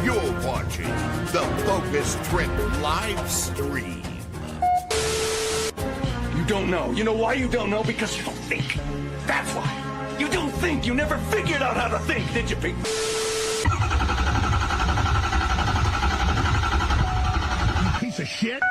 You're watching the Focus Trip live stream. You don't know. You know why you don't know? Because you don't think. That's why. You don't think. You never figured out how to think, did you, big? You piece of shit.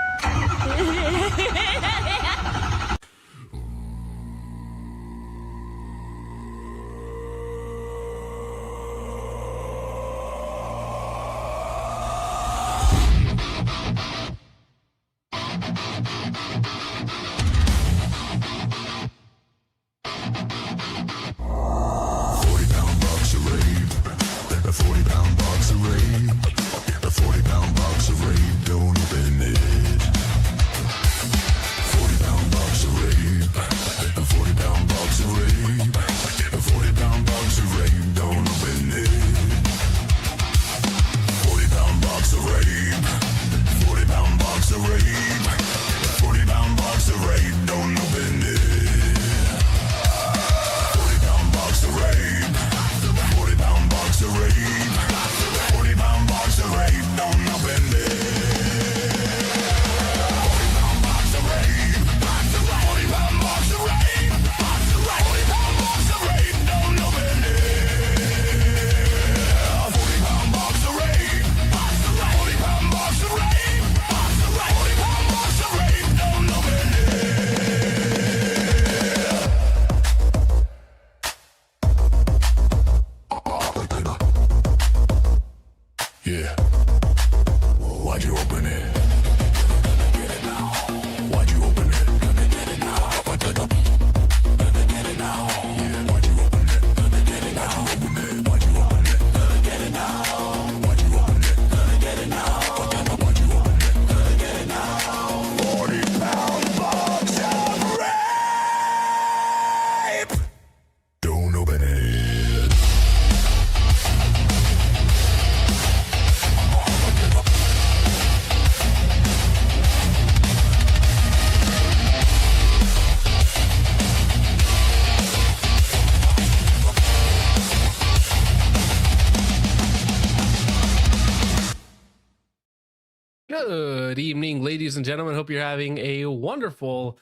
Good evening, ladies and gentlemen. Hope you're having a wonderful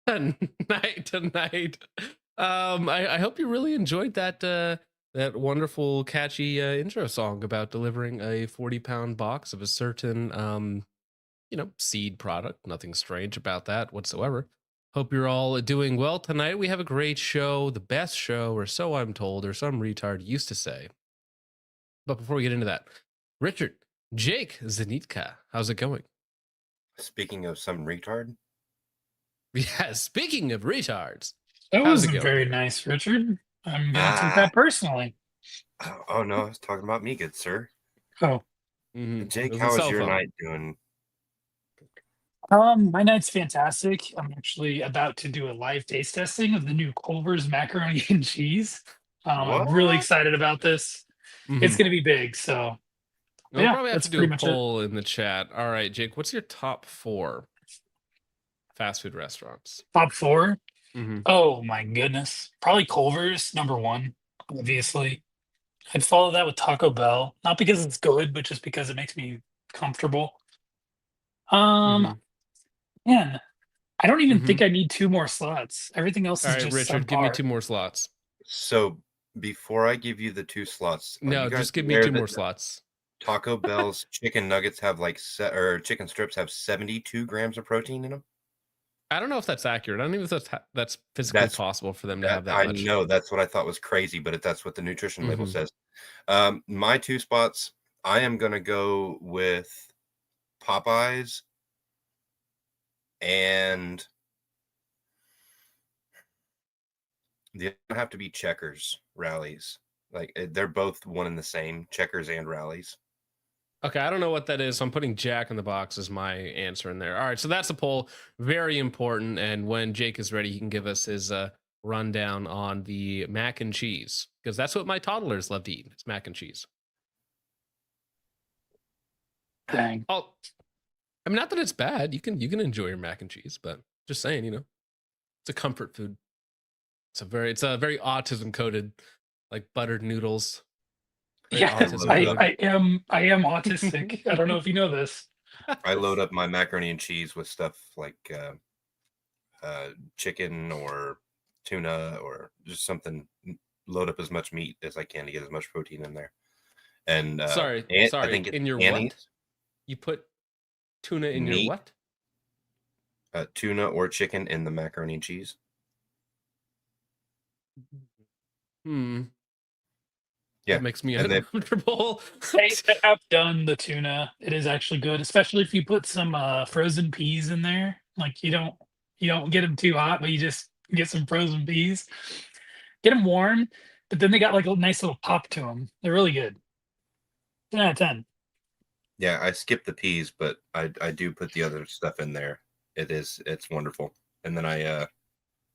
night tonight. I hope you really enjoyed that that wonderful, catchy intro song about delivering a 40-pound box of a certain seed product. Nothing strange about that whatsoever. Hope you're all doing well tonight. We have a great show, the best show, or so I'm told, or some retard used to say. But before we get into that, Richard, Jake, Zanitka, how's it going? Speaking of some retard. Yeah, speaking of retards. That how's it wasn't going? very nice, Richard. I'm going to take that personally. Oh no, I was talking about me, good sir. Oh, Jake, It was a how is cell your phone. night doing? my night's fantastic. I'm actually about to do a live taste testing of the new Culver's macaroni and cheese. I'm really What? excited about this. It's going to be big, so We'll yeah, probably have that's to do pretty a much it. poll in the chat. All right, Jake, what's your top 4 fast food restaurants? Top 4. Mhm. Oh my goodness. Probably Culver's, number 1, obviously. I'd follow that with Taco Bell. Not because it's good, but just because it makes me comfortable. Mhm. Man, I don't even Mhm. think I need 2 more slots. Everything else All is right, just Richard, give me subpar. 2 more slots. So before I give you the 2 slots, are No, you guys just give me aware 2 more that slots. Taco Bell's chicken nuggets have like or chicken strips have 72 grams of protein in them? I don't know if that's accurate. I don't even know if that's physically That's possible for them to have that I much. know that's what I thought was crazy, but that's what the nutrition label Mhm. says. My 2 spots, I am gonna go with Popeyes and the other have to be Checkers rallies. Like they're both one and the same, Checkers and rallies. Okay, I don't know what that is, so I'm putting Jack in the Box as my answer in there. All right, so that's a poll, very important. And when Jake is ready, he can give us his rundown on the mac and cheese, because that's what my toddlers love to eat. It's mac and cheese. Dang. Oh, I mean, not that it's bad. You can enjoy your mac and cheese, but just saying, it's a comfort food. It's a very autism coded, like buttered noodles. Yeah, Autism I thing. I am autistic. I don't know if you know this. I load up my macaroni and cheese with stuff like chicken or tuna or just something. Load up as much meat as I can to get as much protein in there. And Sorry, I think it's in your Annie's what? You put tuna in your meat, what? tuna or chicken in the macaroni and cheese. Hmm. Yeah, That makes me and then uncomfortable. I have done the tuna. It is actually good, especially if you put some frozen peas in there. Like you don't get them too hot, but you just get some frozen peas. Get them warm, but then they got like a nice little pop to them. They're really good. 10 out of 10. yeah, I skip the peas, but I do put the other stuff in there. It's wonderful. And then I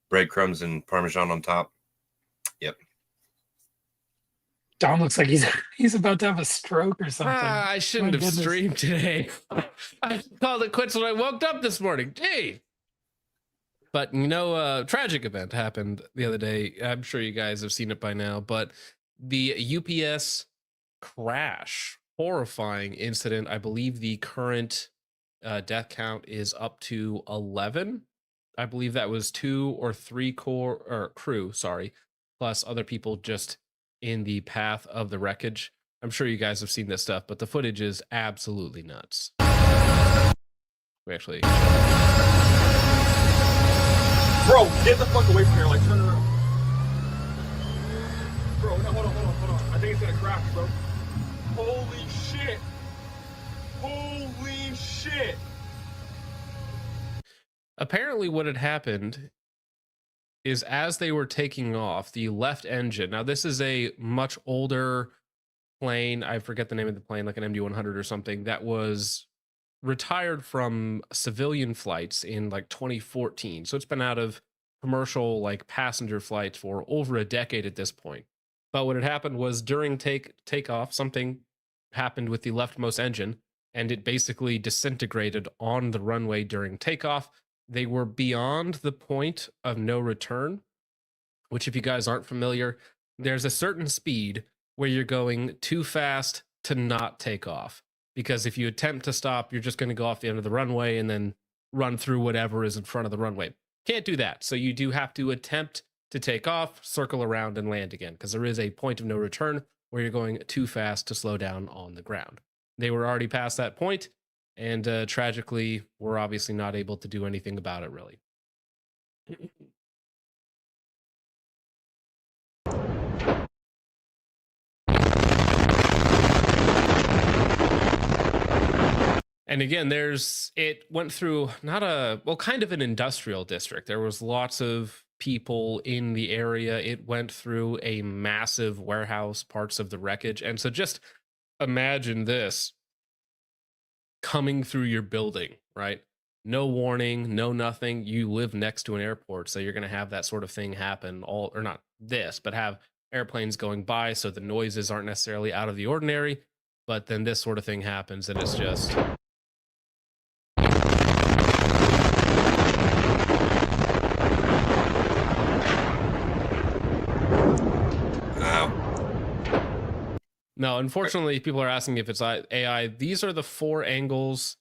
breadcrumbs and Parmesan on top. Yep. Don looks like he's about to have a stroke or something. I shouldn't My have goodness. streamed today. I called it quits when I woke up this morning. Gee. But you know, a tragic event happened the other day. I'm sure you guys have seen it by now, but the UPS crash, horrifying incident. I believe the current death count is up to 11. I believe that was 2 or 3 crew, sorry, plus other people just in the path of the wreckage. I'm sure you guys have seen this stuff, but the footage is absolutely nuts. We actually... Bro, get the fuck away from here, like turn around. Bro, no, hold on. I think it's gonna crash, bro. Holy shit. Holy shit. Apparently what had happened is as they were taking off, the left engine, now this is a much older plane, I forget the name of the plane, like an MD-100 or something, that was retired from civilian flights in like 2014. So it's been out of commercial like passenger flights for over a decade at this point. But what had happened was during takeoff, something happened with the leftmost engine and it basically disintegrated on the runway during takeoff. They were beyond the point of no return, which if you guys aren't familiar, there's a certain speed where you're going too fast to not take off. Because if you attempt to stop, you're just going to go off the end of the runway and then run through whatever is in front of the runway. Can't do that. So you do have to attempt to take off, circle around, and land again, because there is a point of no return where you're going too fast to slow down on the ground. They were already past that point, and tragically, we're obviously not able to do anything about it, really. And again, it went through kind of an industrial district. There was lots of people in the area. It went through a massive warehouse, parts of the wreckage. And so just imagine this coming through your building, right? No warning, no nothing. You live next to an airport, so you're going to have that sort of thing happen or not this, but have airplanes going by. So the noises aren't necessarily out of the ordinary, but then this sort of thing happens and it's just... No, unfortunately, people are asking if it's AI. These are the 4 angles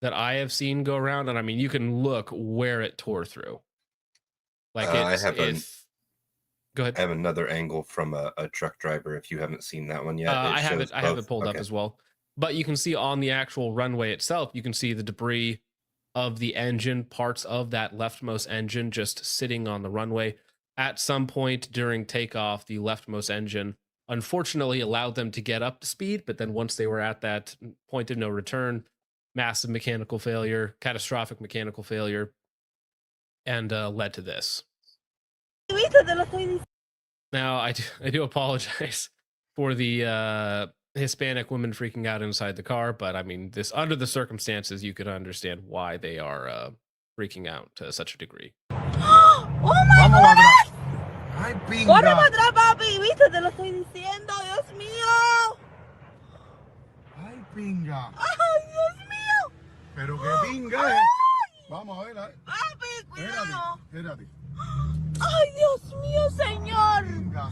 that I have seen go around, and I mean, you can look where it tore through. Like go ahead. I have another angle from a truck driver. If you haven't seen that one yet, I have it pulled up as well. But you can see on the actual runway itself, you can see the debris of the engine, parts of that leftmost engine just sitting on the runway. At some point during takeoff, the leftmost engine unfortunately allowed them to get up to speed, but then once they were at that point of no return, massive mechanical failure, catastrophic mechanical failure, and led to this. Now, I do apologize for the Hispanic women freaking out inside the car, but I mean, under the circumstances, you could understand why they are freaking out to such a degree. Oh my God! ¡Corre para atrás, papi! ¿Viste? Te lo estoy diciendo, Dios mío. Ay, pinga. ¡Ay, Dios mío! Pero qué pinga es. Vamos a ver. Papi, cuidado. Espérate. ¡Ay, Dios mío, señor! Pinga,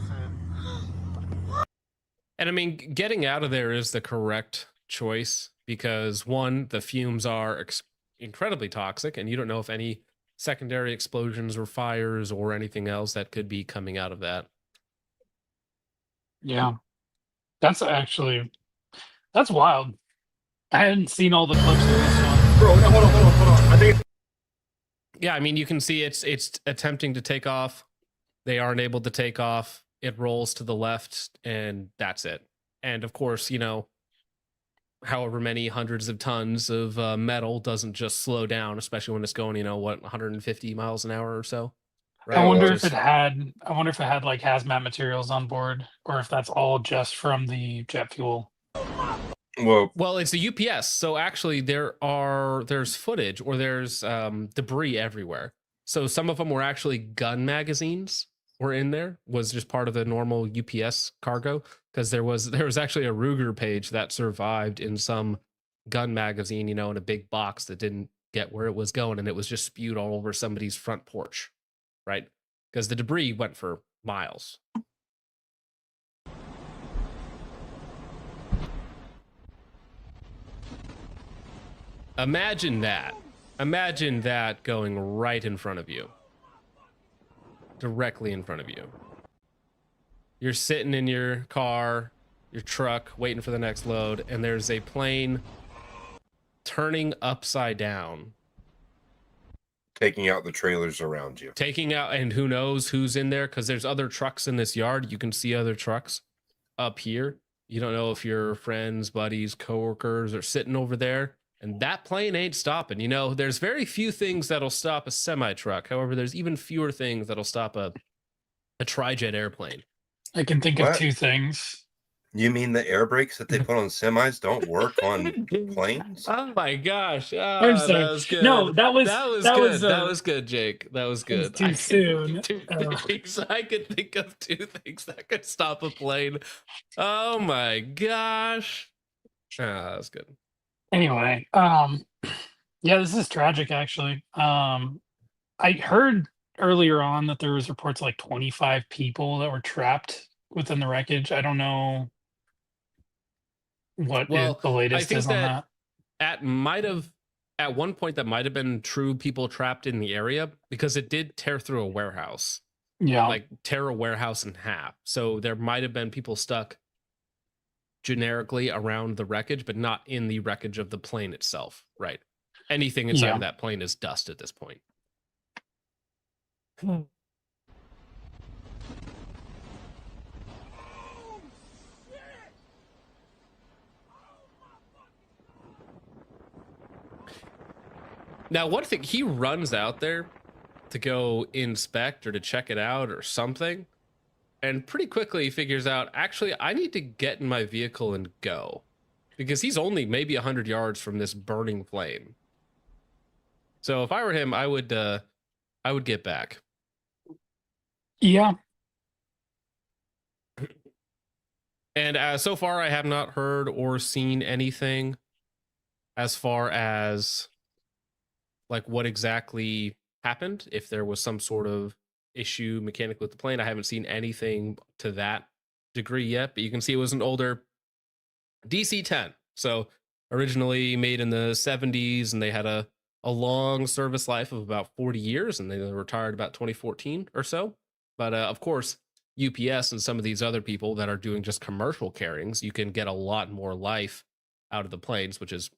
And And I mean, getting out of there is the correct choice because one, the fumes are incredibly toxic, and you don't know if any secondary explosions or fires or anything else that could be coming out of that. Yeah, that's wild. I hadn't seen all the clips of this one. Bro, no, hold on. I think Yeah, I mean, you can see it's attempting to take off. They aren't able to take off. It rolls to the left, and that's it. And of course, you know, however many hundreds of tons of metal doesn't just slow down, especially when it's going, you know, what, 150 miles an hour or so. Right? I wonder Just- if it had like hazmat materials on board, or if that's all just from the jet fuel. Well, it's a UPS, so actually there's footage or there's debris everywhere. So some of them were actually gun magazines were in there, was just part of the normal UPS cargo, because there was actually a Ruger page that survived in some gun magazine, you know, in a big box that didn't get where it was going, and it was just spewed all over somebody's front porch, right? Because the debris went for miles. Imagine that going right in front of you. Directly in front of you. You're sitting in your car, your truck, waiting for the next load, and there's a plane turning upside down. Taking out the trailers around you. Taking out, and who knows who's in there, because there's other trucks in this yard. You can see other trucks up here. You don't know if your friends, buddies, coworkers are sitting over there. And that plane ain't stopping. You know, there's very few things that'll stop a semi-truck. However, there's even fewer things that'll stop a tri-jet airplane. I can think of two things. You mean the air brakes that they put on semis don't work on planes? Oh my gosh. I'm sorry. That was good. No, that was good. That was good, Jake. That was good. Too soon. I could think of two things that could stop a plane. Oh my gosh. That was good. Anyway, yeah, this is tragic actually. I heard earlier on that there was reports like 25 people that were trapped within the wreckage. I don't know what the latest is on that. At one point that might have been true people trapped in the area, because it did tear through a warehouse. Yeah. Like tear a warehouse in half. So there might have been people stuck generically around the wreckage, but not in the wreckage of the plane itself, right? Anything inside of that plane is dust at this point. Now, one thing, he runs out there to go inspect or to check it out or something, and pretty quickly he figures out, actually, I need to get in my vehicle and go, because he's only maybe 100 yards from this burning plane. So if I were him, I would get back. Yeah. And so far, I have not heard or seen anything as far as like what exactly happened. If there was some sort of issue mechanically with the plane, I haven't seen anything to that degree yet. But you can see it was an older DC-10, so originally made in the 70s, and they had a long service life of about 40 years, and they retired about 2014 or so. But of course, UPS and some of these other people that are doing just commercial carryings, you can get a lot more life out of the planes, which is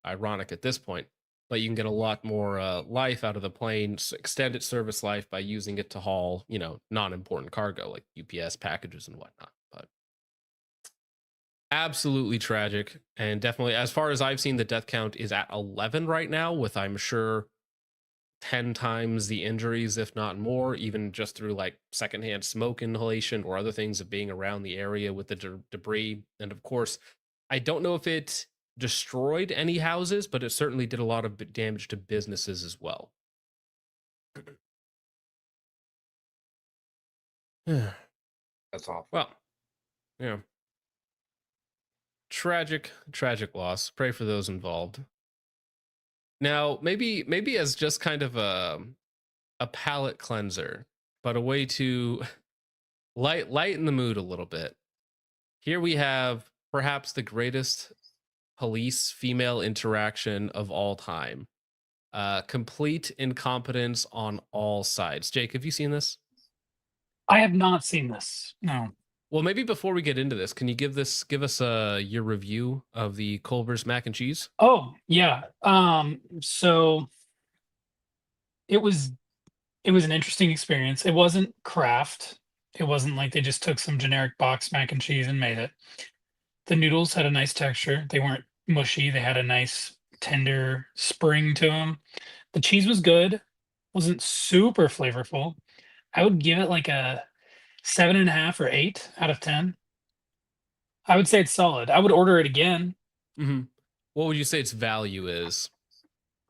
ironic at this point. But you can get a lot more life out of the plane, extend its service life by using it to haul, you know, non-important cargo like UPS packages and whatnot. But absolutely tragic, and definitely, as far as I've seen, the death count is at 11 right now, with I'm sure 10 times the injuries, if not more, even just through like secondhand smoke inhalation or other things of being around the area with the debris. And of course, I don't know if it destroyed any houses, but it certainly did a lot of damage to businesses as well. That's awful. Well, yeah. Tragic loss. Pray for those involved. Now, maybe as just kind of a palate cleanser, but a way to lighten the mood a little bit. Here we have perhaps the greatest police female interaction of all time. Complete incompetence on all sides. Jake, have you seen this? I have not seen this. No. Well, maybe before we get into this, can you give us your review of the Culver's mac and cheese? Oh, yeah. So it was an interesting experience. It wasn't Kraft. It wasn't like they just took some generic box mac and cheese and made it. The noodles had a nice texture. They weren't mushy. They had a nice tender spring to them. The cheese was good. Wasn't super flavorful. I would give it like a 7.5 or 8 out of 10. I would say it's solid. I would order it again. Mm-hmm. What would you say its value is?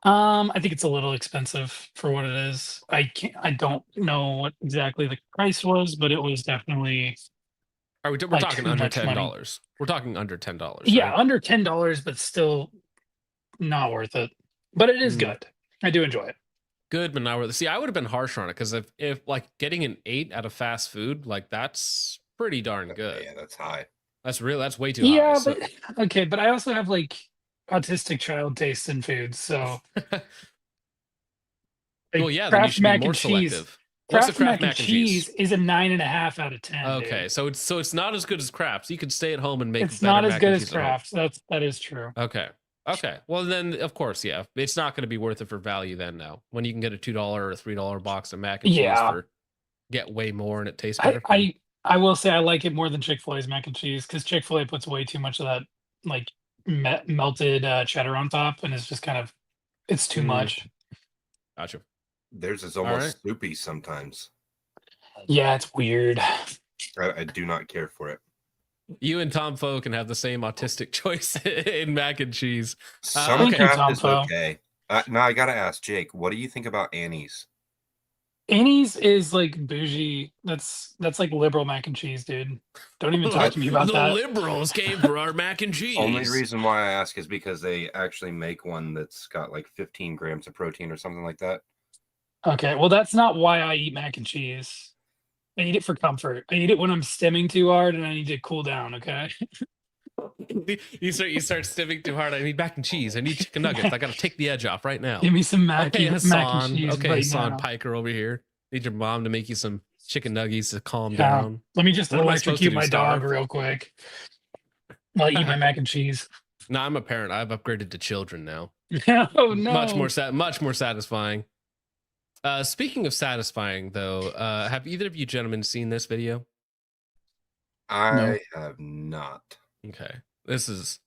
I think it's a little expensive for what it is. I don't know what exactly the price was, but it was definitely. We're like talking too under much money. $10. We're talking under $10. Yeah, right? under $10, but still not worth it. But it is good. I do enjoy it. Good, but not worth it. See, I would have been harsh on it because if like getting an 8 out of fast food, like that's pretty darn good. Yeah, that's high. That's way too high. Yeah, So- but okay, but I also have like autistic child tastes in food, so. well, yeah, then you Kraft should be mac more and cheese. selective. What's the Kraft mac and cheese is a 9.5 out of 10. Okay, dude. so it's not as good as Kraft's. You could stay at home and make. It's better not as mac good and as cheese at home. Kraft's. That is true. Okay. Well, then of course, yeah, it's not going to be worth it for value then. Now, when you can get a $2 or $3 box of mac and cheese for get way more and it tastes better. I will say I like it more than Chick-fil-A's mac and cheese because Chick-fil-A puts way too much of that like melted cheddar on top, and it's just kind of it's too much. Gotcha. Theirs is almost soupy sometimes. Yeah, it's weird. I do not care for it. You and Tom Foe can have the same autistic choice in mac and cheese. Some okay. Kraft Tom is Foe. okay. Now I gotta ask Jake, what do you think about Annie's? Annie's is like bougie. That's like liberal mac and cheese, dude. Don't even talk to me about the that. liberals came for our mac and cheese. Only reason why I ask is because they actually make one that's got like 15 grams of protein or something like that. Okay, well, that's not why I eat mac and cheese. I eat it for comfort. I eat it when I'm stimming too hard and I need to cool down. Okay. You start stimming too hard. I need mac and cheese. I need chicken nuggets. I got to take the edge off right now. Give me some mac Okay, and Hassan. cheese. Okay, right Hassan now. Piker over here. Need your mom to make you some chicken nuggets to calm Yeah. down. Let me just What am I supposed to electrocute do, my dog starve? real quick while I eat my mac and cheese. No, I'm a parent. I've upgraded to children now. Oh no! Much more satisfying. Speaking of satisfying, though, have either of you gentlemen seen this video? I have not. Okay, this is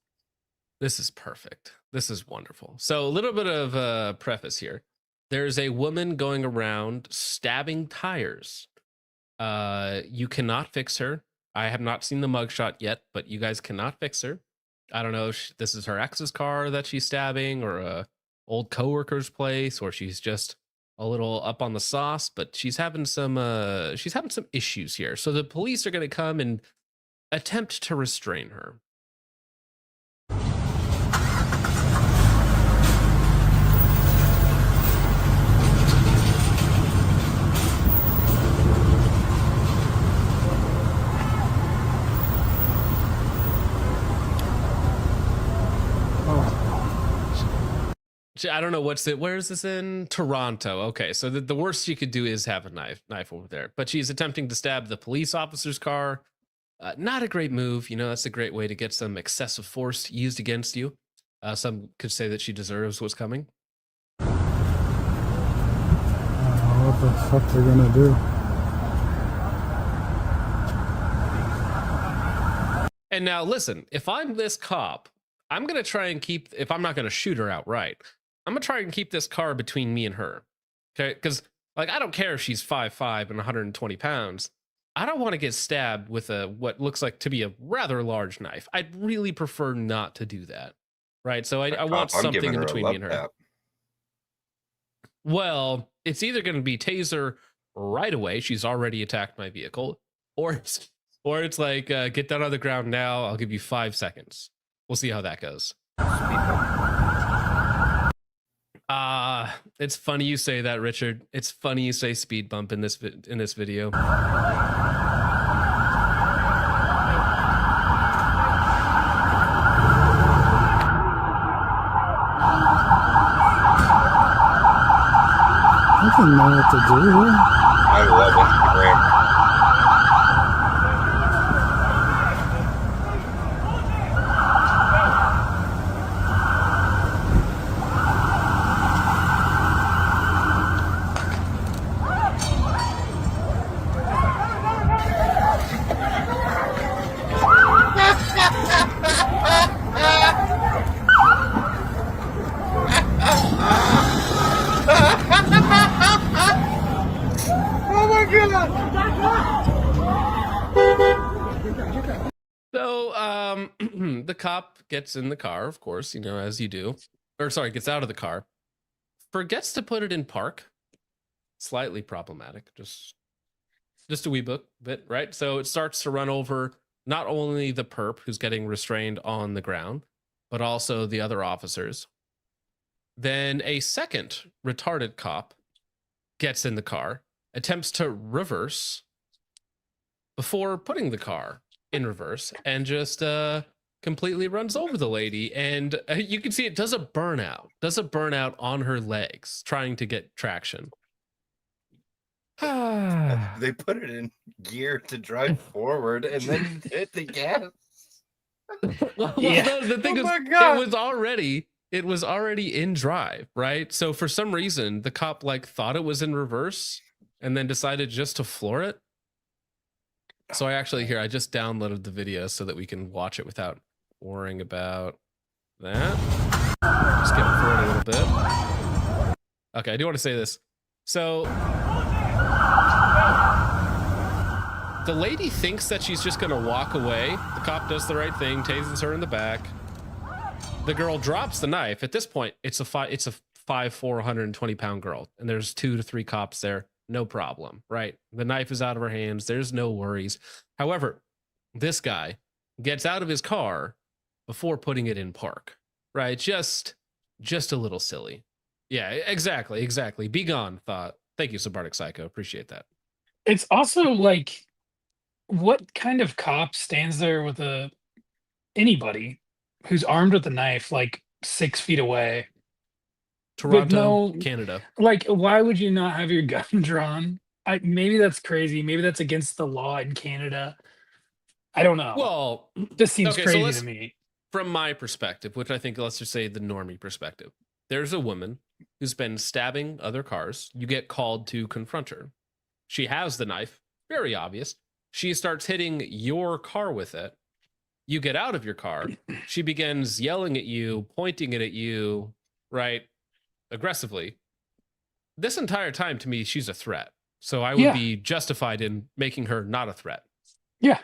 perfect. This is wonderful. So a little bit of a preface here. There's a woman going around stabbing tires. You cannot fix her. I have not seen the mugshot yet, but you guys cannot fix her. I don't know if this is her ex's car that she's stabbing, or a old coworker's place, or she's just a little up on the sauce. But she's having some issues here. So the police are going to come and attempt to restrain her. I don't know where is this in? Toronto. Okay, so the worst she could do is have a knife over there. But she's attempting to stab the police officer's car. Not a great move. You know, that's a great way to get some excessive force used against you. Some could say that she deserves what's coming. What the fuck they're gonna do? And now listen, if I'm this cop, I'm going to try and keep, if I'm not going to shoot her outright, I'm going to try and keep this car between me and her. Okay? Because, like, I don't care if she's 5'5" and 120 pounds. I don't want to get stabbed with what looks like to be a rather large knife. I'd really prefer not to do that. Right? So I want something in between me and her. Well, it's either going to be taser right away. She's already attacked my vehicle. Or it's like, get down on the ground now. I'll give you 5 seconds. We'll see how that goes. It's funny you say that, Richard. It's funny you say speed bump in this video. can know what to do. I love Instagram. So, the cop gets in the car, of course, as you do. Or sorry, gets out of the car. Forgets to put it in park. Slightly problematic. Just a wee bit, right? So it starts to run over not only the perp who's getting restrained on the ground, but also the other officers. Then a second retarded cop gets in the car, attempts to reverse before putting the car in reverse, and just completely runs over the lady. And you can see it does a burnout on her legs trying to get traction. They put it in gear to drive forward and then hit the gas. The thing is, my God. it was already in drive, right? So for some reason, the cop thought it was in reverse and then decided just to floor it. So I just downloaded the video so that we can watch it without worrying about that. Just skip forward a little bit. Okay, I do want to say this. So the lady thinks that she's just going to walk away. The cop does the right thing, tases her in the back. The girl drops the knife. At this point, it's a 5'4", 120-pound girl, and there's 2 to 3 cops there. No problem, right? The knife is out of her hands. There's no worries. However, this guy gets out of his car before putting it in park, right? Just a little silly. Yeah, exactly. Be gone, thought. Thank you, Subarctic Psycho. Appreciate that. It's also what kind of cop stands there with anybody who's armed with a knife 6 feet away? Toronto, Canada. Why would you not have your gun drawn? Maybe that's crazy. Maybe that's against the law in Canada. I don't know. Well, this seems okay, crazy to me. From my perspective, which I think, let's just say the normie perspective, there's a woman who's been stabbing other cars. You get called to confront her. She has the knife, very obvious. She starts hitting your car with it. You get out of your car. She begins yelling at you, pointing it at you, right? Aggressively. This entire time, to me, she's a threat. So I would be justified in making her not a threat. Yeah.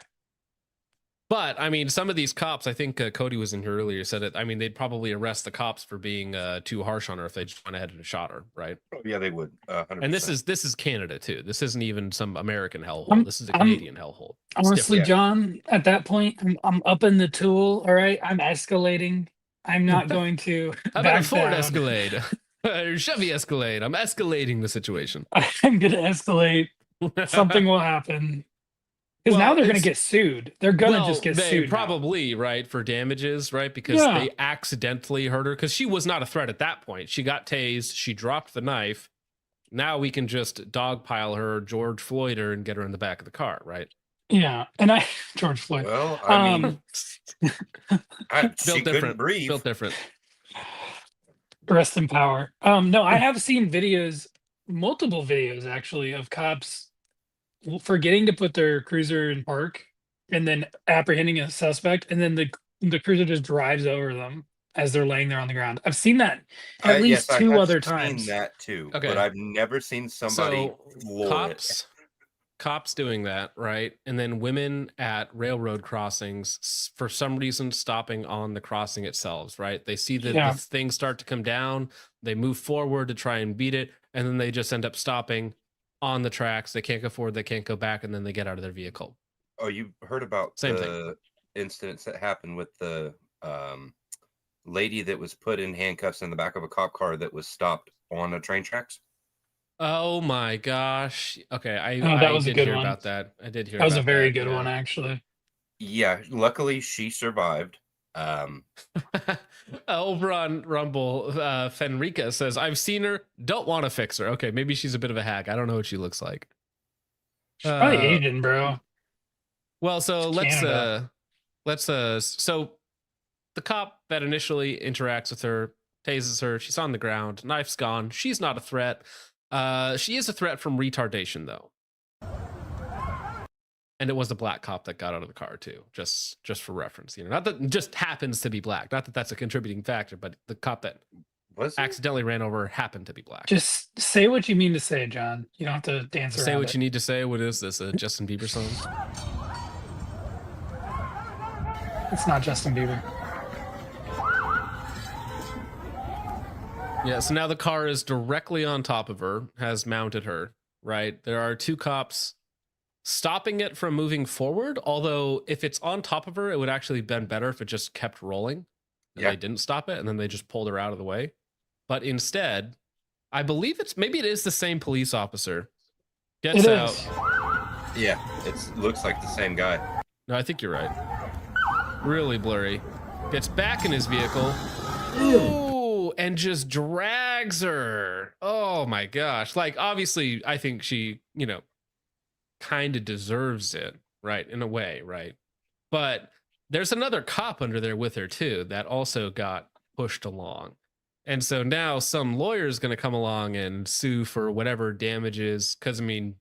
But I mean, some of these cops, I think Cody was in here earlier, said it. I mean, they'd probably arrest the cops for being too harsh on her if they just went ahead and shot her, right? Oh, yeah, they would. 100%. And this is Canada too. This isn't even some American hellhole. This is a Canadian hellhole. Honestly, John, at that point, I'm up in the tool. All right, I'm escalating. I'm not going to. How about a Ford Escalade? Chevy Escalade. I'm escalating the situation. I'm going to escalate. Something will happen. Because now they're going to get sued. They're going to just get sued. Probably, right, for damages, right? Because they accidentally hurt her. Because she was not a threat at that point. She got tased. She dropped the knife. Now we can just dogpile her, George Floyd her, and get her in the back of the car, right? Yeah. And George Floyd. Well, I mean, built different. Built different. Rest in power. No, I have seen videos, multiple videos actually, of cops forgetting to put their cruiser in park and then apprehending a suspect, and then the cruiser just drives over them as they're laying there on the ground. I've seen that at least two other times. Seen that too, okay. But I've never seen somebody cops doing that, right? And then women at railroad crossings for some reason stopping on the crossing itself, right? They see that the things start to come down, they move forward to try and beat it, and then they just end up stopping on the tracks. They can't go forward, they can't go back, and then they get out of their vehicle. Oh, you heard about the incidents that happened with the lady that was put in handcuffs in the back of a cop car that was stopped on the train tracks? Oh my gosh. Okay, I did hear about that. I did hear that was a very good one, actually. Yeah, luckily she survived. Over on Rumble, Fenrica says, "I've seen her. Don't want to fix her." Okay, maybe she's a bit of a hack. I don't know what she looks like. She's probably Asian, bro. Well, so Canada. so the cop that initially interacts with her tases her. She's on the ground. Knife's gone. She's not a threat. She is a threat from retardation, though. And it was the black cop that got out of the car too, just for reference. You know, not that it just happens to be black. Not that that's a contributing factor, but the cop that accidentally ran over happened to be black. Just say what you mean to say, John. You don't have to dance around. Say what you need to say. What is this? A Justin Bieber song? It's not Justin Bieber. Yeah, so now the car is directly on top of her, has mounted her, right? There are two cops stopping it from moving forward, although if it's on top of her, it would actually been better if it just kept rolling. And they didn't stop it, and then they just pulled her out of the way. But instead, I believe maybe it is the same police officer. Gets out. Yeah, it looks like the same guy. No, I think you're right. Really blurry. Gets back in his vehicle. Ooh, and just drags her. Oh my gosh. Like, obviously, I think she, you know, kind of deserves it, right? In a way, right? But there's another cop under there with her too that also got pushed along. And so now some lawyer is going to come along and sue for whatever damages, because I mean,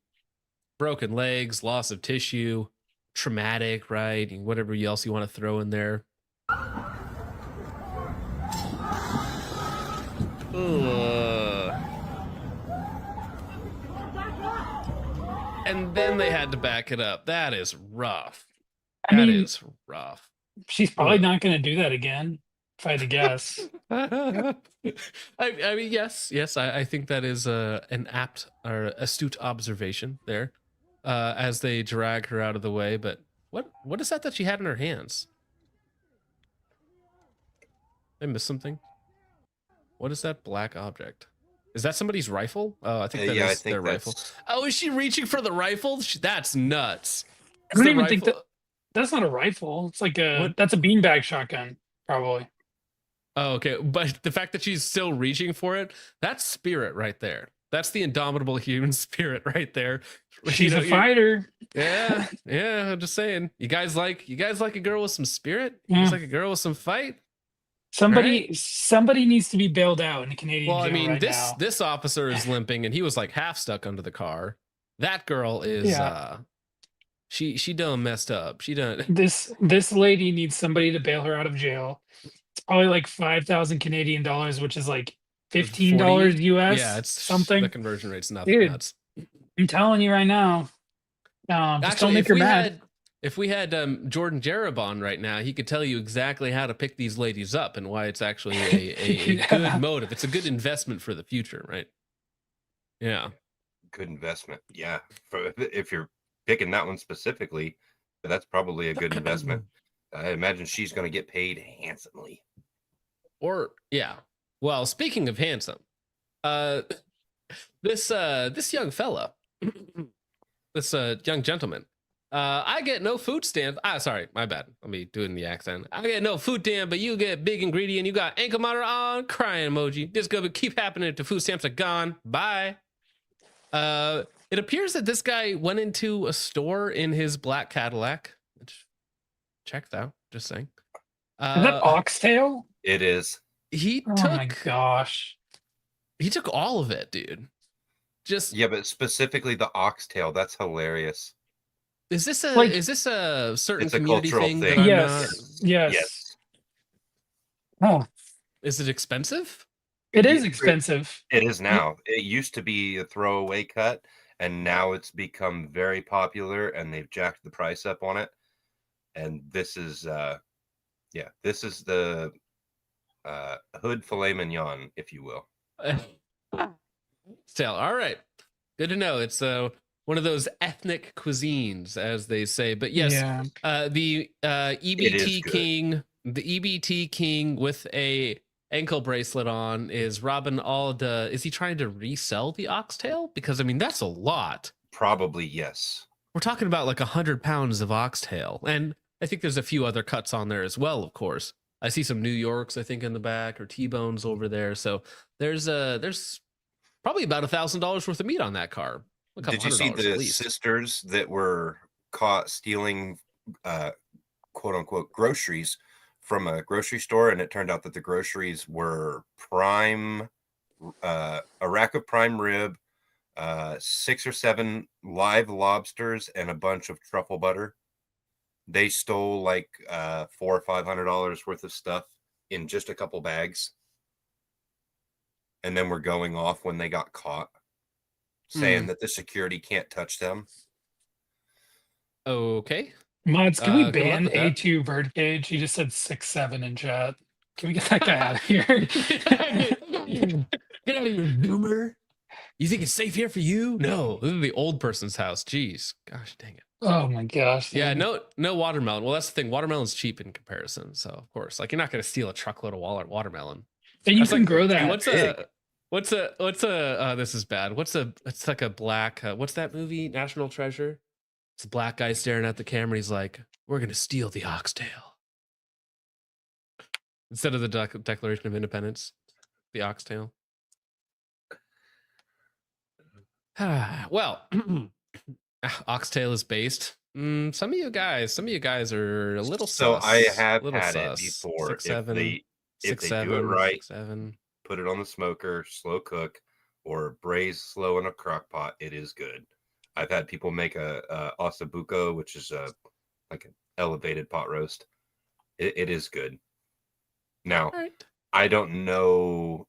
broken legs, loss of tissue, traumatic, right? And whatever else you want to throw in there. And then they had to back it up. That is rough. I mean, is rough. She's probably not going to do that again, if I had to guess. I mean, yes. I think that is an apt or astute observation there, as they drag her out of the way. But what is that she had in her hands? I missed something. What is that black object? Is that somebody's rifle? Oh, I think that is their rifle. Oh, is she reaching for the rifle? That's nuts. I don't even think that's not a rifle. It's like that's a beanbag shotgun, probably. Oh, okay. But the fact that she's still reaching for it, that's spirit right there. That's the indomitable human spirit right there. She's a fighter. Yeah. I'm just saying. You guys like a girl with some spirit? You guys like a girl with some fight? Somebody needs to be bailed out in the Canadian jail. Well, I mean, this officer is limping and he was like half stuck under the car. That girl is she done messed up. She done this lady needs somebody to bail her out of jail. It's probably like 5,000 Canadian dollars, which is like $15 US. Yeah, it's something. The conversion rate's nothing nuts. I'm telling you right now. Just don't make her mad. If we had Jordan Jareb on right now, he could tell you exactly how to pick these ladies up and why it's actually a good motive. It's a good investment for the future, right? Yeah. Good investment. Yeah. If you're picking that one specifically, that's probably a good investment. I imagine she's going to get paid handsomely. Or, yeah. Well, speaking of handsome, this young fella, this young gentleman, I get no food stamps. Sorry, my bad. Let me do it in the accent. I get no food stamp, but you get big ingredient. You got ankle monitor on, crying emoji. This gonna keep happening till food stamps are gone. Bye. It appears that this guy went into a store in his black Cadillac, which checks out. Just saying. Is that oxtail? It is. Oh my gosh. He took all of it, dude. But specifically the oxtail. That's hilarious. Is this a certain community thing? Yes. Oh. Is it expensive? It is expensive. It is now. It used to be a throwaway cut, and now it's become very popular, and they've jacked the price up on it. And this is the hood filet mignon, if you will. Still, all right. Good to know. It's one of those ethnic cuisines, as they say. But yes, the EBT king with a ankle bracelet on is robbing all the. Is he trying to resell the oxtail? Because I mean, that's a lot. Probably yes. We're talking about like 100 pounds of oxtail, and I think there's a few other cuts on there as well, of course. I see some New Yorks, I think, in the back, or T-bones over there. So there's probably about $1,000 worth of meat on that car. A couple Did you see $100 the at least. sisters that were caught stealing, quote unquote, groceries from a grocery store? And it turned out that the groceries were prime, a rack of prime rib, 6 or 7 live lobsters, and a bunch of truffle butter. They stole like $400 or $500 worth of stuff in just a couple bags, and then were going off when they got caught, saying that the security can't touch them. Okay. Mods, can we good luck ban with that. A2 Birdcage? He just said 6'7" in chat. Can we get that guy out of here? Get out of here, boomer. You think it's safe here for you? No, this is the old person's house. Jeez, gosh dang it. Oh my gosh. Yeah, dude. no watermelon. Well, that's the thing. Watermelon's cheap in comparison. So of course, like, you're not going to steal a truckload of watermelon. And you That's can like- grow that. What's a this is bad. It's like a black, what's that movie? National Treasure. It's a black guy staring at the camera. He's like, we're going to steal the oxtail. Instead of the Declaration of Independence, the oxtail. Well, oxtail is based. Some of you guys are a little So sus. I have little had sus. it before. 6'7", If they do it right, 6'7". put it on the smoker, slow cook, or braise slow in a crock pot, it is good. I've had people make a ossobuco, which is like an elevated pot roast. It is good. Now, Right. I don't know.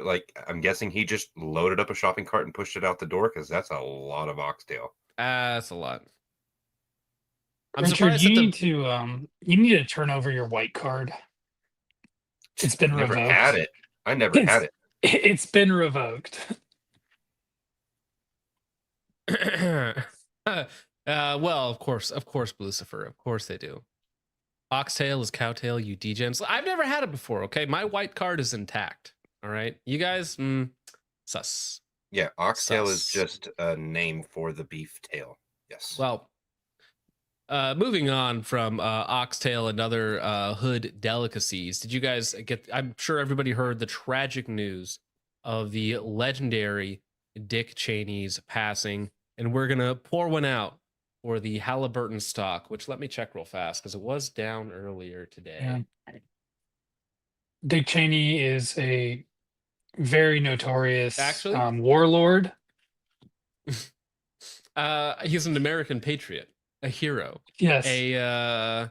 Like, I'm guessing he just loaded up a shopping cart and pushed it out the door, because that's a lot of oxtail. That's a lot. I'm Richard, surprised you that need to turn over your white card. It's been I never revoked. had it. I never had it. It's been revoked. Well, of course, Lucifer. Of course they do. Oxtail is cowtail, you degens. I've never had it before, okay? My white card is intact. All right. You guys, sus. Yeah, oxtail is Sus. just a name for the beef tail. Yes. Well, moving on from oxtail and other hood delicacies, did you guys get, I'm sure everybody heard the tragic news of the legendary Dick Cheney's passing, and we're going to pour one out for the Halliburton stock, which, let me check real fast because it was down earlier today. Yeah. Dick Cheney is a very notorious warlord. He's an American patriot, a hero, Yes. a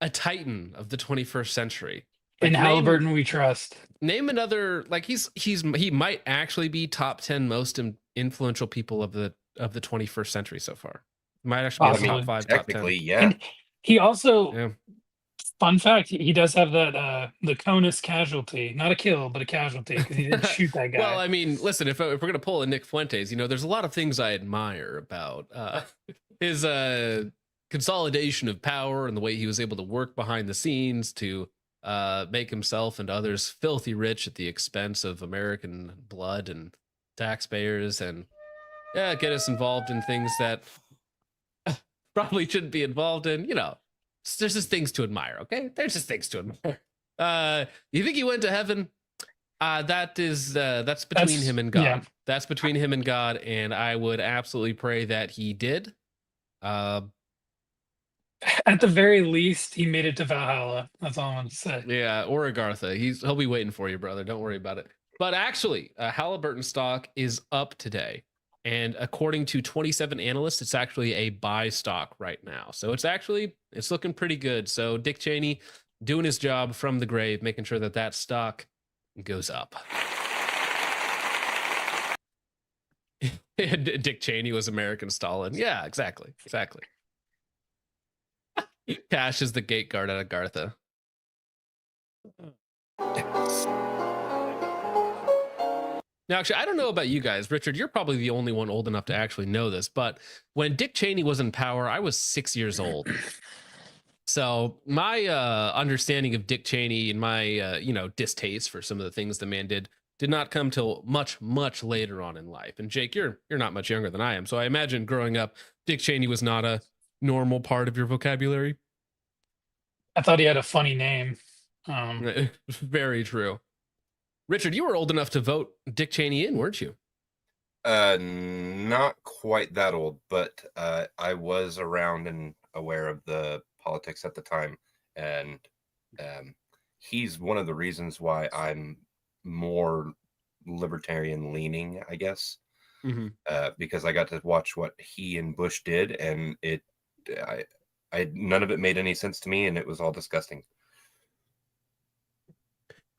titan of the 21st century. In Halliburton we trust. Name another, like, he might actually be top 10 most influential people of the 21st century so far. Might actually be a top 5, top 10. Technically, yeah. And he also, fun fact, he does have that the CONUS casualty, not a kill, but a casualty, because he didn't shoot that guy. Well, I mean, listen, if we're gonna pull a Nick Fuentes, there's a lot of things I admire about his consolidation of power and the way he was able to work behind the scenes to make himself and others filthy rich at the expense of American blood and taxpayers, and get us involved in things that probably shouldn't be involved in. There's just things to admire. Okay, there's just things to admire. You think he went to heaven? That's between him and God. Yeah. That's between him and God, and I would absolutely pray that he did. At the very least, he made it to Valhalla. That's all I want to say. Yeah, or Agartha. He'll be waiting for you, brother. Don't worry about it. But actually, Halliburton stock is up today. And according to 27 analysts, it's actually a buy stock right now. So it's looking pretty good. So Dick Cheney doing his job from the grave, making sure that stock goes up. Dick Cheney was American Stalin. Yeah, exactly. Cash is the gate guard at Agartha. Now, actually, I don't know about you guys. Richard, you're probably the only one old enough to actually know this, but when Dick Cheney was in power, I was 6 years old. So my understanding of Dick Cheney and my, distaste for some of the things the man did not come till much, much later on in life. And Jake, you're not much younger than I am. So I imagine growing up, Dick Cheney was not a normal part of your vocabulary. I thought he had a funny name. Very true. Richard, you were old enough to vote Dick Cheney in, weren't you? Not quite that old, but I was around and aware of the politics at the time, and he's one of the reasons why I'm more libertarian leaning, I guess, because I got to watch what he and Bush did, and none of it made any sense to me, and it was all disgusting.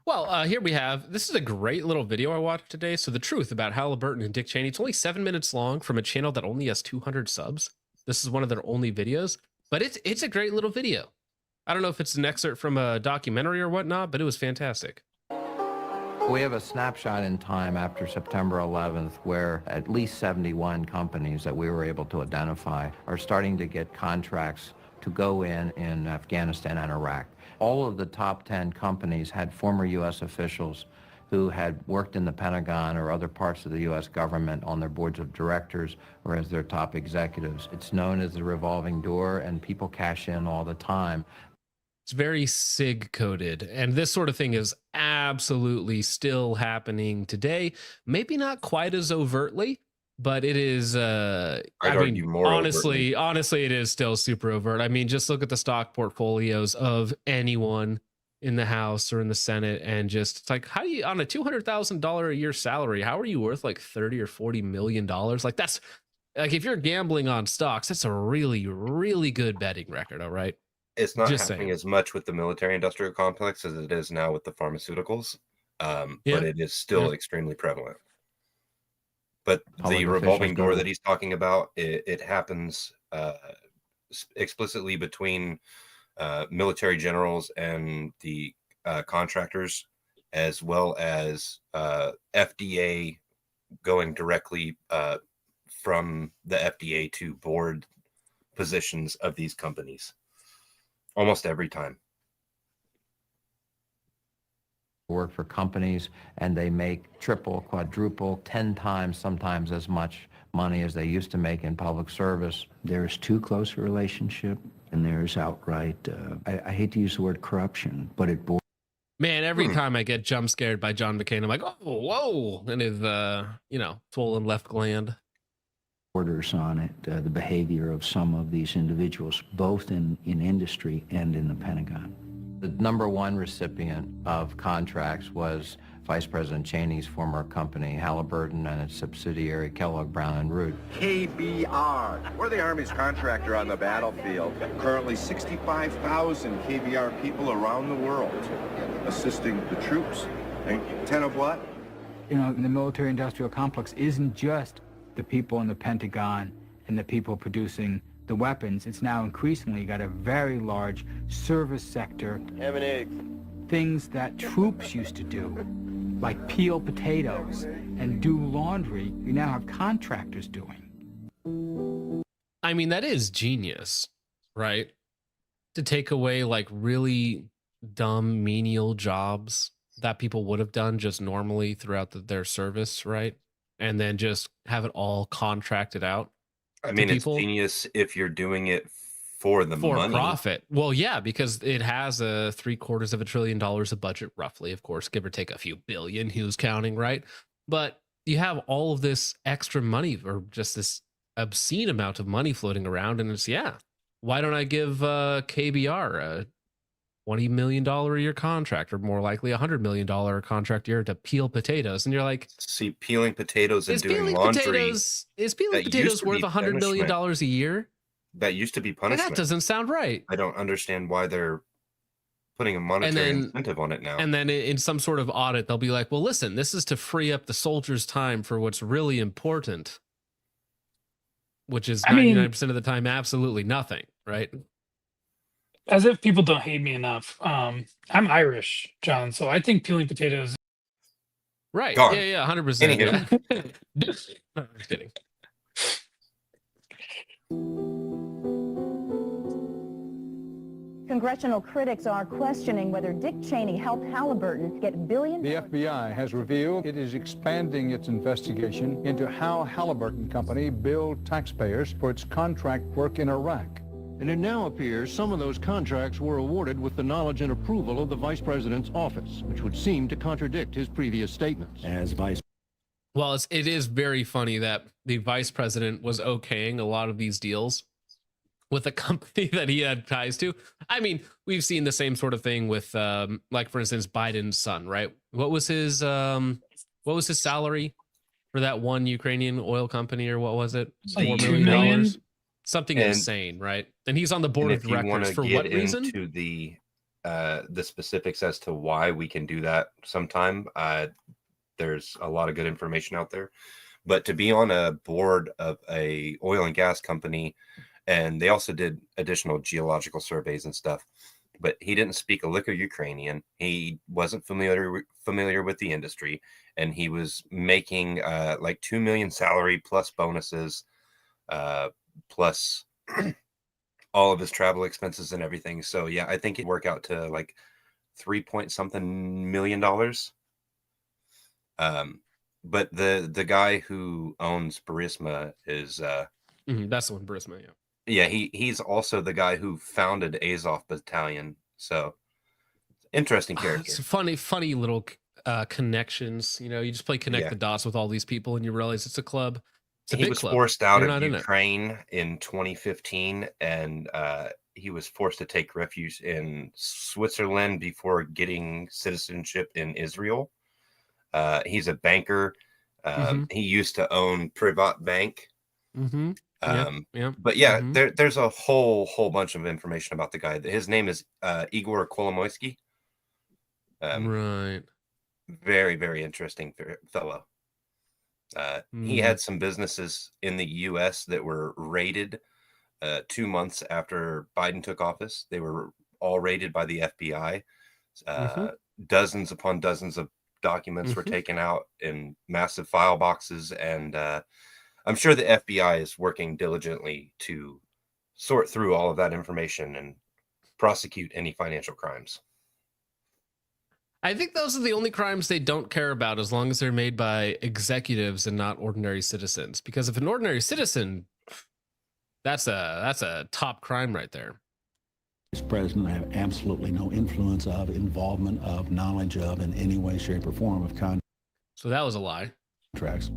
Well, here we have, this is a great little video I watched today. So the truth about Halliburton and Dick Cheney, it's only 7 minutes long from a channel that only has 200 subs. This is one of their only videos, but it's a great little video. I don't know if it's an excerpt from a documentary or whatnot, but it was fantastic. We have a snapshot in time after September 11th where at least 71 companies that we were able to identify are starting to get contracts to go in Afghanistan and Iraq. All of the top 10 companies had former U.S. officials who had worked in the Pentagon or other parts of the U.S. government on their boards of directors or as their top executives. It's known as the revolving door, and people cash in all the time. It's very SIG coded, and this sort of thing is absolutely still happening today. Maybe not quite as overtly, but it is honestly, it is still super overt. I mean, just look at the stock portfolios of anyone in the House or in the Senate, and just, it's like, how do you, on a $200,000 a year salary, how are you worth like 30 or 40 million dollars? Like, that's like, if you're gambling on stocks, that's a really, really good betting record. All right. It's not happening as much with the military industrial complex as it is now with the pharmaceuticals. But it is still extremely prevalent. But the revolving door that he's talking about, it happens explicitly between military generals and the contractors, as well as FDA going directly from the FDA to board positions of these companies. Almost every time. Work for companies, and they make triple, quadruple, 10 times sometimes as much money as they used to make in public service. There's too close a relationship, and there's outright, I hate to use the word corruption, but it borders. Man, every time I get jump scared by John McCain, I'm like, oh, whoa, and his, swollen left gland. Borders on it, the behavior of some of these individuals, both in industry and in the Pentagon. The number one recipient of contracts was Vice President Cheney's former company, Halliburton, and its subsidiary, Kellogg Brown & Root. KBR. We're the Army's contractor on the battlefield. Currently 65,000 KBR people around the world assisting the troops. And 10 of what? You know, the military-industrial complex isn't just the people in the Pentagon and the people producing the weapons. It's now increasingly got a very large service sector. Ham and eggs. Things that troops used to do, like peel potatoes and do laundry, you now have contractors doing. I mean, that is genius, right? To take away like really dumb menial jobs that people would have done just normally throughout their service, right? And then just have it all contracted out. I mean, it's genius if you're doing it for the money. Profit. Well, yeah, because it has a $750 billion of budget, roughly, of course, give or take a few billion, who's counting, right? But you have all of this extra money, or just this obscene amount of money floating around, and it's, why don't I give KBR a $20 million a year contract, or more likely $100 million contract a year to peel potatoes? And you're like, see, peeling potatoes and doing laundry. Is peeling potatoes worth $100 million a year? That used to be punishment. That doesn't sound right. I don't understand why they're putting a monetary incentive on it now. And then in some sort of audit, they'll be like, well, listen, this is to free up the soldiers' time for what's really important, which is 99% of the time absolutely nothing, right? As if people don't hate me enough. I'm Irish, John, so I think peeling potatoes. Right. Gone. Yeah, 100%. Yeah. No, I'm kidding. Congressional critics are questioning whether Dick Cheney helped Halliburton get billions. The FBI has revealed it is expanding its investigation into how Halliburton Company billed taxpayers for its contract work in Iraq. And it now appears some of those contracts were awarded with the knowledge and approval of the vice president's office, which would seem to contradict his previous statements. As vice Well, it is very funny that the vice president was okaying a lot of these deals with a company that he had ties to. I mean, we've seen the same sort of thing with, like for instance, Biden's son, right? What was his salary for that one Ukrainian oil company, or what was it? Like $4 $2 million? million? Something And- insane, right? And he's on the board And of if you want directors to for get what reason? into the specifics as to why we can do that sometime, there's a lot of good information out there. But to be on a board of a oil and gas company, and they also did additional geological surveys and stuff, but he didn't speak a lick of Ukrainian. He wasn't familiar with the industry, and he was making like $2 million salary plus bonuses, plus all of his travel expenses and everything. So yeah, I think it'd work out to like $3-point-something million. But the guy who owns Burisma is That's the one, Burisma. yeah, he's also the guy who founded Azov Battalion. So interesting character. It's funny little connections. You know, you just play connect the dots with all these people, and you realize it's a club. It's a He big was club. forced out You're of not in it. Ukraine in 2015, and he was forced to take refuge in Switzerland before getting citizenship in Israel. He's a banker. He used to own Privat Bank. But yeah, there's a whole bunch of information about the guy. His name is Igor Kolomoisky. Right. Very, very interesting fellow. He had some businesses in the U.S. that were raided 2 months after Biden took office. They were all raided by the FBI. Dozens upon dozens of documents were taken out in massive file boxes, and I'm sure the FBI is working diligently to sort through all of that information and prosecute any financial crimes. I think those are the only crimes they don't care about, as long as they're made by executives and not ordinary citizens. Because if an ordinary citizen, that's a top crime right there. Vice President have absolutely no influence of, involvement of, knowledge of, in any way, shape, or form of So that was a lie. contracts.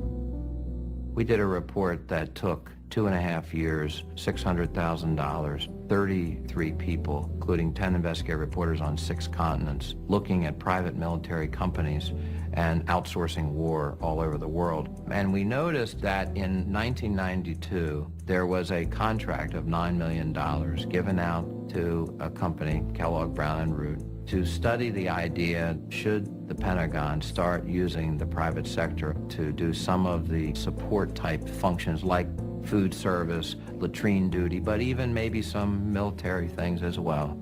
We did a report that took 2.5 years, $600,000, 33 people, including 10 investigative reporters on 6 continents, looking at private military companies and outsourcing war all over the world. And we noticed that in 1992, there was a contract of $9 million given out to a company, Kellogg Brown & Root, to study the idea, should the Pentagon start using the private sector to do some of the support type functions like food service, latrine duty, but even maybe some military things as well.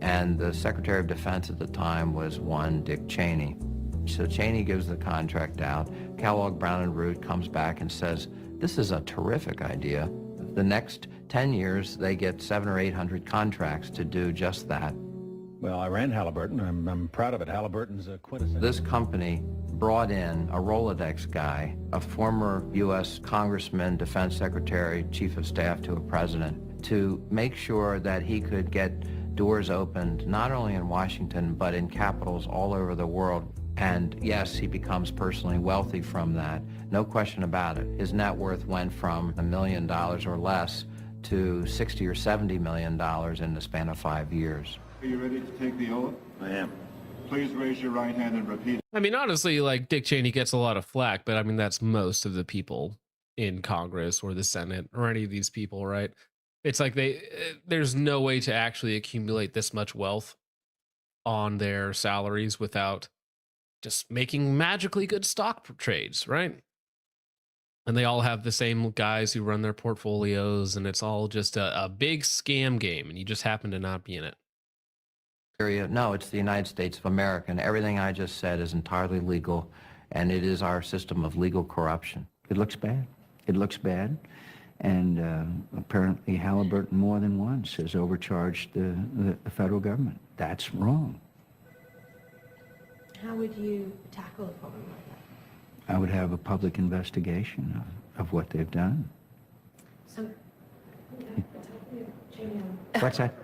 And the Secretary of Defense at the time was one Dick Cheney. So Cheney gives the contract out. Kellogg Brown & Root comes back and says, this is a terrific idea. The next 10 years, they get 700 or 800 contracts to do just that. Well, I ran Halliburton. I'm proud of it. Halliburton's a quintessential. This company brought in a Rolodex guy, a former U.S. congressman, defense secretary, chief of staff to a president, to make sure that he could get doors opened not only in Washington, but in capitals all over the world. And yes, he becomes personally wealthy from that. No question about it. His net worth went from $1 million or less to $60 or $70 million in the span of 5 years. Are you ready to take the oath? I am. Please raise your right hand and repeat. I mean, honestly, like Dick Cheney gets a lot of flack, but I mean, that's most of the people in Congress or the Senate or any of these people, right? It's like there's no way to actually accumulate this much wealth on their salaries without just making magically good stock trades, right? And they all have the same guys who run their portfolios, and it's all just a big scam game, and you just happen to not be in it. No, it's the United States of America, and everything I just said is entirely legal, and it is our system of legal corruption. It looks bad. It looks bad. And apparently Halliburton more than once has overcharged the federal government. That's wrong. How would you tackle a problem like that? I would have a public investigation of what they've done. So, What's that?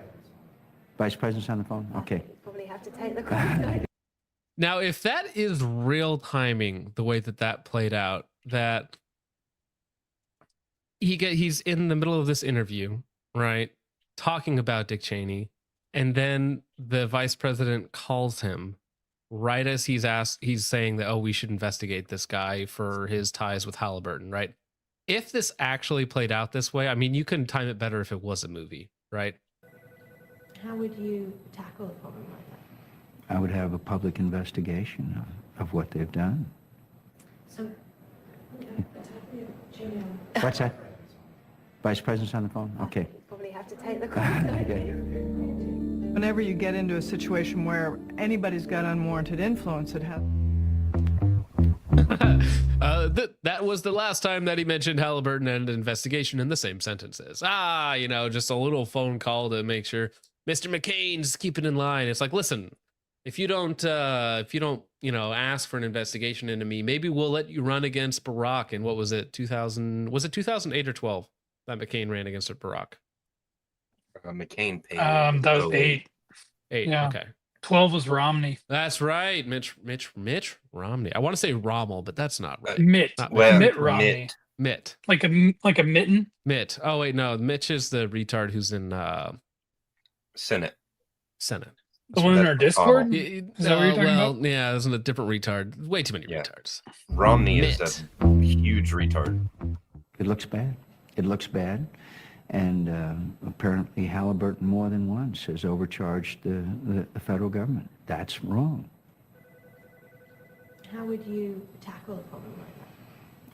Vice President's on the phone? Okay. Probably have to take the call. Now, if that is real timing, the way that that played out, that he's in the middle of this interview, right, talking about Dick Cheney, and then the vice president calls him right as he's saying that, oh, we should investigate this guy for his ties with Halliburton, right? If this actually played out this way, I mean, you couldn't time it better if it was a movie, right? How would you tackle a problem like that? I would have a public investigation of what they've done. So, What's that? Vice President's on the phone? Okay. probably have to take the call. Okay. Whenever you get into a situation where anybody's got unwarranted influence, it has. That was the last time that he mentioned Halliburton and investigation in the same sentences. Just a little phone call to make sure Mr. McCain's keeping in line. It's like, listen, if you don't, ask for an investigation into me, maybe we'll let you run against Barack. And what was it? 2008 or 12 that McCain ran against Barack? McCain paid. That was 8. 8. Yeah. Okay. 12 was Romney. That's right. Mitch Romney. I want to say Rommel, but that's not right. Mitt. Not Mitt Romney. Mitt. Like a mitten. Mitt. Oh wait, no. Mitch is the retard who's in Senate. The one in our Discord? Is that what you're talking about? Yeah, there's a different retard. Way too many retards. Romney Mitt. is a huge retard. It looks bad. It looks bad. And apparently Halliburton more than once has overcharged the federal government. That's wrong. How would you tackle a problem like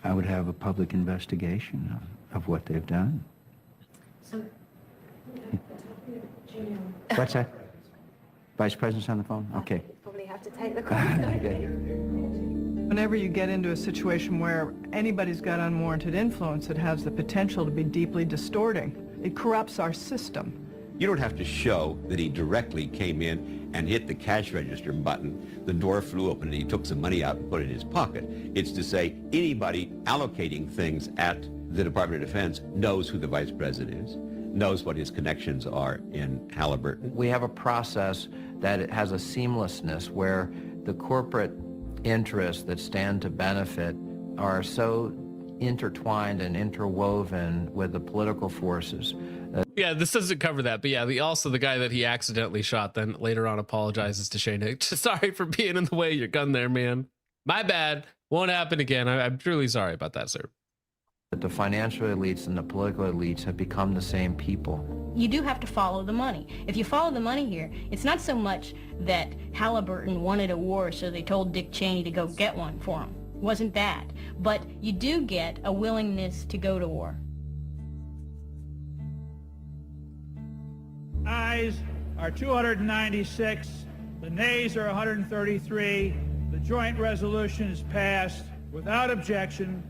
that? I would have a public investigation of what they've done. So, What's that? Vice President's on the phone? Okay. probably have to take the call. Okay. Whenever you get into a situation where anybody's got unwarranted influence, it has the potential to be deeply distorting. It corrupts our system. You don't have to show that he directly came in and hit the cash register button, the door flew open and he took some money out and put it in his pocket. It's to say anybody allocating things at the Department of Defense knows who the vice president is, knows what his connections are in Halliburton. We have a process that has a seamlessness where the corporate interests that stand to benefit are so intertwined and interwoven with the political forces. Yeah, this doesn't cover that, but yeah, also the guy that he accidentally shot then later on apologizes to Shane. Sorry for being in the way of your gun there, man. My bad. Won't happen again. I'm truly sorry about that, sir. That the financial elites and the political elites have become the same people. You do have to follow the money. If you follow the money here, it's not so much that Halliburton wanted a war, so they told Dick Cheney to go get one for him. It wasn't that. But you do get a willingness to go to war. Ayes are 296. The nays are 133. The joint resolution is passed without objection.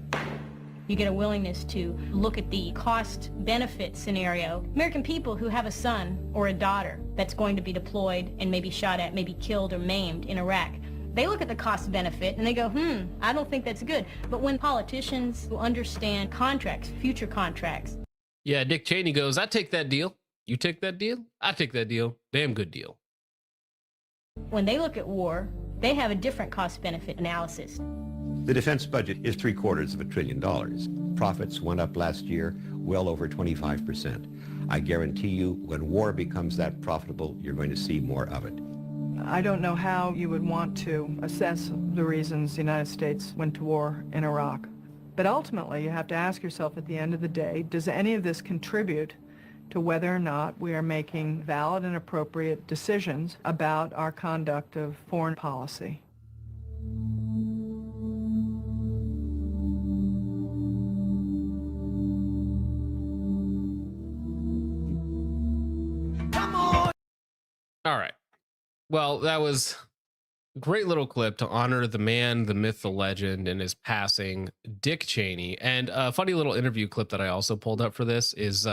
You get a willingness to look at the cost-benefit scenario. American people who have a son or a daughter that's going to be deployed and maybe shot at, maybe killed or maimed in Iraq, they look at the cost-benefit and they go, I don't think that's good. But when politicians who understand contracts, future contracts. Yeah, Dick Cheney goes, I take that deal. You take that deal? I take that deal. Damn good deal. When they look at war, they have a different cost-benefit analysis. The defense budget is $750 billion. Profits went up last year well over 25%. I guarantee you, when war becomes that profitable, you're going to see more of it. I don't know how you would want to assess the reasons the United States went to war in Iraq. But ultimately, you have to ask yourself at the end of the day, does any of this contribute to whether or not we are making valid and appropriate decisions about our conduct of foreign policy? All right. Well, that was a great little clip to honor the man, the myth, the legend, and his passing, Dick Cheney. And a funny little interview clip that I also pulled up for this is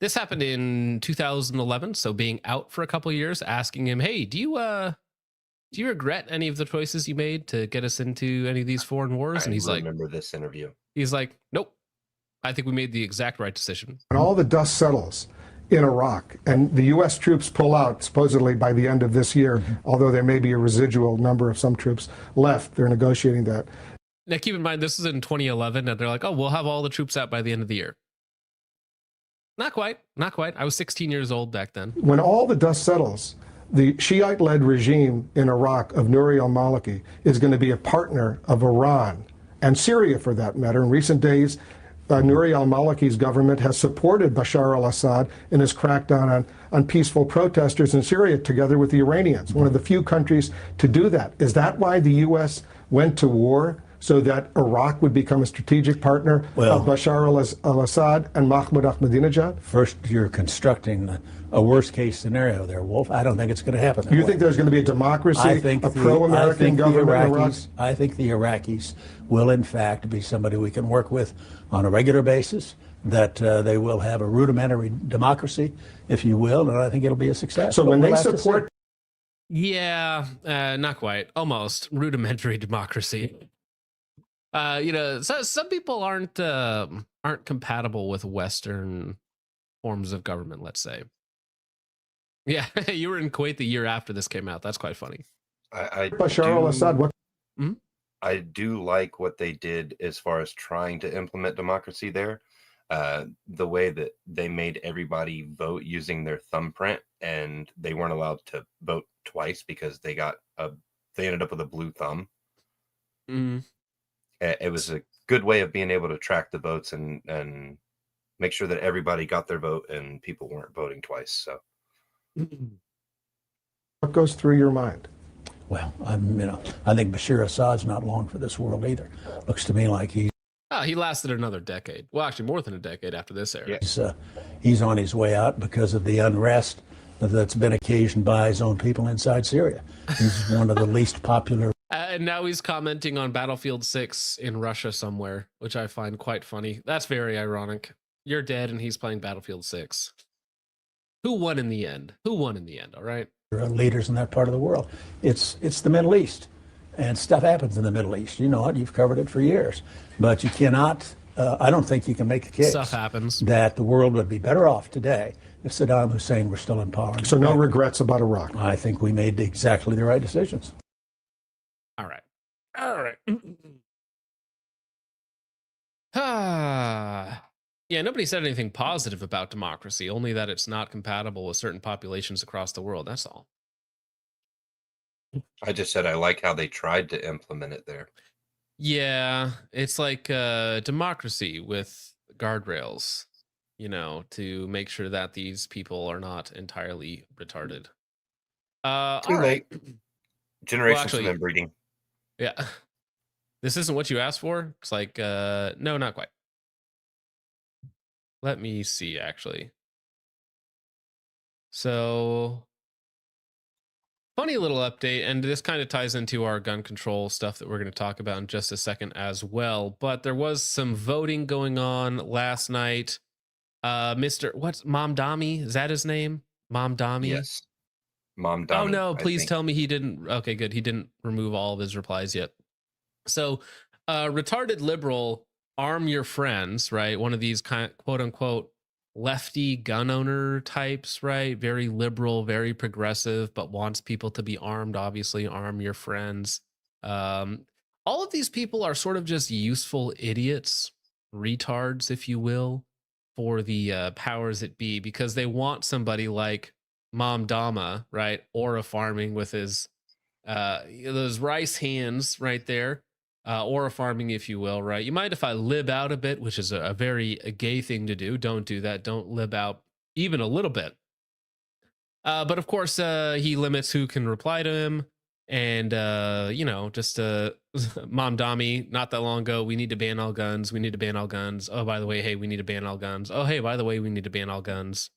this happened in 2011. So being out for a couple of years, asking him, hey, do you regret any of the choices you made to get us into any of these foreign wars? And he's I remember this interview. He's like, nope. I think we made the exact right decision. When all the dust settles in Iraq, and the U.S. troops pull out supposedly by the end of this year, although there may be a residual number of some troops left. They're negotiating that. Now, keep in mind, this is in 2011, and they're like, oh, we'll have all the troops out by the end of the year. Not quite. Not quite. I was 16 years old back then. When all the dust settles, the Shiite-led regime in Iraq of Nouri al-Maliki is going to be a partner of Iran and Syria, for that matter. In recent days, Nouri al-Maliki's government has supported Bashar al-Assad in his crackdown on peaceful protesters in Syria, together with the Iranians, one of the few countries to do that. Is that why the U.S. went to war, so that Iraq would become a strategic partner of Bashar al-Assad and Mahmoud Ahmadinejad? First, you're constructing a worst-case scenario there, Wolf. I don't think it's going to happen. Do you think there's going to be a democracy, a pro-American government in Iraq? I think the Iraqis will, in fact, be somebody we can work with on a regular basis, that they will have a rudimentary democracy, if you will, and I think it'll be a success. So when they support... Yeah, not quite. Almost. Rudimentary democracy. So some people aren't compatible with Western forms of government, let's say. Yeah, you were in Kuwait the year after this came out. That's quite funny. Bashar al-Assad, what? I do like what they did as far as trying to implement democracy there. The way that they made everybody vote using their thumbprint, and they weren't allowed to vote twice because they ended up with a blue thumb. It was a good way of being able to track the votes and make sure that everybody got their vote and people weren't voting twice. So, what goes through your mind? Well, I think Bashar Assad's not long for this world either. Looks to me like he lasted another decade. Well, actually, more than a decade after this era. He's on his way out because of the unrest that's been occasioned by his own people inside Syria. He's one of the least popular. And now he's commenting on Battlefield 6 in Russia somewhere, which I find quite funny. That's very ironic. You're dead and he's playing Battlefield 6. Who won in the end? Who won in the end, all right? Leaders in that part of the world. It's the Middle East, and stuff happens in the Middle East. You know it. You've covered it for years. But you cannot, I don't think you can make a case stuff happens. That the world would be better off today if Saddam Hussein were still in power. So no regrets about Iraq? I think we made exactly the right decisions. All right. Yeah, nobody said anything positive about democracy, only that it's not compatible with certain populations across the world. That's all. I just said I like how they tried to implement it there. Yeah, it's like democracy with guardrails, to make sure that these people are not entirely retarded. Too late. Generations of inbreeding. Yeah. This isn't what you asked for? It's like, no, not quite. Let me see, actually. So, funny little update, and this kind of ties into our gun control stuff that we're going to talk about in just a second as well. But there was some voting going on last night. What's Mamdani? Is that his name? Mamdani? Yes. Mamdani. Oh no, please tell me he didn't. Okay, good. He didn't remove all of his replies yet. So, retarded liberal, arm your friends, right? One of these kind of quote unquote lefty gun owner types, right? Very liberal, very progressive, but wants people to be armed. Obviously, arm your friends. All of these people are sort of just useful idiots, retards, if you will, for the powers that be, because they want somebody like Mom Dama, right? Aura farming with his those rice hands right there. Aura farming, if you will, right? You mind if I lib out a bit, which is a very gay thing to do. Don't do that. Don't lib out even a little bit. But of course, he limits who can reply to him. And, just Mom Dami, not that long ago, we need to ban all guns. We need to ban all guns. Oh, by the way, hey, we need to ban all guns. Oh, hey, by the way, we need to ban all guns.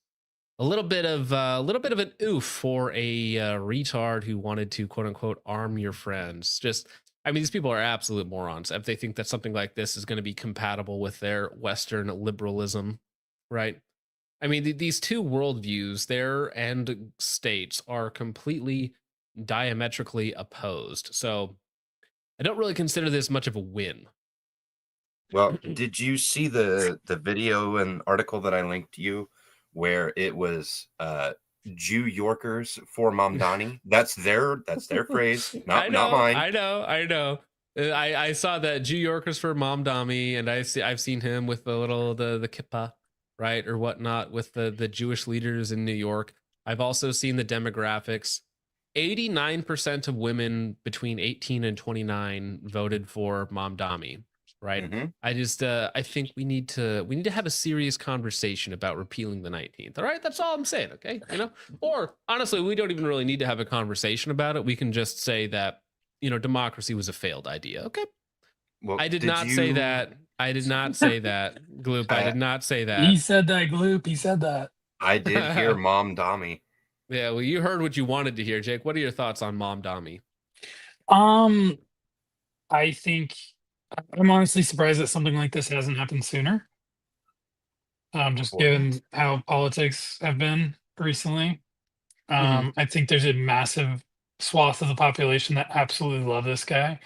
A little bit of an oof for a retard who wanted to, quote unquote, arm your friends. These people are absolute morons if they think that something like this is going to be compatible with their Western liberalism, right? These two worldviews, their end states, are completely diametrically opposed. So I don't really consider this much of a win. Well, did you see the video and article that I linked to you where it was Jew Yorkers for Mamdani. That's their phrase, not mine. I know. I saw that Jew Yorkers for Mamdani, and I've seen him with the kippah, right, or whatnot, with the Jewish leaders in New York. I've also seen the demographics. 89% of women between 18 and 29 voted for Mamdani, right? I just I think we need to have a serious conversation about repealing the 19th. All right, that's all I'm saying. Okay, or honestly, we don't even really need to have a conversation about it. We can just say that democracy was a failed idea. Okay. Well, I did not say that. I did not say that. Gloop. I did not say that. He said that, Gloop. He said that. I did hear Mamdani. Yeah, well, you heard what you wanted to hear, Jake. What are your thoughts on Mamdani? I think I'm honestly surprised that something like this hasn't happened sooner. Just given how politics have been recently. I think there's a massive swath of the population that absolutely love this guy.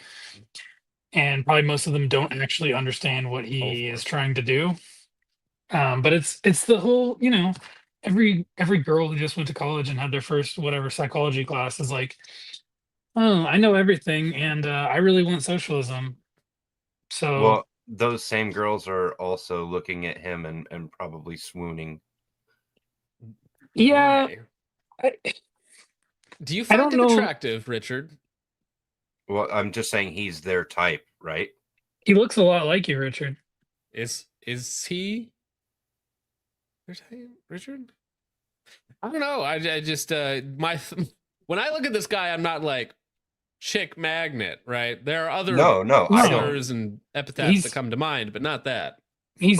And probably most of them don't actually understand what he is trying to do. But it's the whole, every girl who just went to college and had their first whatever psychology class is like, oh, I know everything, and I really want socialism. So Well, those same girls are also looking at him and probably swooning. yeah, Do you I find don't him know. attractive, Richard? Well, I'm just saying he's their type, right? He looks a lot like you, Richard. Is he Richard? I don't know. I just when I look at this guy, I'm not like chick magnet, right? There are other slurs and epithets that come to mind, but not that. He's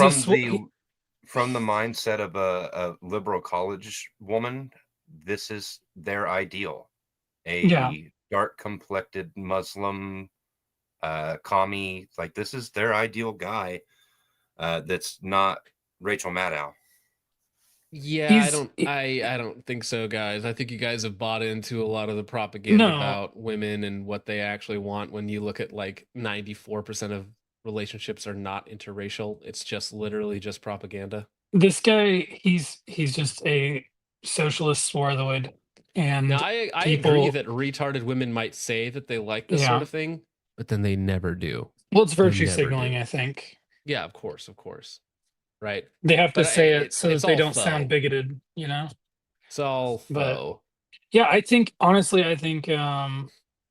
from the mindset of a liberal college woman, this is their ideal. A dark complected Muslim commie, like this is their ideal guy. That's not Rachel Maddow. Yeah, I don't think so, guys. I think you guys have bought into a lot of the propaganda about women and what they actually want. When you look at like 94% of relationships are not interracial, it's just literally just propaganda. This guy, he's just a socialist swarthoid. And now, I agree that retarded women might say that they like this sort of thing, but then they never do. Well, it's virtue signaling, I think. Yeah, of course. Right. They have to say it so that they don't sound bigoted, It's all faux. Yeah, I think honestly,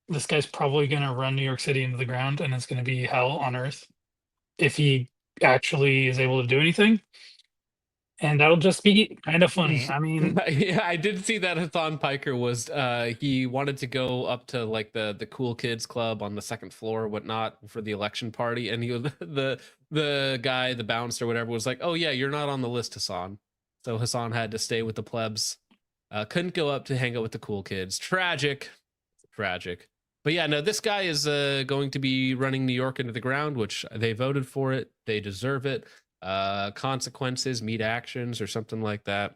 this guy's probably gonna run New York City into the ground, and it's gonna be hell on earth if he actually is able to do anything. And that'll just be kind of funny. I mean, yeah, I did see that Hassan Piker was he wanted to go up to like the cool kids club on the second floor or whatnot for the election party, and the guy, the bouncer or whatever, was like, oh yeah, you're not on the list, Hassan. So Hassan had to stay with the plebs, couldn't go up to hang out with the cool kids. Tragic. But yeah, no, this guy is going to be running New York into the ground, which they voted for it, they deserve it. Consequences meet actions or something like that.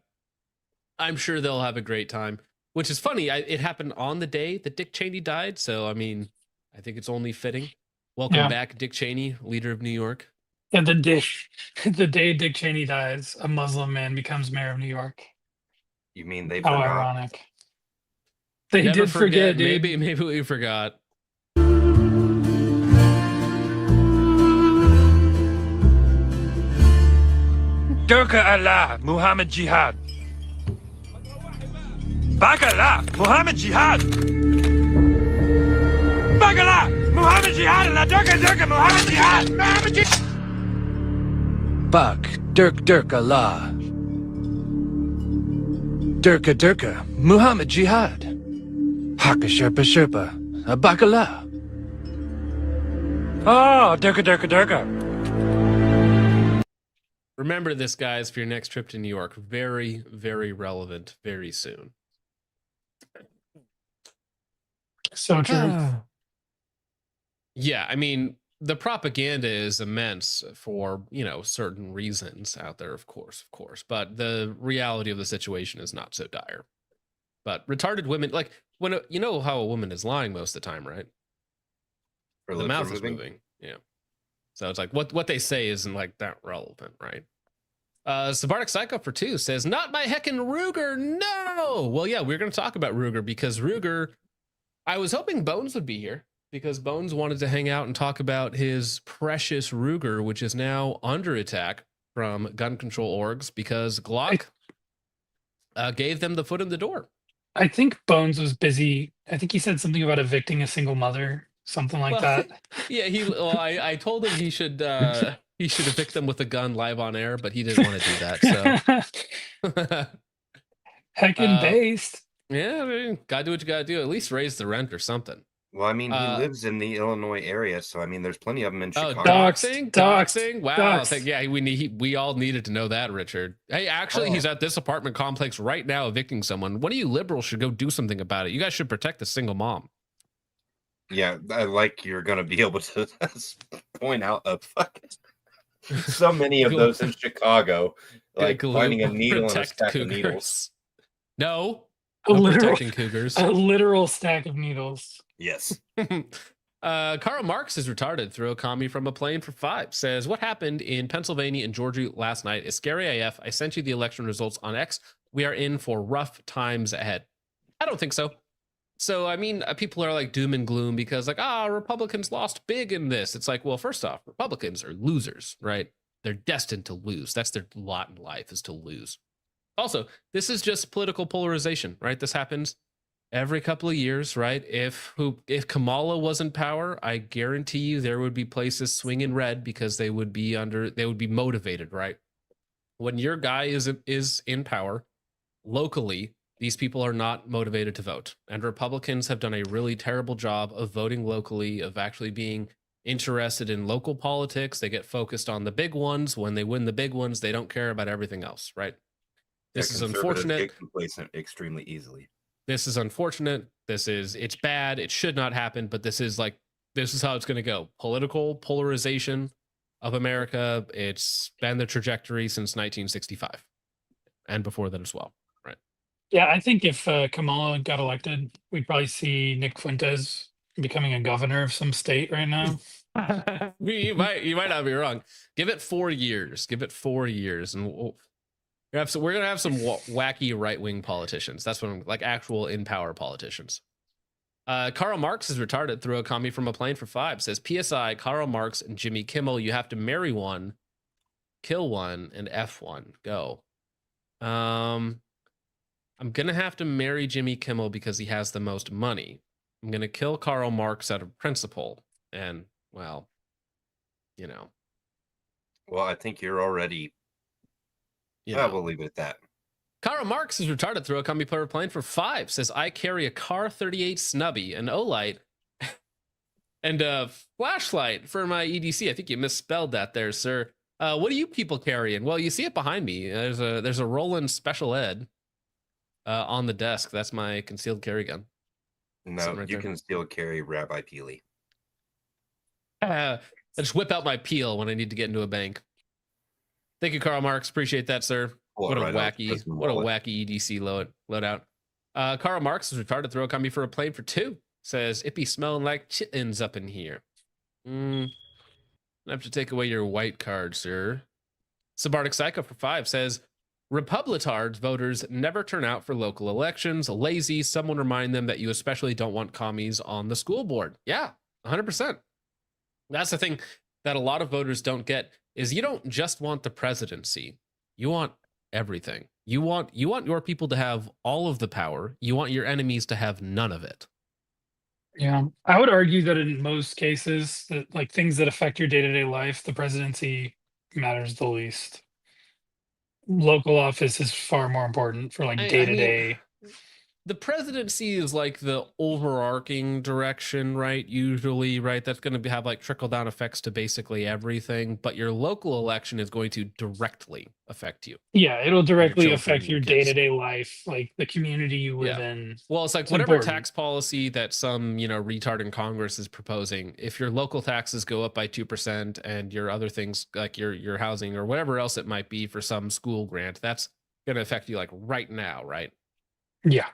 I'm sure they'll have a great time, which is funny. It happened on the day that Dick Cheney died. So, I mean, I think it's only fitting. Welcome back, Dick Cheney, leader of New York. And the day Dick Cheney dies, a Muslim man becomes mayor of New York. You mean they How forgot? ironic. They Never did forget, dude. Maybe we forgot. Durka Allah, Muhammad Jihad. Bakalah, Muhammad Jihad. Bakalah, Muhammad Jihad, Allah, Durka, Muhammad Jihad. Muhammad Jihad. Bak, Dirk, Allah. Durka, Muhammad Jihad. Haka Sherpa, Bakalah. Oh, Durka. Remember this, guys, for your next trip to New York. Very, very relevant very soon. So true. Yeah, I mean, the propaganda is immense for, certain reasons out there, of course. But the reality of the situation is not so dire. But retarded women, like, when you know how a woman is lying most of the time, right? The mouth is moving. Yeah. So it's like what they say isn't like that relevant, right? Sabartic Psycho for 2 says, not my heckin' Ruger, no! Well, yeah, we're going to talk about Ruger because Ruger, I was hoping Bones would be here because Bones wanted to hang out and talk about his precious Ruger, which is now under attack from gun control orgs because Glock gave them the foot in the door. I think Bones was busy. I think he said something about evicting a single mother, something like that. Yeah, I told him he should evict them with a gun live on air, but he didn't want to do that. So heckin' based. Yeah, I mean, gotta do what you gotta do. At least raise the rent or something. Well, I mean, he lives in the Illinois area, so I mean, there's plenty of them in Chicago. Doxing. Wow. Yeah, we all needed to know that, Richard. Hey, actually, he's at this apartment complex right now evicting someone. One of you liberals should go do something about it. You guys should protect the single mom. Yeah, I like you're gonna be able to point out a fucking so many of those in Chicago, like finding a needle and a stack of needles. No, protecting cougars. A literal stack of needles. Yes. Karl Marx is retarded. Throw a commie from a plane for 5. Says, what happened in Pennsylvania and Georgia last night is scary AF. I sent you the election results on X. We are in for rough times ahead. I don't think so. So, I mean, people are like doom and gloom because like, Republicans lost big in this. It's like, well, first off, Republicans are losers, right? They're destined to lose. That's their lot in life, is to lose. Also, this is just political polarization, right? This happens every couple of years, right? If Kamala was in power, I guarantee you there would be places swinging red because they would be motivated, right? When your guy is in power locally, these people are not motivated to vote. And Republicans have done a really terrible job of voting locally, of actually being interested in local politics. They get focused on the big ones. When they win the big ones, they don't care about everything else, right? This is unfortunate. Get complacent extremely easily. This is unfortunate. It's bad. It should not happen, but this is how it's going to go. Political polarization of America. It's been the trajectory since 1965 and before that as well. Right. Yeah, I think if Kamala got elected, we'd probably see Nick Fuentes becoming a governor of some state right now. you might not be wrong. Give it 4 years. And we're gonna have some wacky right-wing politicians. That's what I'm like, actual in-power politicians. Karl Marx is retarded. Threw a commie from a plane for 5. Says, PSI, Karl Marx and Jimmy Kimmel, you have to marry one, kill one, and F one. Go. I'm gonna have to marry Jimmy Kimmel because he has the most money. I'm gonna kill Karl Marx out of principle. And, well, you know. Well, I think you're already... we'll leave it at that. Karl Marx is retarded. Throw a commie per plane for 5. Says, I carry a Car 38 snubby, an O-light, and a flashlight for my EDC. I think you misspelled that there, sir. What are you people carrying? Well, you see it behind me. There's a Roland Special Ed on the desk. That's my concealed carry gun. No, right, you can still carry Rabbi Peely. I just whip out my peel when I need to get into a bank. Thank you, Karl Marx. Appreciate that, sir. What a wacky EDC loadout. Karl Marx is retarded. Throw a commie for a plane for 2. Says, it be smelling like chitlins up in here. I have to take away your white card, sir. Sabartic Psycho for 5 says, Republitard voters never turn out for local elections. Lazy. Someone remind them that you especially don't want commies on the school board. Yeah, 100%. That's the thing that a lot of voters don't get, is you don't just want the presidency. You want everything. You want your people to have all of the power. You want your enemies to have none of it. Yeah, I would argue that in most cases, that like things that affect your day-to-day life, the presidency matters the least. Local office is far more important for like day-to-day. The presidency is like the overarching direction, right? Usually, right? That's going to have like trickle-down effects to basically everything. But your local election is going to directly affect you. Yeah, it'll directly affect your day-to-day life, like the community you live in. Well, it's like whatever tax policy that some, retard in Congress is proposing. If your local taxes go up by 2% and your other things like your housing or whatever else it might be for some school grant, that's going to affect you like right now, right? Yeah.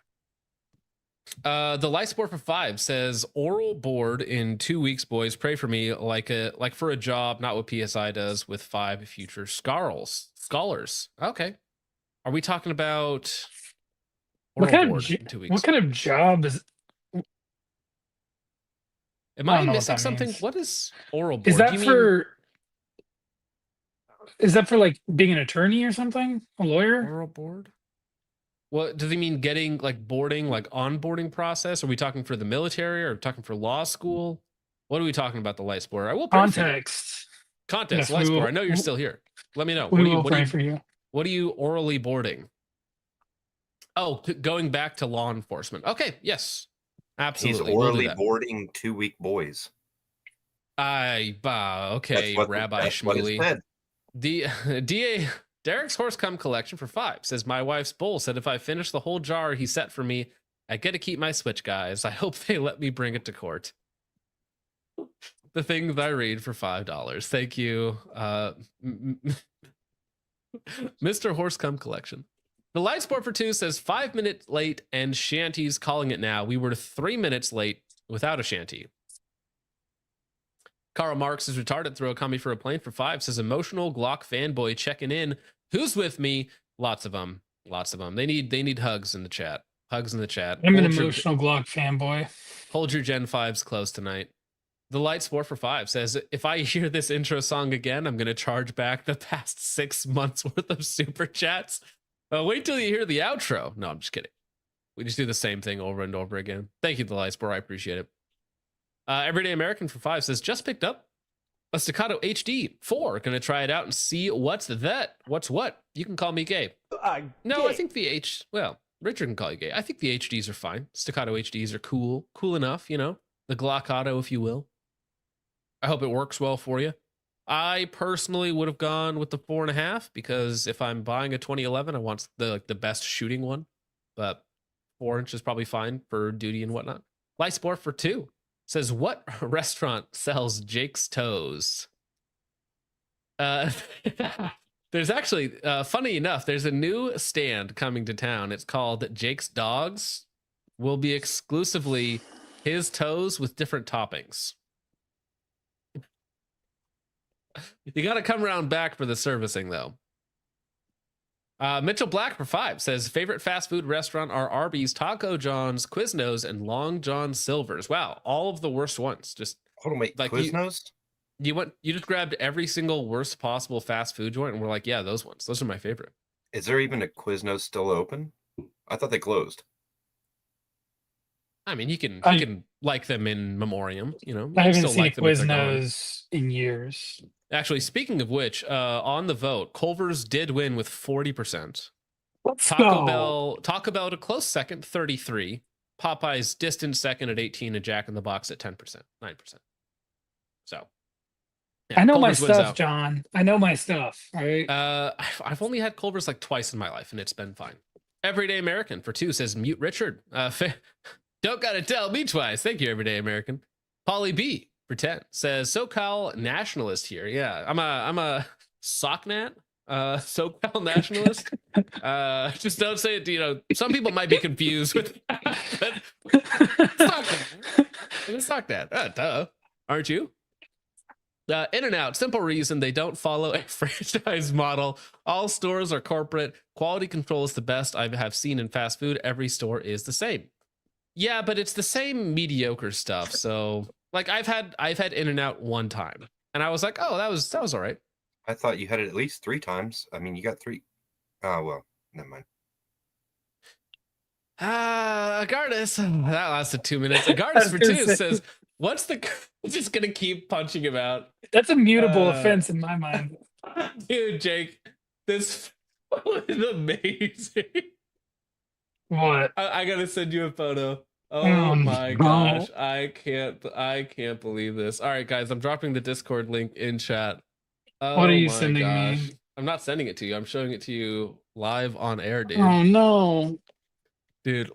The light sport for 5 says oral board in 2 weeks, boys. Pray for me, like for a job, not what PSI does with 5 future scholars. Okay, are we talking about oral board in 2 weeks? What kind of job is? Am I missing something? Means. What is oral board? Is that for? Is that for like being an attorney or something? A lawyer? Oral board? What does he mean? Getting like boarding, like onboarding process? Are we talking for the military? Or are we talking for law school? What are we talking about? The light sport? I will pray Context. Context. Yes, light sport. I know you're still here. Let me know. We will pray for you. What are you orally boarding? Oh, going back to law enforcement. Okay. Yes. Absolutely. He's orally boarding 2-week boys. Okay, Rabbi that's what it Shmuley. said. The DA Derek's horse cum collection for 5 says my wife's bull said if I finish the whole jar he set for me, I get to keep my switch, guys. I hope they let me bring it to court. The things I read for $5. Thank you, Mr. Horse Cum Collection. The light sport for 2 says 5 minutes late and shanty's calling it now. We were 3 minutes late without a shanty. Karl Marx is retarded. Throw a commie for a plane for 5 says emotional Glock fanboy checking in. Who's with me? Lots of them. Lots of them. They need hugs in the chat. Hugs in the chat. I'm an emotional Glock fanboy. Hold your Gen 5s close tonight. The light sport for 5 says if I hear this intro song again, I'm going to charge back the past 6 months worth of super chats. Wait till you hear the outro. No, I'm just kidding. We just do the same thing over and over again. Thank you, the light sport. I appreciate it. Everyday American for 5 says just picked up a Staccato HD 4. Gonna try it out and see what's what. You can call me gay. No, I think the well, Richard can call you gay. I think the HDs are fine. Staccato HDs are cool enough, you know, the Glockado, if you will. I hope it works well for you. I personally would have gone with the 4.5 because if I'm buying a 2011, I want the best shooting one, but 4-inch is probably fine for duty and whatnot. Light sport for 2 says what restaurant sells Jake's toes? There's actually, funny enough, there's a new stand coming to town. It's called Jake's Dogs. Will be exclusively his toes with different toppings. You got to come around back for the servicing, though. Mitchell Black for 5 says favorite fast food restaurant are Arby's, Taco John's, Quiznos, and Long John Silver's. Wow, all of the worst ones. Just hold on, wait, like Quiznos? You just grabbed every single worst possible fast food joint, and we're like, yeah, those ones. Those are my favorite. Is there even a Quiznos still open? I thought they closed. I mean, you can like them in memoriam, you know. I haven't seen Quiznos in years. Actually, speaking of which, on the vote, Culver's did win with 40%. Taco Bell a close second, 33. Popeye's distant second at 18, and Jack in the Box at 10%, 9%. So, yeah, I know Culver's my stuff, John. I know my stuff. All right. I've only had Culver's like twice in my life, and it's been fine. Everyday American for 2 says mute Richard. Don't gotta tell me twice. Thank you, Everyday American. Polly B for 10 says SoCal nationalist here. Yeah, I'm a SoCnat, SoCal nationalist. Just don't say it. You know, some people might be confused with that, but SoCnat. Duh, aren't you? In-N-Out, simple reason they don't follow a franchise model. All stores are corporate. Quality control is the best I have seen in fast food. Every store is the same. Yeah, but it's the same mediocre stuff. So, like, I've had In-N-Out one time, and I was like, oh, that was all right. I thought you had it at least 3 times. I mean, you got 3. Oh well, never mind. Agardis, that lasted 2 minutes. Agardis for 2 says, "What's the?" Just gonna keep punching him out. That's a mutable offense in my mind. Dude, Jake, this is amazing. What? I gotta send you a photo. Oh my gosh, I can't believe this. All right, guys, I'm dropping the Discord link in chat. Oh, what are you sending me? I'm not sending it to you. I'm showing it to you live on air, dude. Oh no, dude!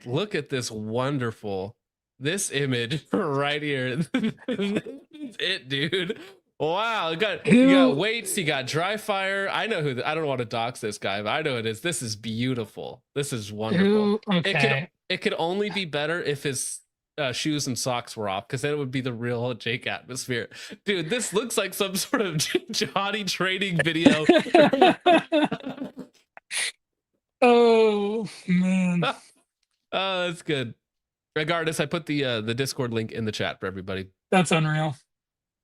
Look at this wonderful this image right here. It's it, dude. Wow, you got weights, you got dry fire. I know who. I don't want to dox this guy, but I know it is. This is beautiful. This is wonderful. Okay. It could only be better if his shoes and socks were off, because then it would be the real Jake atmosphere. Dude, this looks like some sort of jihadi training video. Oh man. Oh, that's good. Regardless, I put the Discord link in the chat for everybody. That's unreal.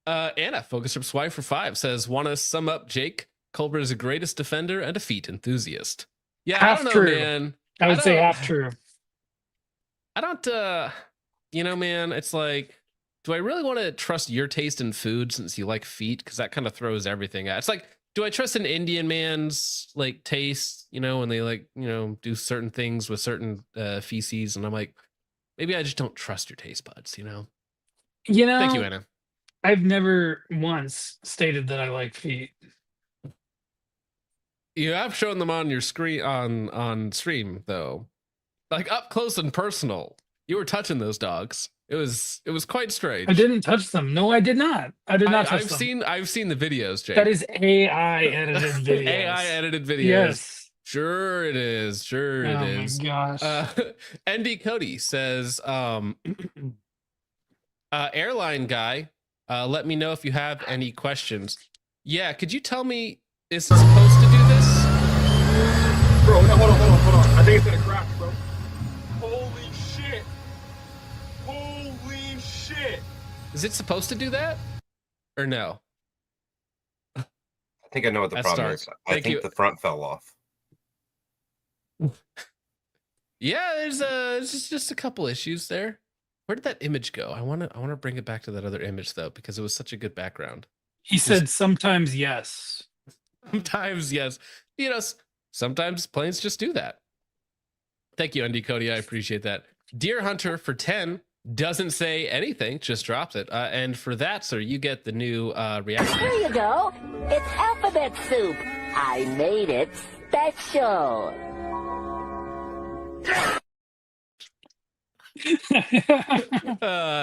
Anna, Focus Trip's wife for 5, says, want to sum up Jake? Culver is the greatest defender and a feet enthusiast. Yeah, Half I don't know, true. man. I would say half true. I don't, you know, man, it's like, do I really want to trust your taste in food since you like feet? Because that kind of throws everything out. It's like, do I trust an Indian man's like taste, you know, when they like, you know, do certain things with certain feces? And I'm like, maybe I just don't trust your taste buds, you know? You know, Thank you, Anna. I've never once stated that I like feet. You have shown them on your screen on stream though, like up close and personal. You were touching those dogs. It was quite strange. I didn't touch them. No, I did not. I did not touch them. I've seen the videos, Jake. That is AI edited videos. AI edited videos. Yes. Sure it is. Sure it is. Oh my gosh. ND Cody says, airline guy, let me know if you have any questions. Yeah, could you tell me, is it supposed to do this? Bro, no, hold on. I think it's gonna crash, bro. Holy shit. Holy shit. Is it supposed to do that? Or no? I think I know what the problem is. I think the front fell off. Yeah, there's just a couple issues there. Where did that image go? I want to bring it back to that other image though, because it was such a good background. He said sometimes yes. Sometimes yes. You know, sometimes planes just do that. Thank you, Andy Cody. I appreciate that. Deer Hunter for 10 doesn't say anything, just drops it. And for that, sir, you get the new reaction. Here you go. It's alphabet soup. I made it special.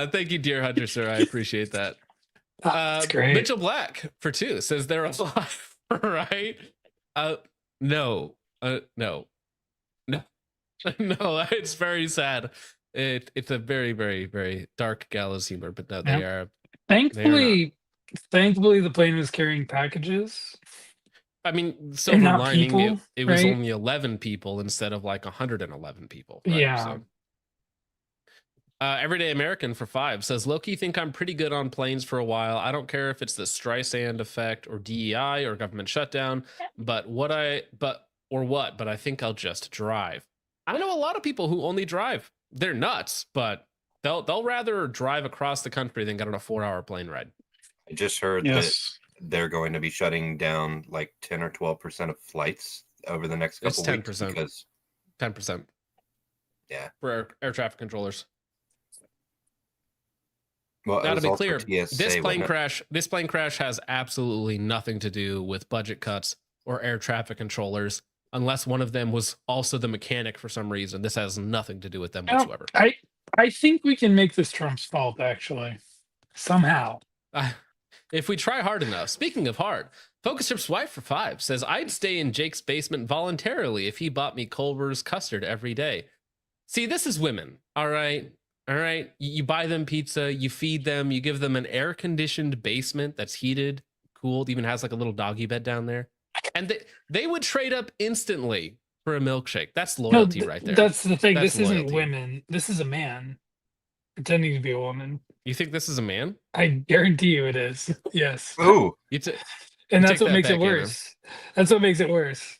Thank you, Deer Hunter, sir. I appreciate that. That's great. Mitchell Black for 2 says they're alive, right? No, no, it's very sad. It's a very, very, very dark gallows humor, but no, they are. Thankfully, the plane was carrying packages. I mean, silver not lining, people, it was right? only 11 people instead of like 111 people. Right? Yeah. So. Everyday American for 5 says, low-key think I'm pretty good on planes for a while. I don't care if it's the Streisand effect or DEI or government shutdown, but I think I'll just drive. I know a lot of people who only drive. They're nuts, but they'll rather drive across the country than get on a 4-hour plane ride. I just heard that they're going to be shutting down like 10 or 12% of flights over the next couple weeks. 10%. Because 10%. Yeah. For air traffic controllers. Well, now to be clear, TSA, this plane crash has absolutely nothing to do with budget cuts or air traffic controllers, unless one of them was also the mechanic for some reason. This has nothing to do with them whatsoever. I think we can make this Trump's fault, actually. Somehow. If we try hard enough. Speaking of hard, Focus Trip's wife for 5 says, I'd stay in Jake's basement voluntarily if he bought me Culver's custard every day. See, this is women, all right? All right, you buy them pizza, you feed them, you give them an air-conditioned basement that's heated, cooled, even has like a little doggy bed down there. And they would trade up instantly for a milkshake. That's loyalty right there. That's the thing. That's this loyalty. Isn't women. This is a man pretending to be a woman. You think this is a man? I guarantee you it is. Yes. Ooh. And that's what makes it worse. That's what makes it worse.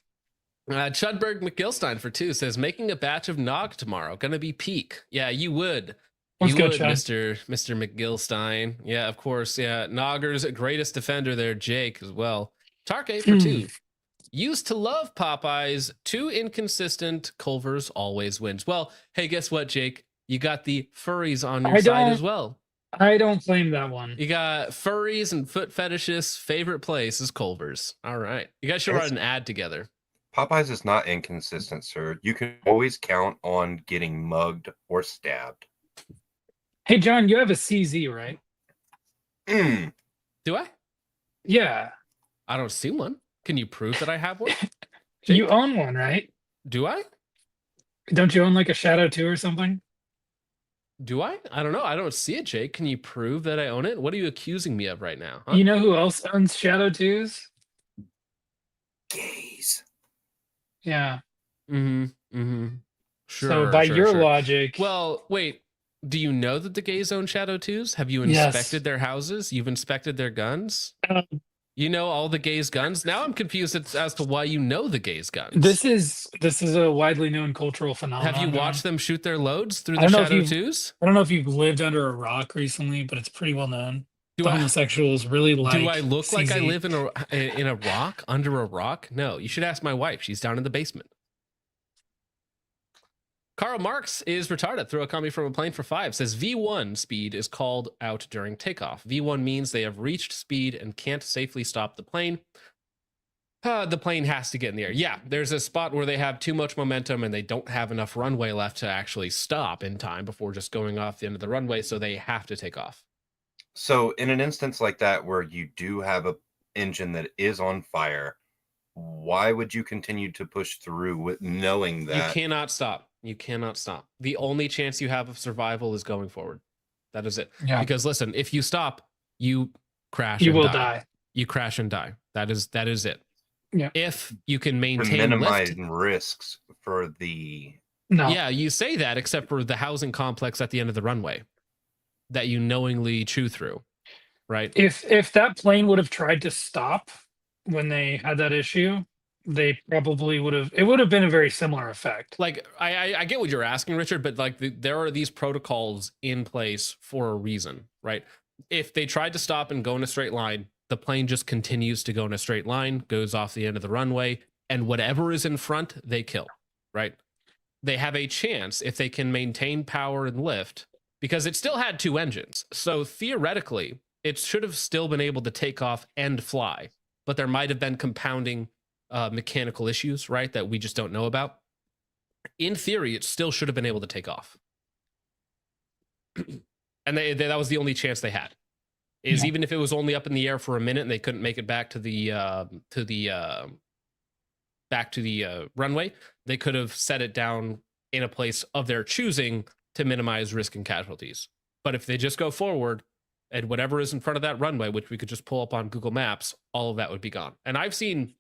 Chudberg McGilstein for 2 says, making a batch of Nog tomorrow. Gonna be peak. Yeah, you would. Let's go, Mr. McGilstein. Yeah, of course. Yeah, Nogger's greatest defender there, Jake, as well. Tarke for 2. Used to love Popeyes. Too inconsistent. Culver's always wins. Well, hey, guess what, Jake? You got the furries on your side as well. I don't claim that one. You got furries and foot fetishists. Favorite place is Culver's. All right. You guys should write an ad together. Popeyes is not inconsistent, sir. You can always count on getting mugged or stabbed. Hey, John, you have a CZ, right? Do I? Yeah. I don't see one. Can you prove that I have one? You own one, right? Do I? Don't you own like a Shadow 2 or something? Do I? I don't know. I don't see it, Jake. Can you prove that I own it? What are you accusing me of right now? Huh? You know who else owns Shadow 2s? Gays. Yeah. Mm-hmm. Mm-hmm. Sure. So by sure, your sure. logic, Well, wait. Do you know that the gays own Shadow 2s? Have you Yes. inspected their houses? You've inspected their guns? um, You know all the gays' guns? Now I'm confused as to why you know the gays' guns. this is a widely known cultural phenomenon. Have you John. watched them shoot their loads through I the don't know if Shadow you've- 2s? I don't know if you've lived under a rock recently, but it's pretty well known. Do The I- homosexuals really like. Do I look like I CZ. live in a rock, under a rock? No, you should ask my wife. She's down in the basement. Karl Marx is retarded. Throw a comedy from a plane for 5. Says V1 speed is called out during takeoff. V1 means they have reached speed and can't safely stop the plane. The plane has to get in the air. Yeah, there's a spot where they have too much momentum and they don't have enough runway left to actually stop in time before just going off the end of the runway, so they have to take off. So in an instance like that, where you do have a engine that is on fire, why would you continue to push through with knowing that You cannot stop. You cannot stop. The only chance you have of survival is going forward. That is it. Yeah. Because listen, if you stop, you crash. You and will die. die. You crash and die. That is it. Yeah. If you can to maintain minimize lift, risks for the No. yeah, you say that except for the housing complex at the end of the runway that you knowingly chew through, right? If that plane would have tried to stop when they had that issue, they probably would have. It would have been a very similar effect. Like I get what you're asking, Richard, but like there are these protocols in place for a reason, right? If they tried to stop and go in a straight line, the plane just continues to go in a straight line, goes off the end of the runway, and whatever is in front, they kill, right? They have a chance if they can maintain power and lift, because it still had 2 engines. So theoretically, it should have still been able to take off and fly, but there might have been compounding mechanical issues, right, that we just don't know about. In theory, it still should have been able to take off. And that was the only chance they had. Is even if it was only up in the air for a minute and they couldn't make it back to the runway, they could have set it down in a place of their choosing to minimize risk and casualties. But if they just go forward and whatever is in front of that runway, which we could just pull up on Google Maps, all of that would be gone. And I've seen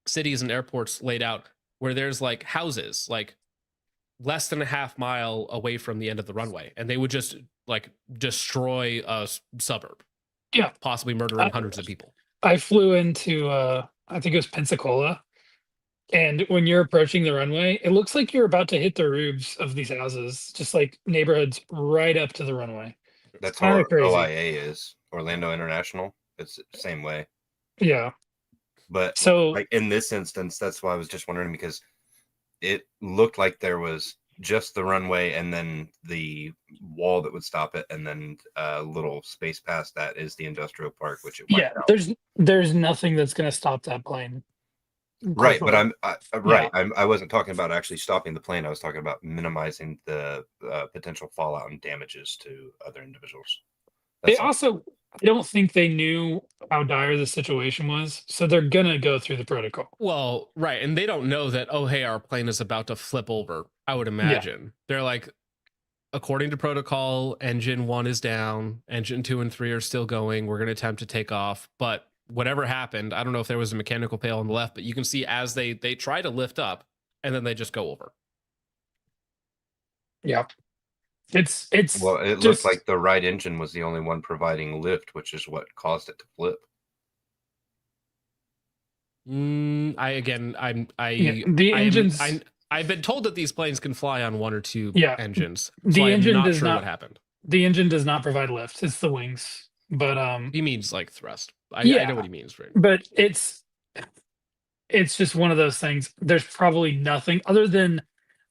cities and airports laid out where there's like houses like less than a half mile away from the end of the runway, and they would just like destroy a suburb, Yeah. possibly murdering hundreds of people. I flew into I think it was Pensacola, and when you're approaching the runway, it looks like you're about to hit the roofs of these houses, just like neighborhoods right up to the runway. that's kinda how crazy. OIA is, Orlando International. It's the same way. Yeah. But So like in this instance, that's why I was just wondering, because it looked like there was just the runway and then the wall that would stop it, and then a little space past that is the industrial park, which it wiped yeah, out. there's nothing that's gonna stop that plane. Right, but Yeah. I wasn't talking about actually stopping the plane. I was talking about minimizing the potential fallout and damages to other individuals. They That's all. also, I don't think they knew how dire the situation was, so they're gonna go through the protocol. Well, right. And they don't know that, oh, hey, our plane is about to flip over, I would imagine. They're like, according to protocol, engine 1 is down, engine 2 and 3 are still going. We're going to attempt to take off. But whatever happened, I don't know if there was a mechanical fail on the left, but you can see as they try to lift up and then they just go over. Yep. It's Well, it just, looked like the right engine was the only one providing lift, which is what caused it to flip. I've been told that these planes can fly on 1 or 2 Yeah. engines. The So I'm engine not does sure not- what happened. the engine does not provide lift. It's the wings. But He means like thrust. I Yeah. know what he means, right? but it's just one of those things. There's probably nothing other than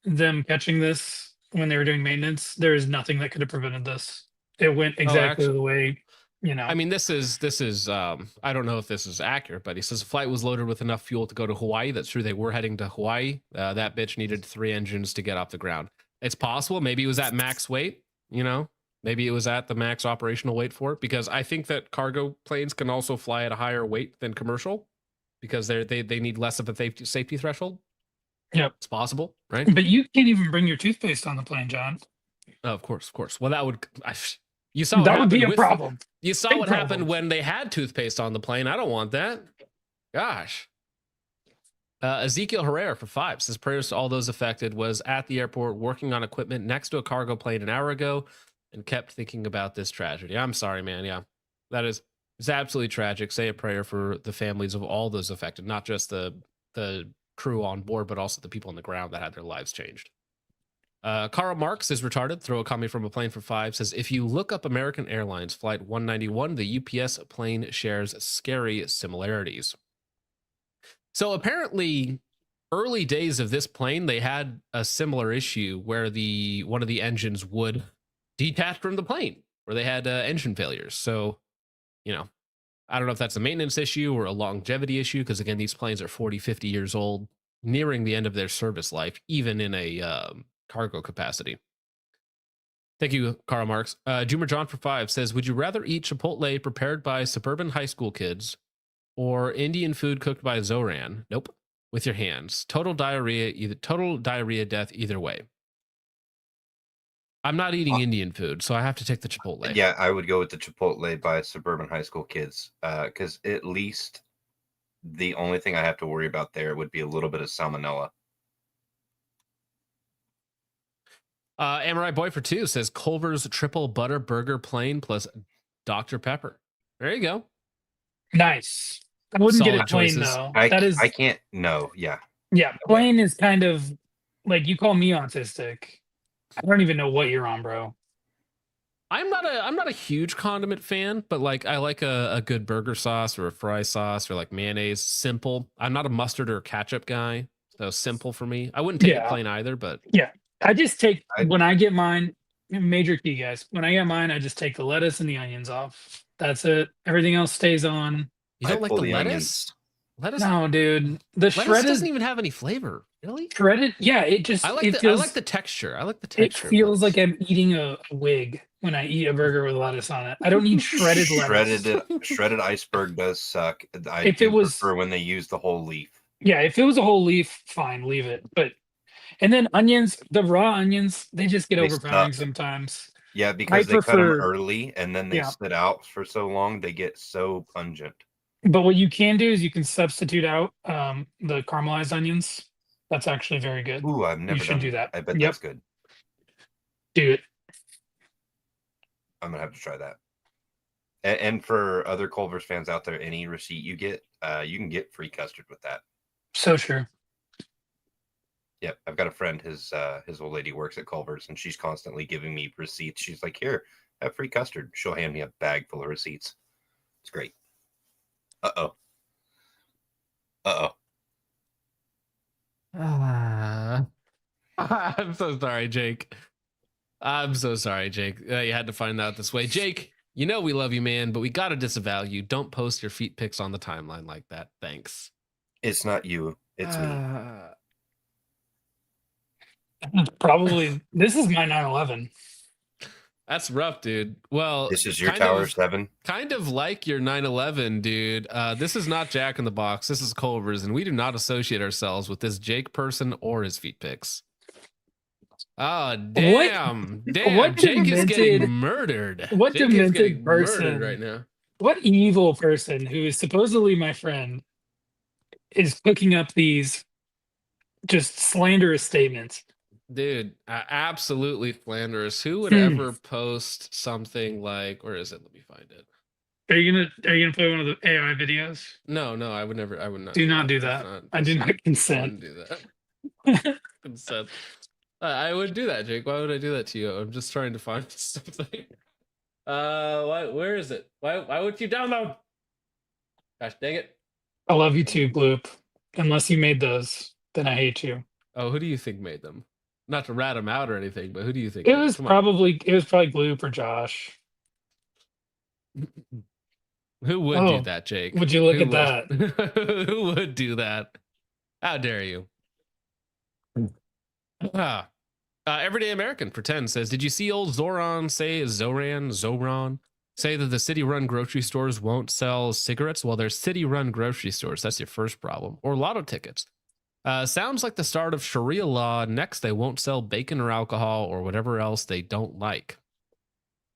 them catching this when they were doing maintenance. There is nothing that could have prevented this. It went exactly actually- the way, you know. I mean, this is I don't know if this is accurate, but he says the flight was loaded with enough fuel to go to Hawaii. That's true. They were heading to Hawaii. That bitch needed 3 engines to get off the ground. It's possible. Maybe it was at max weight, you know, maybe it was at the max operational weight for it, because I think that cargo planes can also fly at a higher weight than commercial because they need less of a safety threshold. Yep. It's possible, right? But you can't even bring your toothpaste on the plane, John. Oh, of course, of course. Well, that would you saw what That would be happened a with problem. you saw Big what problem. happened when they had toothpaste on the plane. I don't want that. Gosh. Ezekiel Herrera for 5 says prayers to all those affected. Was at the airport working on equipment next to a cargo plane an hour ago and kept thinking about this tragedy. I'm sorry, man. Yeah, that is it's absolutely tragic. Say a prayer for the families of all those affected, not just the crew on board, but also the people on the ground that had their lives changed. Carl Marx is retarded. Throw a comment from a plane for 5 says if you look up American Airlines flight 191, the UPS plane shares scary similarities. So apparently, early days of this plane, they had a similar issue where one of the engines would detach from the plane, where they had engine failures. So, I don't know if that's a maintenance issue or a longevity issue, because again, these planes are 40, 50 years old, nearing the end of their service life, even in a cargo capacity. Thank you, Karl Marx. Joomer John for 5 says, would you rather eat Chipotle prepared by suburban high school kids or Indian food cooked by Zoran? Nope. With your hands. Total diarrhea death either way. I'm not eating Indian food, so I have to take the Chipotle. Yeah, I would go with the Chipotle by suburban high school kids, because at least the only thing I have to worry about there would be a little bit of salmonella. Amorai Boy for 2 says Culver's triple butter burger plain plus Dr. Pepper. There you go. Nice. I wouldn't get Solid it plain choices. though. I That is, can't. No, yeah. yeah. Plain is kind of like you call me autistic. I don't even know what you're on, bro. I'm not a huge condiment fan, but like I like a good burger sauce or a fry sauce or like mayonnaise. Simple. I'm not a mustard or ketchup guy, so simple for me. I wouldn't take it plain either, but Yeah. I just take when I get mine, major key guys. When I get mine, I just take the lettuce and the onions off. That's it. Everything else stays on. you don't like the lettuce? Lettuce? No, dude. The Lettuce shredded doesn't even have any flavor. Really? shredded, yeah, it just I it feels like the texture. I like the it texture. feels like I'm eating a wig when I eat a burger with lettuce on it. I don't need shredded lettuce. Shredded iceberg does suck. I If it was- prefer when they use the whole leaf. Yeah, if it was a whole leaf, fine, leave it. But and then onions, the raw onions, they just get They overpowering suck. sometimes. Yeah, because they cut them prefer- early and then they Yeah. sit out for so long, they get so pungent. But what you can do is you can substitute out the caramelized onions. That's actually very good. Ooh, I've never You should done do that. I bet Yep. that's good. Do it. I'm gonna have to try that. And for other Culver's fans out there, any receipt you get, you can get free custard with that. So true. Yep, I've got a friend. His old lady works at Culver's, and she's constantly giving me receipts. She's like, "Here, have free custard." She'll hand me a bag full of receipts. It's great. Uh oh. I'm so sorry, Jake. I'm so sorry, Jake. You had to find out this way. Jake, you know we love you, man, but we got to disavow you. Don't post your feet pics on the timeline like that. Thanks. It's not you. It's me. Probably this is my 911. That's rough, dude. Well, This is your kind Tower of- 7. Kind of like your 911, dude. This is not Jack in the Box. This is Culver's, and we do not associate ourselves with this Jake person or his feet pics. Oh, damn. Damn. what Jake is demented- getting murdered. What Jake is demented getting person murdered right now. What evil person who is supposedly my friend is cooking up these just slanderous statements? Dude, absolutely slanderous. Who would ever post something like, where is it? Let me find it. Are you gonna play one of the AI videos? No, I would never. I would not. Do not do That's that. not- I do not I consent. wouldn't do that. Consent. I would do that, Jake. Why would I do that to you? I'm just trying to find something. Where is it? Why would you download? Gosh dang it. I love you too, Bloop. Unless you made those, then I hate you. Oh, who do you think made them? Not to rat them out or anything, but who do you think? It made was Come on. probably Bloop or Josh. Who would Oh, do that, Jake? would you look Who at would- Who would do that? How dare you? Everyday American for 10 says, did you see old Zoran say that the city-run grocery stores won't sell cigarettes? Well, they're city-run grocery stores. That's your first problem. Or lotto tickets. Sounds like the start of Sharia law. Next, they won't sell bacon or alcohol or whatever else they don't like.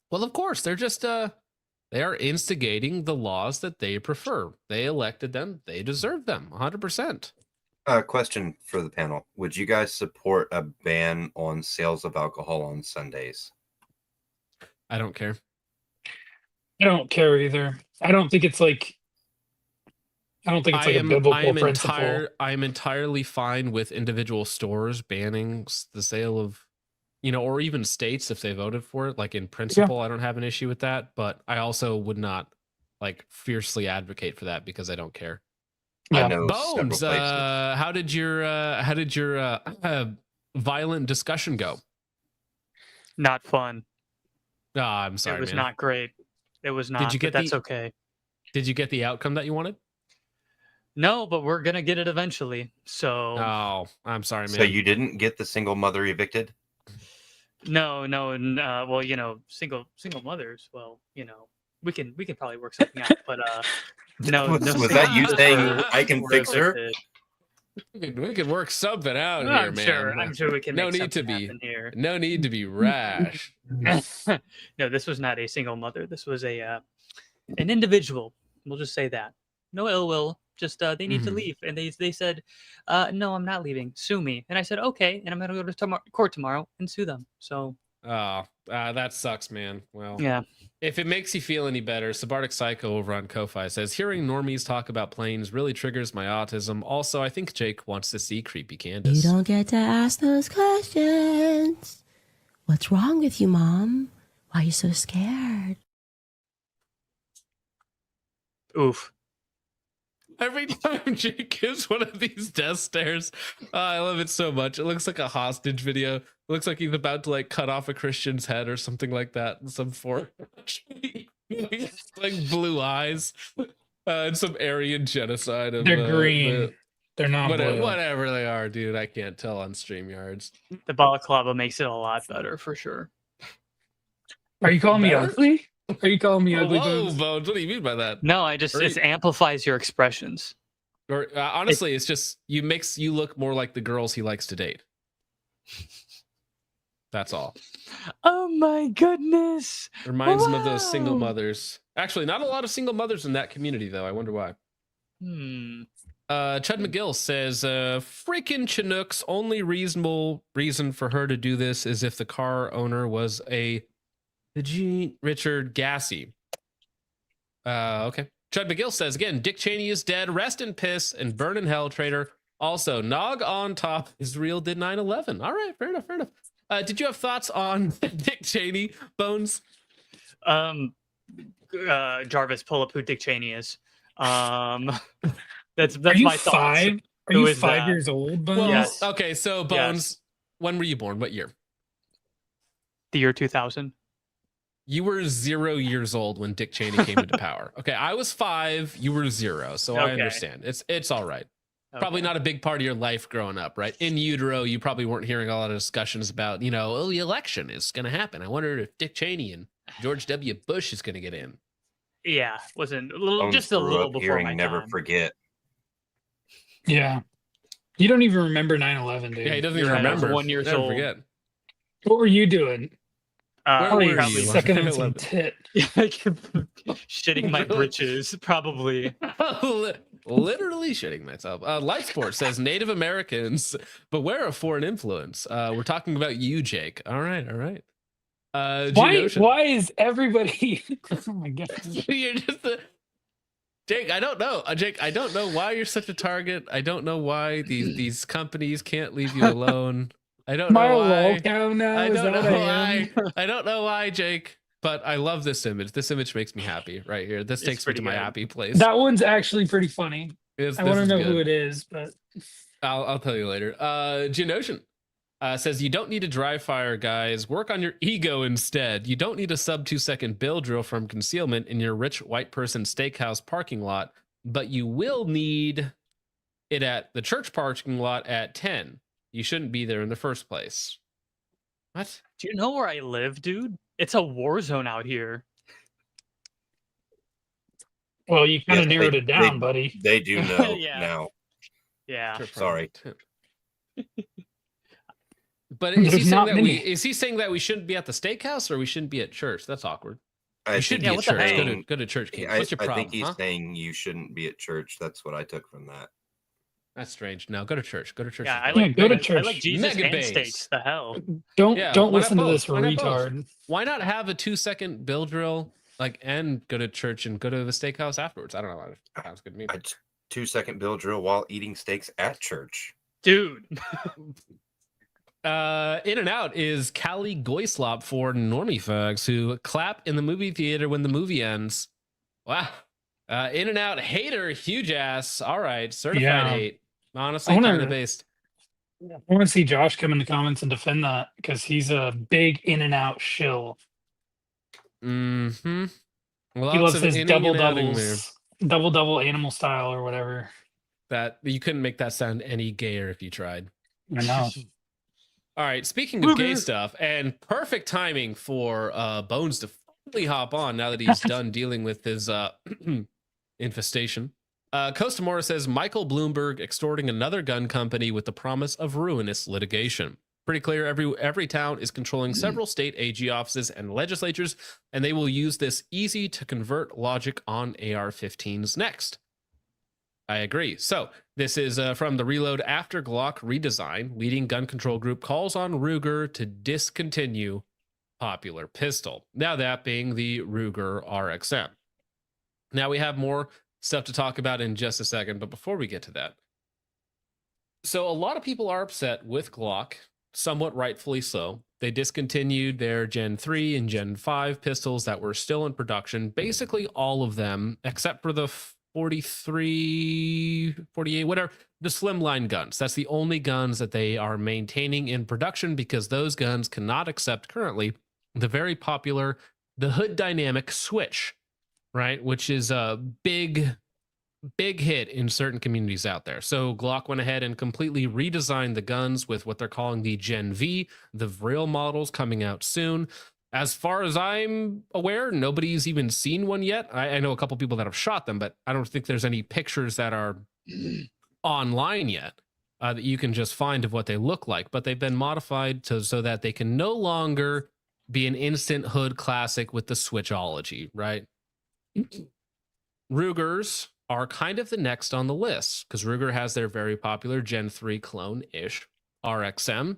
Well, of course, they're just they are instigating the laws that they prefer. They elected them. They deserve them 100%. Question for the panel. Would you guys support a ban on sales of alcohol on Sundays? I don't care. I don't care either. I don't think it's like a biblical principle. I am entirely fine with individual stores banning the sale of, or even states if they voted for it. Like in principle, I don't have an issue with that, but I also would not like fiercely advocate for that because I don't care. I know Bones, several places. how did your violent discussion go? Not fun. I'm sorry, It was man. not great. It was not. Did you get that's okay. Did you get the outcome that you wanted? No, but we're gonna get it eventually. So. Oh, I'm sorry, man. So you didn't get the single mother evicted? No, and well, single mothers. Well, we can probably work something out. But no. Was that you saying I can fix her? We could work something out here, man. I'm sure we can. No make need to be happen here. No need to be rash. No, this was not a single mother. This was an individual. We'll just say that. No ill will. Just they need to leave, and they said, "No, I'm not leaving. Sue me." And I said, "Okay," and I'm gonna go to court tomorrow and sue them. So. That sucks, man. Well, yeah. If it makes you feel any better, Sabardic Psycho over on Ko-Fi says, hearing normies talk about planes really triggers my autism. Also, I think Jake wants to see creepy Candace. You don't get to ask those questions. What's wrong with you, Mom? Why are you so scared? Oof. Every time Jake gives one of these death stares, I love it so much. It looks like a hostage video. It looks like he's about to like cut off a Christian's head or something like that in some form. Like blue eyes and some Aryan genocide. They're green. They're not blue. Whatever they are, dude. I can't tell on StreamYards. The balaclava makes it a lot better for sure. Are you calling me ugly? Are you calling me ugly? Whoa, Bones. What do you mean by that? No, it amplifies your expressions. Or honestly, it's just you look more like the girls he likes to date. That's all. Oh my goodness! Reminds him of those single mothers. Actually, not a lot of single mothers in that community, though. I wonder why. Chud McGill says, freaking Chinooks, only reasonable reason for her to do this is if the car owner was the G. Richard Gassy. Okay. Chud McGill says, again, Dick Cheney is dead. Rest in piss and burn in hell, traitor. Also, Nog on top. Israel did 9/11. All right, fair enough. Did you have thoughts on Dick Cheney, Bones? Jarvis, pull up who Dick Cheney is. That's Are you my thoughts. 5? Are you 5 years old, Bones? Well, Yes. Okay, so Bones, Yes. When were you born? What year? The year 2000. You were 0 years old when Dick Cheney came into power. Okay, I was 5. You were 0, so I Okay. understand. It's all right. Probably Okay. not a big part of your life growing up, right? In utero, you probably weren't hearing a lot of discussions about, the election is going to happen. I wonder if Dick Cheney and George W. Bush is going to get in. Yeah, wasn't Bones just a grew little up before hearing my never time. forget. Yeah. You don't even remember 9/11, dude. Yeah, he doesn't You're even right, I was remember. 1 year Never old. forget. What were you doing? Where were Probably you? Sucking on some tit. shitting my britches, probably. Literally shitting myself. Light Sport says Native Americans beware of foreign influence. We're talking about you, Jake. All right. Why is everybody? Oh my god! You're just Jake. I don't know. Jake, I don't know why you're such a target. I don't know why these companies can't leave you alone. I don't know why. Now? I Is don't that know what I am? why. I don't know why, Jake. But I love this image. This image makes me happy right here. This takes me to my happy place. That one's actually pretty funny. I want to know who it is, but I'll tell you later. Genotion says you don't need a dry fire, guys. Work on your ego instead. You don't need a sub 2-second bill drill from concealment in your rich white person steakhouse parking lot, but you will need it at the church parking lot at 10. You shouldn't be there in the first place. What? Do you know where I live, dude? It's a war zone out here. well, you kind of narrowed it down, buddy. They do know Yeah. now. Yeah. Sorry. But is he There's saying not that many. is he saying that we shouldn't be at the steakhouse or we shouldn't be at church? That's awkward. I You should think be at he's church. saying- Go to church, King. I, What's your I problem? think he's huh? saying you shouldn't be at church. That's what I took from that. That's strange. No, go to church. Go to church. Yeah, I Yeah, like go to I church. like Jesus Mega and base. steaks. The hell. Don't Yeah, don't why listen not to this both? Why not both? retard. Why not have a 2-second bill drill, like, and go to church and go to the steakhouse afterwards? I don't know. That sounds good to me. A 2-second bill drill while eating steaks at church. Dude. In and Out is Callie Goislop for normie thugs who clap in the movie theater when the movie ends. Wow. In and Out hater, huge ass. All right, certified Yeah. hate. Honestly, I wanna- kind of based. I want to see Josh come in the comments and defend that because he's a big in and out shill. Mm-hmm. He Lots loves of his inning double and outing there. doubles, double animal style or whatever. That you couldn't make that sound any gayer if you tried. I know. All right, speaking of gay stuff, and perfect timing for Bones to finally hop on now that he's done dealing with his infestation. Costa Mora says Michael Bloomberg extorting another gun company with the promise of ruinous litigation. Pretty clear, every town is controlling several state AG offices and legislatures, and they will use this easy to convert logic on AR-15s next. I agree. So this is from the Reload After Glock redesign. Leading gun control group calls on Ruger to discontinue popular pistol. Now that being the Ruger RXM. Now we have more stuff to talk about in just a second, but before we get to that, so a lot of people are upset with Glock, somewhat rightfully so. They discontinued their Gen 3 and Gen 5 pistols that were still in production, basically all of them, except for the 43, 48, whatever, the slimline guns. That's the only guns that they are maintaining in production because those guns cannot accept currently the very popular, the hood dynamic switch, right? Which is a big hit in certain communities out there. So Glock went ahead and completely redesigned the guns with what they're calling the Gen V, the Vril models coming out soon. As far as I'm aware, nobody's even seen one yet. I know a couple people that have shot them, but I don't think there's any pictures that are online yet that you can just find of what they look like. But they've been modified so that they can no longer be an instant hood classic with the switchology, right? Rugers are kind of the next on the list because Ruger has their very popular Gen 3 clone-ish RXM.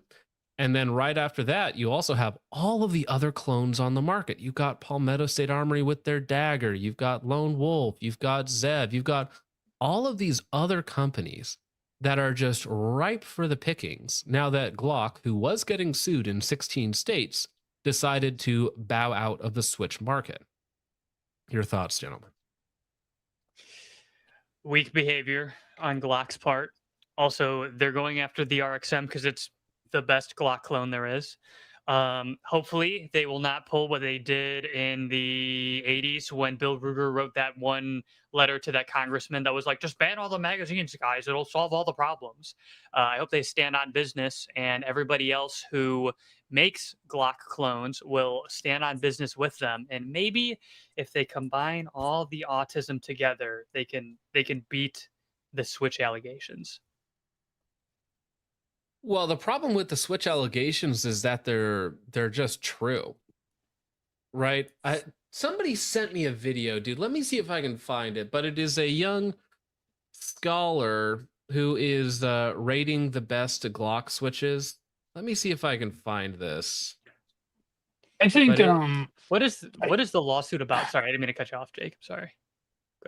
And then right after that, you also have all of the other clones on the market. You've got Palmetto State Armory with their Dagger. You've got Lone Wolf. You've got Zev. You've got all of these other companies that are just ripe for the pickings. Now that Glock, who was getting sued in 16 states, decided to bow out of the Switch market. Your thoughts, gentlemen? Weak behavior on Glock's part. Also, they're going after the RXM because it's the best Glock clone there is. Hopefully, they will not pull what they did in the 80s when Bill Ruger wrote that one letter to that congressman that was like, just ban all the magazines, guys. It'll solve all the problems. I hope they stand on business, and everybody else who makes Glock clones will stand on business with them. And maybe if they combine all the autism together, they can beat the Switch allegations. Well, the problem with the Switch allegations is that they're just true, right? Somebody sent me a video, dude. Let me see if I can find it. But it is a young scholar who is rating the best Glock switches. Let me see if I can find this. I think what is the lawsuit about? Sorry, I didn't mean to cut you off, Jake. Sorry.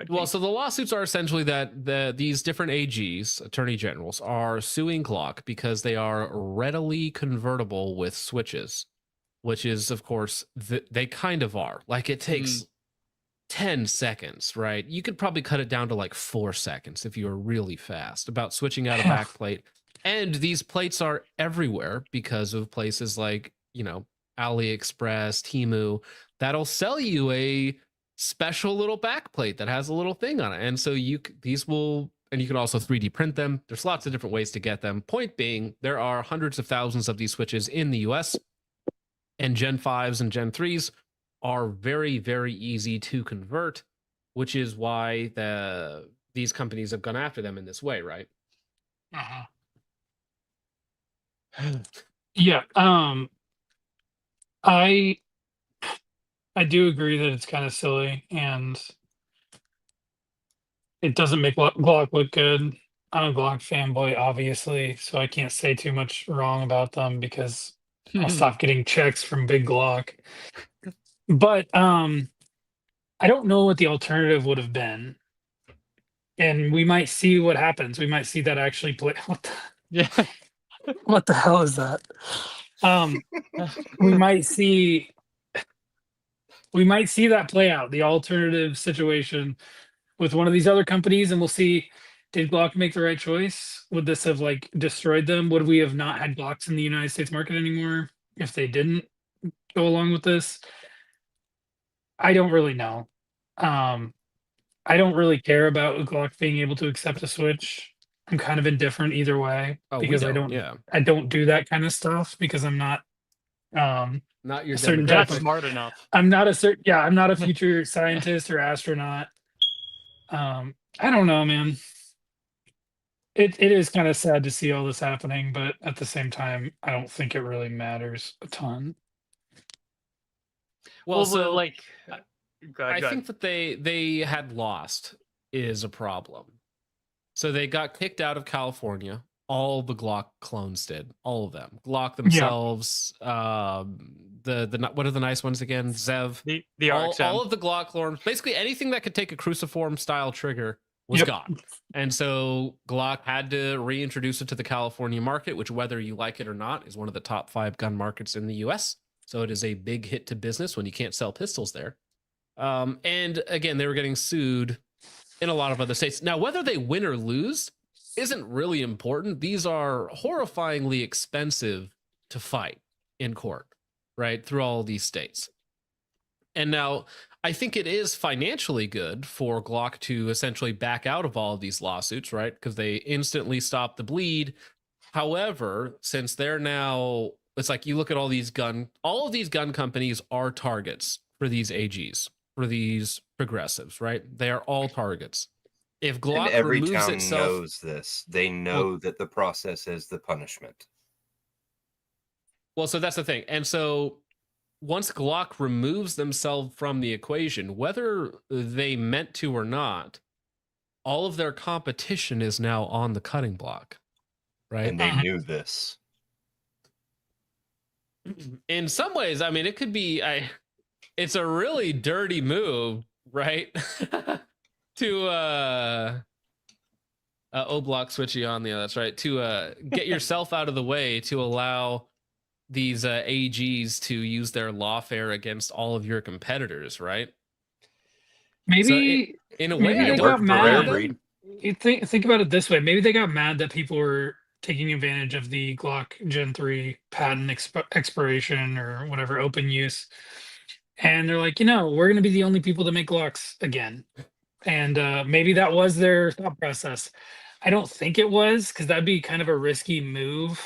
Well, so the lawsuits are essentially that these different AGs, attorney generals, are suing Glock because they are readily convertible with switches, which is, of course, they kind of are. Like, it takes 10 seconds, right? You could probably cut it down to like 4 seconds if you were really fast about switching out a backplate. And these plates are everywhere because of places like, AliExpress, Temu, that'll sell you a special little backplate that has a little thing on it. And so you can also 3D print them. There's lots of different ways to get them. Point being, there are hundreds of thousands of these switches in the US, and Gen 5s and Gen 3s are very, very easy to convert, which is why these companies have gone after them in this way, right? Yeah. I do agree that it's kind of silly and it doesn't make Glock look good. I'm a Glock fanboy, obviously, so I can't say too much wrong about them because I'll stop getting checks from Big Glock. But I don't know what the alternative would have been. And we might see what happens. We might see that actually play. Yeah. What the hell is that? We might see that play out, the alternative situation with one of these other companies, and we'll see, did Glock make the right choice? Would this have like destroyed them? Would we have not had Glocks in the United States market anymore if they didn't go along with this? I don't really know. I don't really care about Glock being able to accept a switch. I'm kind of indifferent either way Oh, we because don't. Yeah. I don't do that kind of stuff because I'm not Not your a certain You're not type of smart enough. I'm not a future scientist or astronaut. I don't know, man. It is kind of sad to see all this happening, but at the same time, I don't think it really matters a ton. Well, so like, I think that they had lost is a problem. So they got kicked out of California. All the Glock clones did. All of them. Glock themselves. The what are the nice ones again? Zev. The RXM. All of the Glock clones. Basically anything that could take a cruciform style trigger was gone. And so Glock had to reintroduce it to the California market, which, whether you like it or not, is one of the top 5 gun markets in the US. So it is a big hit to business when you can't sell pistols there. And again, they were getting sued in a lot of other states. Now, whether they win or lose isn't really important. These are horrifyingly expensive to fight in court, right? Through all these states. And now I think it is financially good for Glock to essentially back out of all of these lawsuits, right? Because they instantly stop the bleed. However, since they're now, it's like you look at all of these gun companies are targets for these AGs, for these progressives, right? They are all targets. If Glock and every removes town itself, knows this. They know that the process is the punishment. Well, so that's the thing. And so once Glock removes themselves from the equation, whether they meant to or not, all of their competition is now on the cutting block, right? And they knew this. In some ways, I mean, it could be, it's a really dirty move, right? To O-block switchy on, that's right, to get yourself out of the way to allow these AGs to use their lawfare against all of your competitors, right? Maybe so in a maybe way, I they don't got mad. blame You think about it this way. Maybe they got mad that people were taking advantage of the Glock Gen 3 patent expiration or whatever, open use. And they're like, we're going to be the only people to make Glocks again. And maybe that was their thought process. I don't think it was, because that'd be kind of a risky move.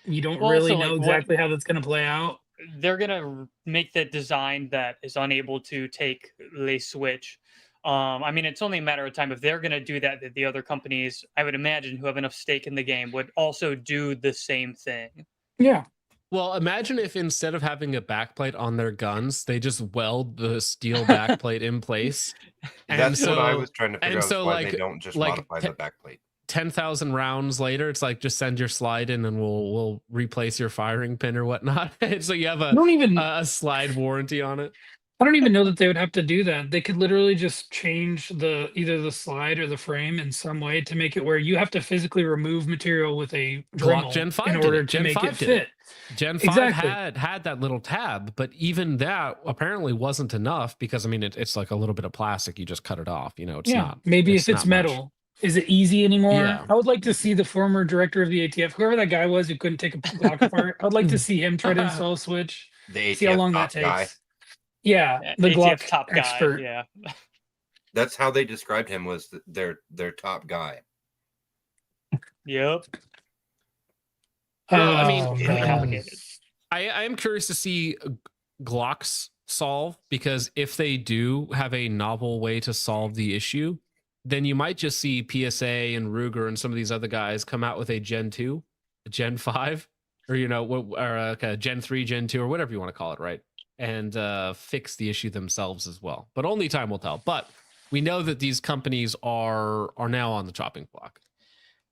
You don't really know exactly how that's going to play out. They're going to make that design that is unable to take the switch. I mean, it's only a matter of time. If they're going to do that, the other companies, I would imagine, who have enough stake in the game would also do the same thing. Yeah. Well, imagine if instead of having a backplate on their guns, they just weld the steel backplate in place. That's what I was trying to figure out. So why they don't just modify the backplate. 10,000 rounds later, it's like, just send your slide in and we'll replace your firing pin or whatnot. So you have a slide warranty on it. I don't even know that they would have to do that. They could literally just change either the slide or the frame in some way to make it where you have to physically remove material with a Glock Gen 5 in order to make it fit. Gen 5 had that little tab, but even that apparently wasn't enough because, I mean, it's like a little bit of plastic. You just cut it off. It's not. Maybe if it's metal. Is it easy anymore? Yeah. I would like to see the former director of the ATF, whoever that guy was who couldn't take a Glock apart. I'd like to see him try to install a switch. The see how ATF long that top takes. guy. Yeah, the ATF Glock top expert. guy. Yeah. That's how they described him, was their top guy. Yep. Well, I mean, complicated. I am curious to see Glocks solve, because if they do have a novel way to solve the issue, then you might just see PSA and Ruger and some of these other guys come out with a Gen 2, a Gen 5, or, or a Gen 3, Gen 2, or whatever you want to call it, right? And fix the issue themselves as well. But only time will tell. But we know that these companies are now on the chopping block.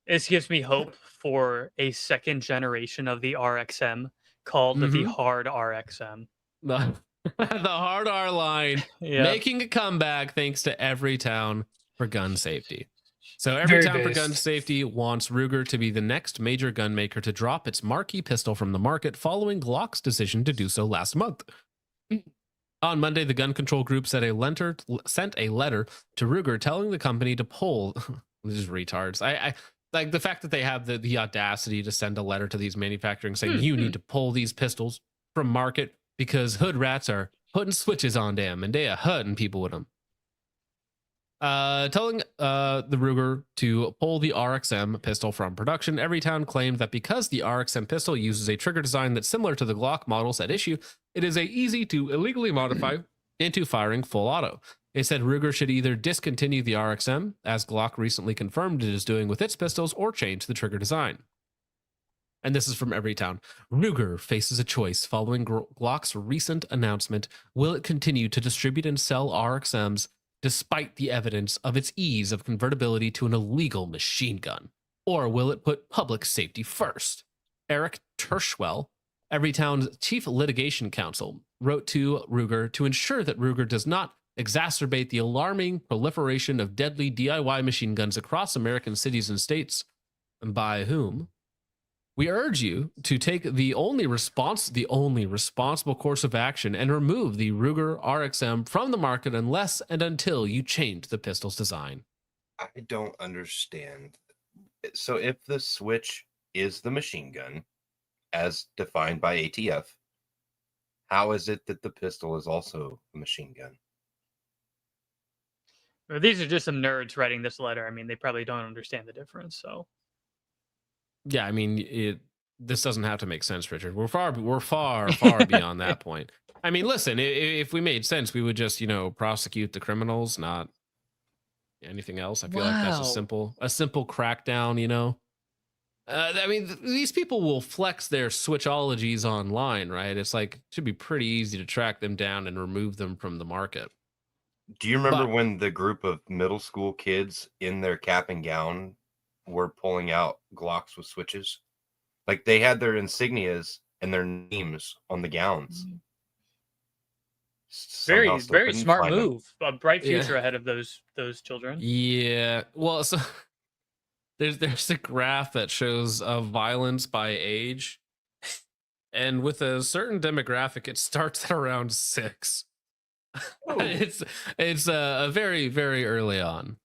This gives me hope for a second generation of the RXM called the Hard RXM. The Hard R line making a comeback thanks to Everytown for gun safety. So Everytown for gun safety wants Ruger to be the next major gun maker to drop its marquee pistol from the market following Glock's decision to do so last month. On Monday, the gun control group sent a letter to Ruger telling the company to pull. This is retards. I like the fact that they have the audacity to send a letter to these manufacturing saying you need to pull these pistols from market because hood rats are putting switches on them and they are hurting people with them. Telling the Ruger to pull the RXM pistol from production, Everytown claimed that because the RXM pistol uses a trigger design that's similar to the Glock models at issue, it is easy to illegally modify into firing full auto. They said Ruger should either discontinue the RXM, as Glock recently confirmed it is doing with its pistols, or change the trigger design. And this is from Everytown. Ruger faces a choice following Glock's recent announcement. Will it continue to distribute and sell RXMs despite the evidence of its ease of convertibility to an illegal machine gun? Or will it put public safety first? Eric Tershwell, Everytown's chief litigation counsel, wrote to Ruger to ensure that Ruger does not exacerbate the alarming proliferation of deadly DIY machine guns across American cities and states. And by whom? We urge you to take the only responsible course of action and remove the Ruger RXM from the market unless and until you change the pistol's design. I don't understand. So if the switch is the machine gun, as defined by ATF, how is it that the pistol is also a machine gun? Well, these are just some nerds writing this letter. I mean, they probably don't understand the difference. So, yeah, I mean, this doesn't have to make sense, Richard. We're far beyond that point. I mean, listen, if we made sense, we would just, prosecute the criminals, not anything else. I feel like that's a simple crackdown. I mean, these people will flex their switchologies online, right? It's like, it should be pretty easy to track them down and remove them from the market. Do you remember when the group of middle school kids in their cap and gown were pulling out Glocks with switches? Like, they had their insignias and their names on the gowns. Very smart move. A bright future ahead of those children. Yeah. Well, so there's a graph that shows violence by age, and with a certain demographic, it starts at around 6. It's very, very early on.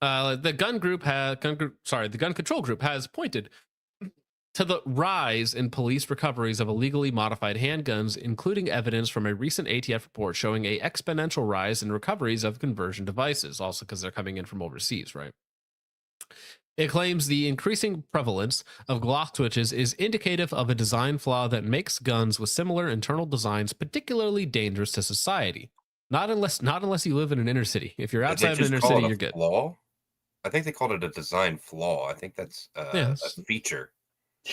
The gun control group has pointed to the rise in police recoveries of illegally modified handguns, including evidence from a recent ATF report showing a exponential rise in recoveries of conversion devices, also because they're coming in from overseas, right? It claims the increasing prevalence of Glock switches is indicative of a design flaw that makes guns with similar internal designs particularly dangerous to society. Not unless you live in an inner city. If you're outside of an inner city, you're good. Flaw? I think they called it a design flaw. I think that's a feature.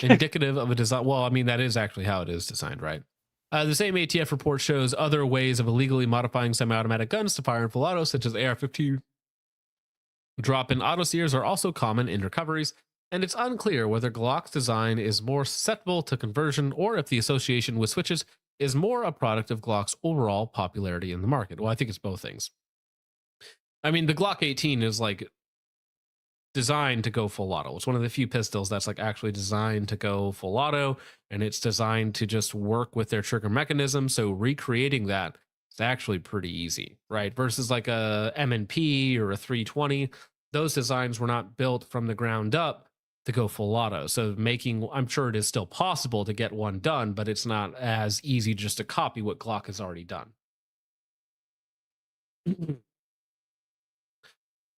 Indicative of a design. Well, I mean, that is actually how it is designed, right? The same ATF report shows other ways of illegally modifying semi-automatic guns to fire in full auto, such as AR-15. Drop-in auto sears are also common in recoveries, and it's unclear whether Glock's design is more susceptible to conversion or if the association with switches is more a product of Glock's overall popularity in the market. Well, I think it's both things. I mean, the Glock 18 is like designed to go full auto. It's one of the few pistols that's like actually designed to go full auto, and it's designed to just work with their trigger mechanism. So recreating that is actually pretty easy, right? Versus like a M&P or a 320, those designs were not built from the ground up to go full auto. So I'm sure it is still possible to get one done, but it's not as easy just to copy what Glock has already done.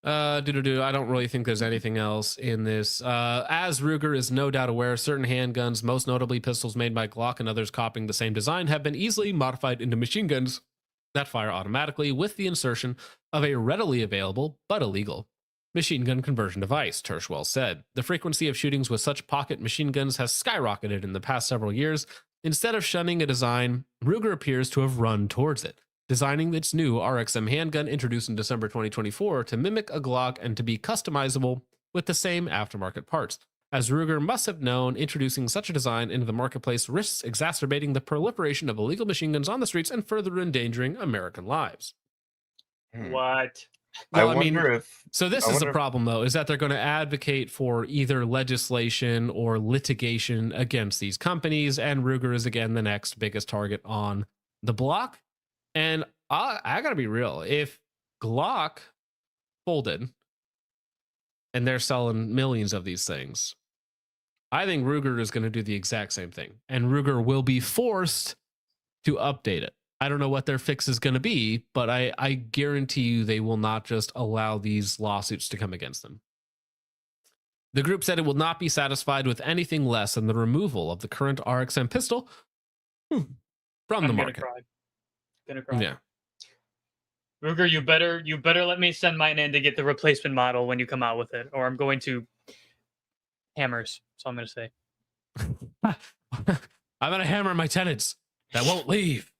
I don't really think there's anything else in this. As Ruger is no doubt aware, certain handguns, most notably pistols made by Glock and others copying the same design, have been easily modified into machine guns that fire automatically with the insertion of a readily available but illegal machine gun conversion device, Tershwell said. The frequency of shootings with such pocket machine guns has skyrocketed in the past several years. Instead of shunning a design, Ruger appears to have run towards it, designing its new RXM handgun introduced in December 2024 to mimic a Glock and to be customizable with the same aftermarket parts. As Ruger must have known, introducing such a design into the marketplace risks exacerbating the proliferation of illegal machine guns on the streets and further endangering American lives. What? Well, I wonder if. So this is the problem, though, is that they're going to advocate for either legislation or litigation against these companies, and Ruger is again the next biggest target on the block. And I got to be real, if Glock folded and they're selling millions of these things, I think Ruger is going to do the exact same thing, and Ruger will be forced to update it. I don't know what their fix is going to be, but I guarantee you they will not just allow these lawsuits to come against them. The group said it will not be satisfied with anything less than the removal of the current RXM pistol from the market. Gonna cry. Yeah. Ruger, you better let me send mine in to get the replacement model when you come out with it, or I'm going to hammers. That's all I'm gonna say. I'm gonna hammer my tenants that won't leave.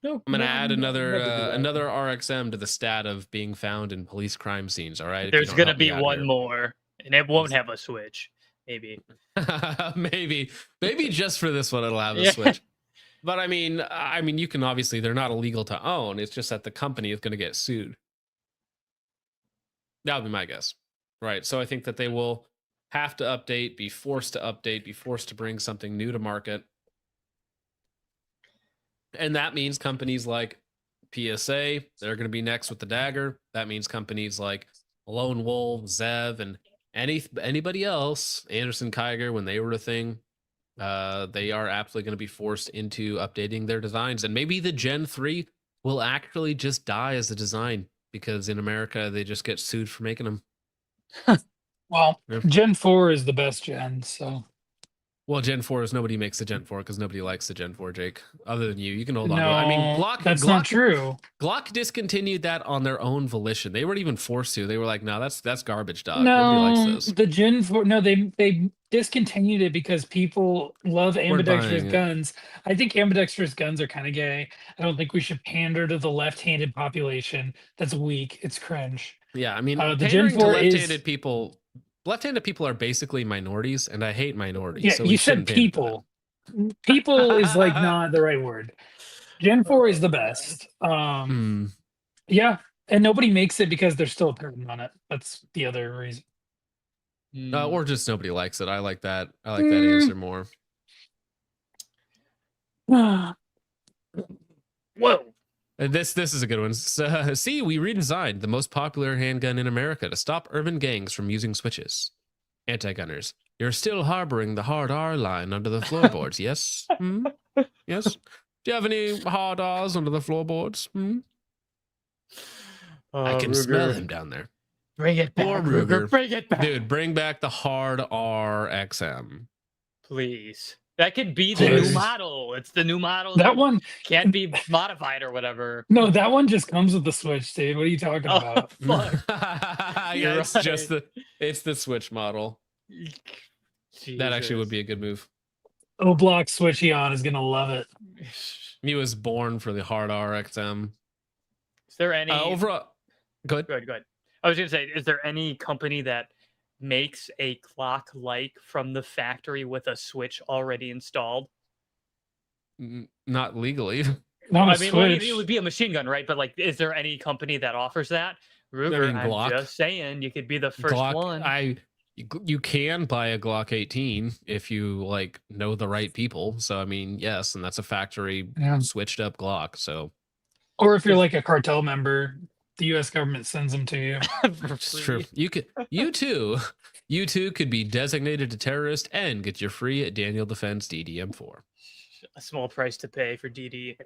No, I'm gonna add another RXM to the stat of being found in police crime scenes. All right, There's gonna be one more, and it won't have a switch. Maybe. maybe just for this one it'll have a switch. But I mean, you can obviously, they're not illegal to own. It's just that the company is going to get sued. That would be my guess, right? So I think that they will have to update, be forced to bring something new to market. And that means companies like PSA, they're going to be next with the Dagger. That means companies like Lone Wolf, Zev, and anybody else, Anderson Kiger, when they were a thing, they are absolutely going to be forced into updating their designs. And maybe the Gen 3 will actually just die as a design because in America, they just get sued for making them. Well, Gen 4 is the best gen, so. Well, Gen 4 is nobody makes the Gen 4 because nobody likes the Gen 4, Jake. Other than you can hold on to it. I mean, that's not true. Glock discontinued that on their own volition. They weren't even forced to. They were like, no, that's garbage, dog. No, Nobody likes this. the Gen 4, no, they discontinued it because people love ambidextrous guns. I think ambidextrous guns are kind of gay. I don't think we should pander to the left-handed population. That's weak. It's cringe. Yeah, I mean, the pandering Gen 4 to left-handed people. Left-handed people are basically minorities, and I hate minorities. Yeah, so you said people. People is like not the right word. Gen 4 is the best. Yeah, and nobody makes it because there's still a patent on it. That's the other reason. Or just nobody likes it. I like that. I like that answer more. Whoa. This is a good one. See, we redesigned the most popular handgun in America to stop urban gangs from using switches. Anti-gunners, you're still harboring the hard R line under the floorboards, yes? Yes? Do you have any hard R's under the floorboards? I can smell him down there. Bring it back, Ruger. Bring it back. Dude, bring back the hard RXM. Please. That could be the new model. It's the new model. That one can't be modified or whatever. No, that one just comes with the Switch, dude. What are you talking about? Yeah, it's just the Switch model. That actually would be a good move. Block Switchion is gonna love it. He was born for the hard RXM. Is there any overall? Go ahead. Go ahead. I was gonna say, is there any company that makes a clock like from the factory with a switch already installed? Not legally. No, I mean, well, it would be a machine gun, right? But like, is there any company that offers that? Ruger, I'm just saying, you could be the first one. You can buy a Glock 18 if you like know the right people. So I mean, yes, and that's a factory switched up Glock. So, or if you're like a cartel member, the U.S. government sends them to you. It's true. You too could be designated a terrorist and get your free Daniel Defense DDM4. A small price to pay for DD.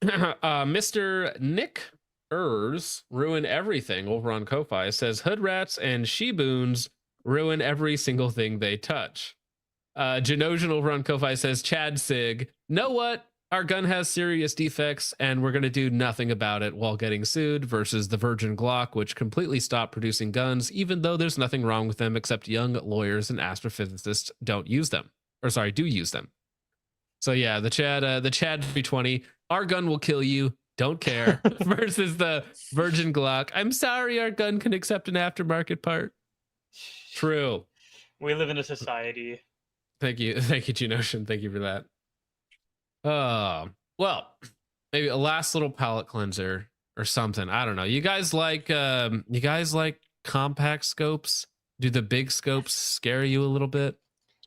Mr. Nick Ers ruin everything over on Ko-Fi says hood rats and she-boons ruin every single thing they touch. Genosian over on Ko-Fi says Chad Sig, know what? Our gun has serious defects, and we're going to do nothing about it while getting sued, versus the Virgin Glock, which completely stopped producing guns, even though there's nothing wrong with them, except young lawyers and astrophysicists don't use them. Or sorry, do use them. So yeah, the Chad 320, our gun will kill you, don't care, versus the Virgin Glock. I'm sorry, our gun can accept an aftermarket part. True. We live in a society. Thank you, Genotion. Thank you for that. Well, maybe a last little palate cleanser or something. I don't know. You guys like compact scopes? Do the big scopes scare you a little bit?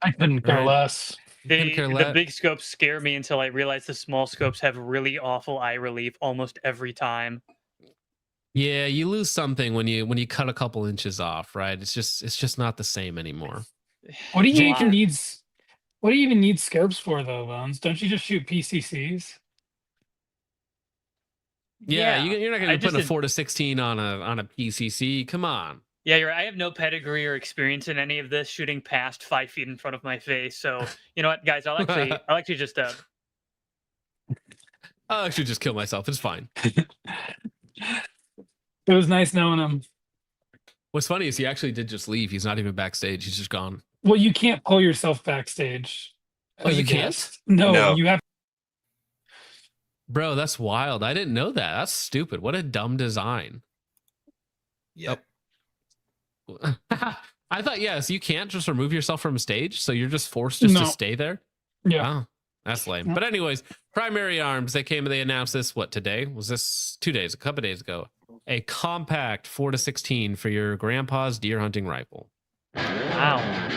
I couldn't care less. The big scopes scare me until I realize the small scopes have really awful eye relief almost every time. Yeah, you lose something when you cut a couple inches off, right? It's just not the same anymore. What do you even need scopes for though, Bones? Don't you just shoot PCCs? Yeah, you're not going to put a 4-16 on a PCC. Come on. Yeah, you're right. I have no pedigree or experience in any of this, shooting past 5 feet in front of my face. So you know what, guys? I'll actually just I'll actually just kill myself. It's fine. It was nice knowing him. What's funny is he actually did just leave. He's not even backstage. He's just gone. Well, you can't pull yourself backstage. Oh, you can't? No, you have. Bro, that's wild. I didn't know that. That's stupid. What a dumb design. Yep. I thought, yes, you can't just remove yourself from stage, so you're just forced to stay there? Yeah. Oh, that's lame. But anyways, Primary Arms, they announced this, what, today? Was this 2 days, a couple days ago? A compact 4-16 for your grandpa's deer hunting rifle. Wow.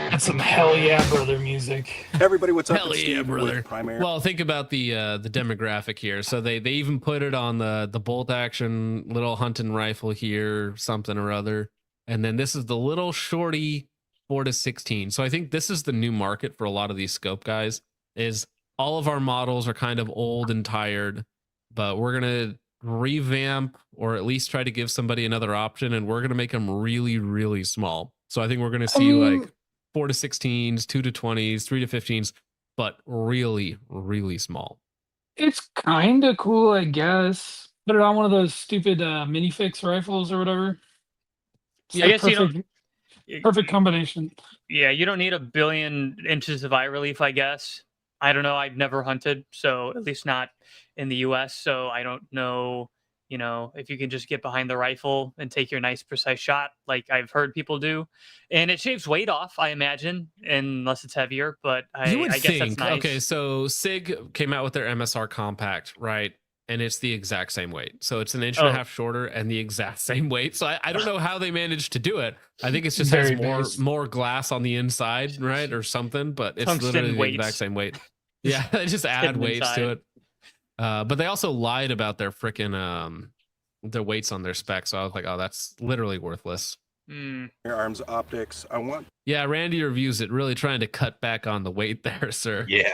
That's some hell yeah, brother music. Everybody, what's up? Hell yeah, brother. Well, think about the demographic here. So they even put it on the bolt action little hunting rifle here, something or other. And then this is the little shorty 4-16. So I think this is the new market for a lot of these scope guys, is all of our models are kind of old and tired, but we're going to revamp or at least try to give somebody another option, and we're going to make them really, really small. So I think we're going to see like 4-16s, 2-20s, 3-15s, but really, really small. It's kind of cool, I guess. Put it on one of those stupid minifix rifles or whatever. Yeah, I guess perfect combination. Yeah, you don't need 1 billion inches of eye relief, I guess. I don't know. I've never hunted, so at least not in the US. So I don't know, if you can just get behind the rifle and take your nice precise shot like I've heard people do. And it shaves weight off, I imagine, unless it's heavier, but I guess that's nice. Okay, so SIG came out with their MSR compact, right? And it's the exact same weight. So it's an inch and a half shorter and the exact same weight. So I don't know how they managed to do it. I think it's just has more glass on the inside, right? Or something, but it's literally the exact same weight. Yeah, they just add weights to it. But they also lied about their freaking their weights on their specs. So I was like, oh, that's literally worthless. Your arms optics. Yeah, Randy reviews it, really trying to cut back on the weight there, sir. Yeah.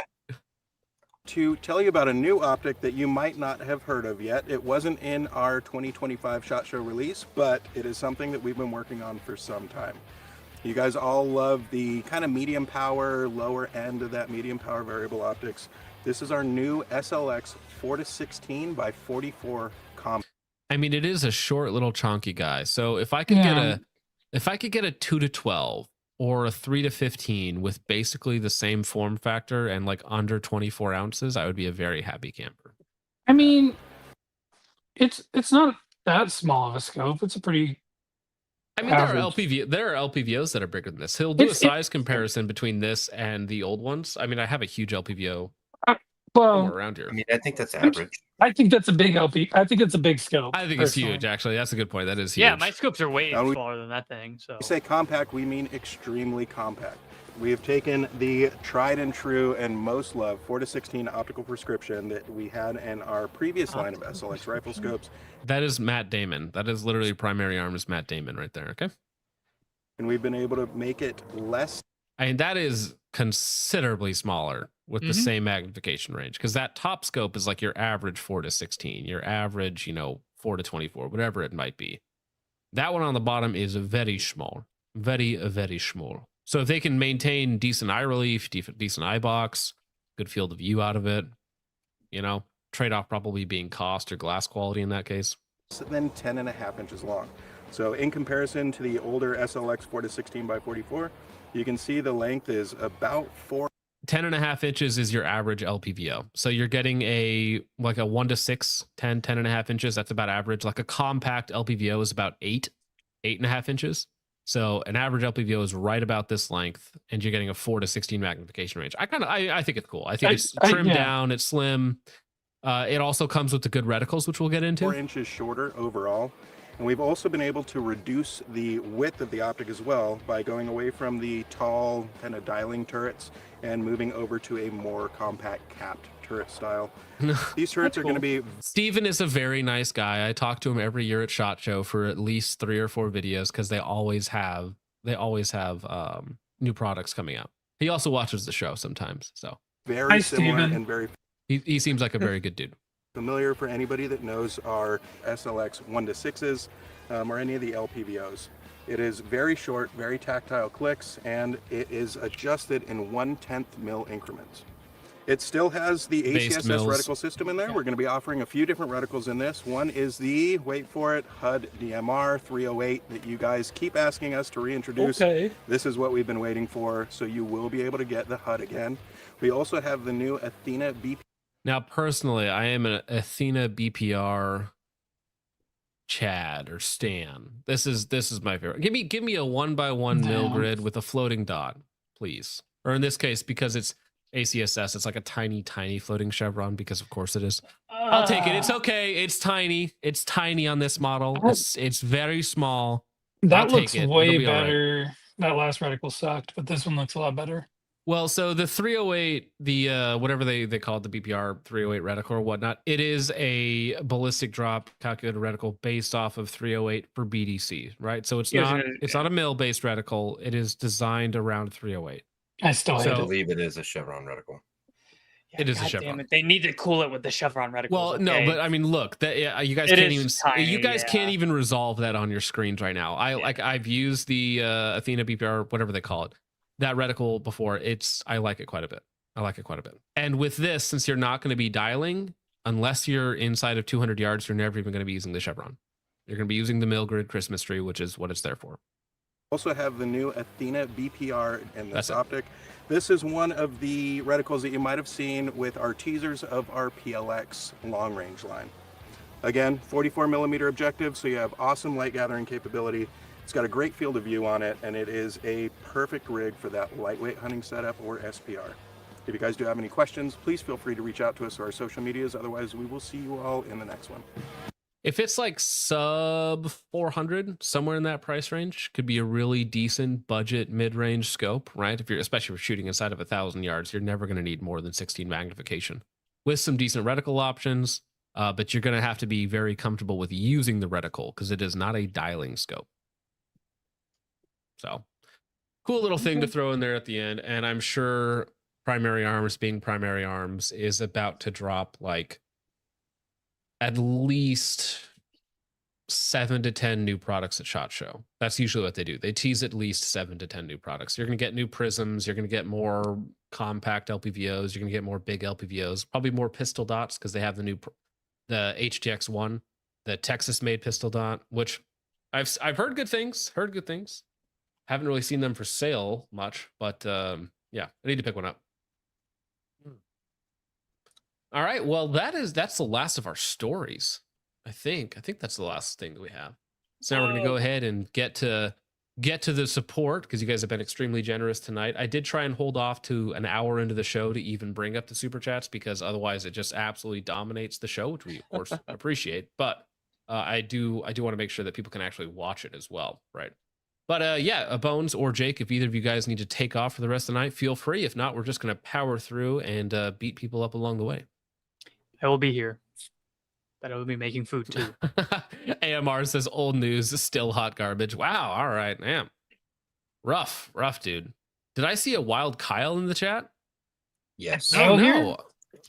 To tell you about a new optic that you might not have heard of yet. It wasn't in our 2025 SHOT Show release, but it is something that we've been working on for some time. You guys all love the kind of medium power, lower end of that medium power variable optics. This is our new SLX 4-16 by 44 comp. I mean, it is a short little chunky guy. So if I could get a 2-12 or a 3-15 with basically the same form factor and like under 24 ounces, I would be a very happy camper. I mean, it's not that small of a scope. It's a pretty. I mean, there are LPVOs that are bigger than this. He'll do a size comparison between this and the old ones. I mean, I have a huge LPVO around here. I mean, I think that's average. I think that's a big LP. I think it's a big scope. I think it's huge, actually. That's a good point. That is huge. Yeah, my scopes are way smaller than that thing. So when we say compact, we mean extremely compact. We have taken the tried and true and most loved 4-16 optical prescription that we had in our previous line of SLX rifle scopes. That is Matt Damon. That is literally Primary Arms Matt Damon right there. Okay. And we've been able to make it less. I mean, that is considerably smaller with the same magnification range, because that top scope is like your average 4-16, your average, 4-24, whatever it might be. That one on the bottom is very small. Very, very small. So if they can maintain decent eye relief, decent eye box, good field of view out of it, you know, trade-off probably being cost or glass quality in that case. Then 10.5 inches long. So in comparison to the older SLX 4-16 by 44, you can see the length is about 10.5 inches is your average LPVO. So you're getting a 1 to 6, 10.5 inches. That's about average. Like a compact LPVO is about 8.5 inches. So an average LPVO is right about this length, and you're getting a 4 to 16 magnification range. I think it's cool. I think it's trimmed down. It's slim. It also comes with the good reticles, which we'll get into. 4 inches shorter overall. And we've also been able to reduce the width of the optic as well by going away from the tall kind of dialing turrets and moving over to a more compact capped turret style. These turrets are going to be... Steven is a very nice guy. I talk to him every year at SHOT Show for at least 3 or 4 videos because they always have new products coming out. He also watches the show sometimes. So very similar and very... He seems like a very good dude. Familiar for anybody that knows our SLX 1 to 6s or any of the LPVOs. It is very short, very tactile clicks, and it is adjusted in 1/10 mil increments. It still has the ACSS reticle system in there. We're going to be offering a few different reticles in this. One is the, wait for it, HUD DMR 308 that you guys keep asking us to reintroduce. Okay. This is what we've been waiting for, so you will be able to get the HUD again. We also have the new Athena BP. Now, personally, I am an Athena BPR Chad or Stan. This is my favorite. Give me a 1x1 mil grid with a floating dot, please. Or in this case, because it's ACSS, it's like a tiny floating chevron, because of course it is. I'll take it. It's okay. It's tiny. It's tiny on this model. It's very small. That looks way better. Right. That last reticle sucked, but this one looks a lot better. Well, so the 308, the whatever they call it, the BPR 308 reticle or whatnot, it is a ballistic drop calculated reticle based off of 308 for BDC, right? So it's not a mil-based reticle. It is designed around 308. I believe it is a chevron reticle. Yeah, it is God a chevron. Damn it. They need to cool it with the chevron reticle. Well, no, but I mean, look, that you guys It can't is even tiny, can't even resolve that on your screens right now. I've used the Athena BPR, whatever they call it, that reticle before. I like it quite a bit. And with this, since you're not going to be dialing, unless you're inside of 200 yards, you're never even going to be using the chevron. You're going to be using the mil grid Christmas tree, which is what it's there for. Also have the new Athena BPR in this optic. This is one of the reticles that you might have seen with our teasers of our PLX long range line. Again, 44 millimeter objective, so you have awesome light gathering capability. It's got a great field of view on it, and it is a perfect rig for that lightweight hunting setup or SPR. If you guys do have any questions, please feel free to reach out to us or our social medias. Otherwise, we will see you all in the next one. If it's like sub 400, somewhere in that price range, could be a really decent budget mid-range scope, right? Especially if you're shooting inside of 1,000 yards, you're never going to need more than 16 magnification with some decent reticle options. But you're going to have to be very comfortable with using the reticle because it is not a dialing scope. So cool little thing to throw in there at the end. And I'm sure Primary Arms, being Primary Arms, is about to drop like at least 7 to 10 new products at SHOT Show. That's usually what they do. They tease at least 7 to 10 new products. You're going to get new prisms. You're going to get more compact LPVOs. You're going to get more big LPVOs, probably more pistol dots because they have the HTX1, the Texas-made pistol dot, which I've heard good things. Haven't really seen them for sale much, but yeah, I need to pick one up. All right, well, that's the last of our stories. I think that's the last thing that we have. So now we're going to go ahead and get to the support, because you guys have been extremely generous tonight. I did try and hold off to an hour into the show to even bring up the super chats, because otherwise it just absolutely dominates the show, which we of course appreciate. But I do want to make sure that people can actually watch it as well, right? But yeah, Bones or Jake, if either of you guys need to take off for the rest of the night, feel free. If not, we're just going to power through and beat people up along the way. I will be here, but I will be making food too. AMR says old news is still hot garbage. Wow. All right, man. Rough, dude. Did I see a wild Kyle in the chat? Yes. Oh no.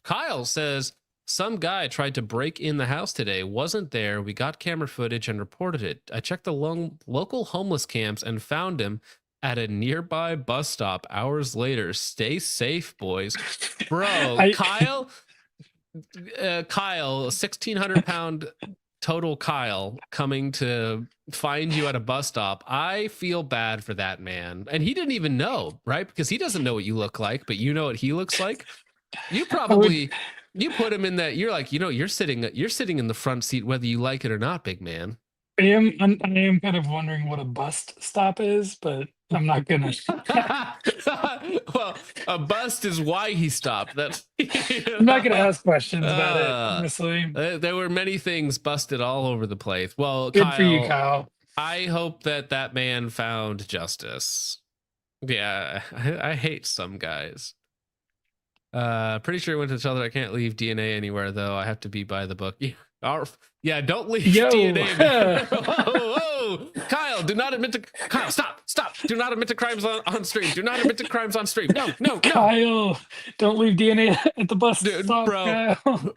Kyle says, Some guy tried to break in the house today. Wasn't there. We got camera footage and reported it. I checked the local homeless camps and found him at a nearby bus stop hours later. Stay safe, boys. Bro, Kyle, 1,600-pound total Kyle coming to find you at a bus stop. I feel bad for that man. And he didn't even know, right? Because he doesn't know what you look like, but you know what he looks like. You probably... You put him in that. You're like, you're sitting in the front seat whether you like it or not, big man. I am kind of wondering what a bust stop is, but I'm not gonna. Well, a bust is why he stopped. That's. I'm not gonna ask questions about it, honestly. There were many things busted all over the place. Well, Good for you, Kyle. I hope that man found justice. Yeah, I hate some guys. Pretty sure he went to tell her I can't leave DNA anywhere, though. I have to be by the book. Yeah, don't leave DNA. Whoa, Kyle, do not admit to. Kyle, stop. Do not admit to crimes on stream. Do not admit to crimes on stream. No. Kyle, don't leave DNA at the bus stop,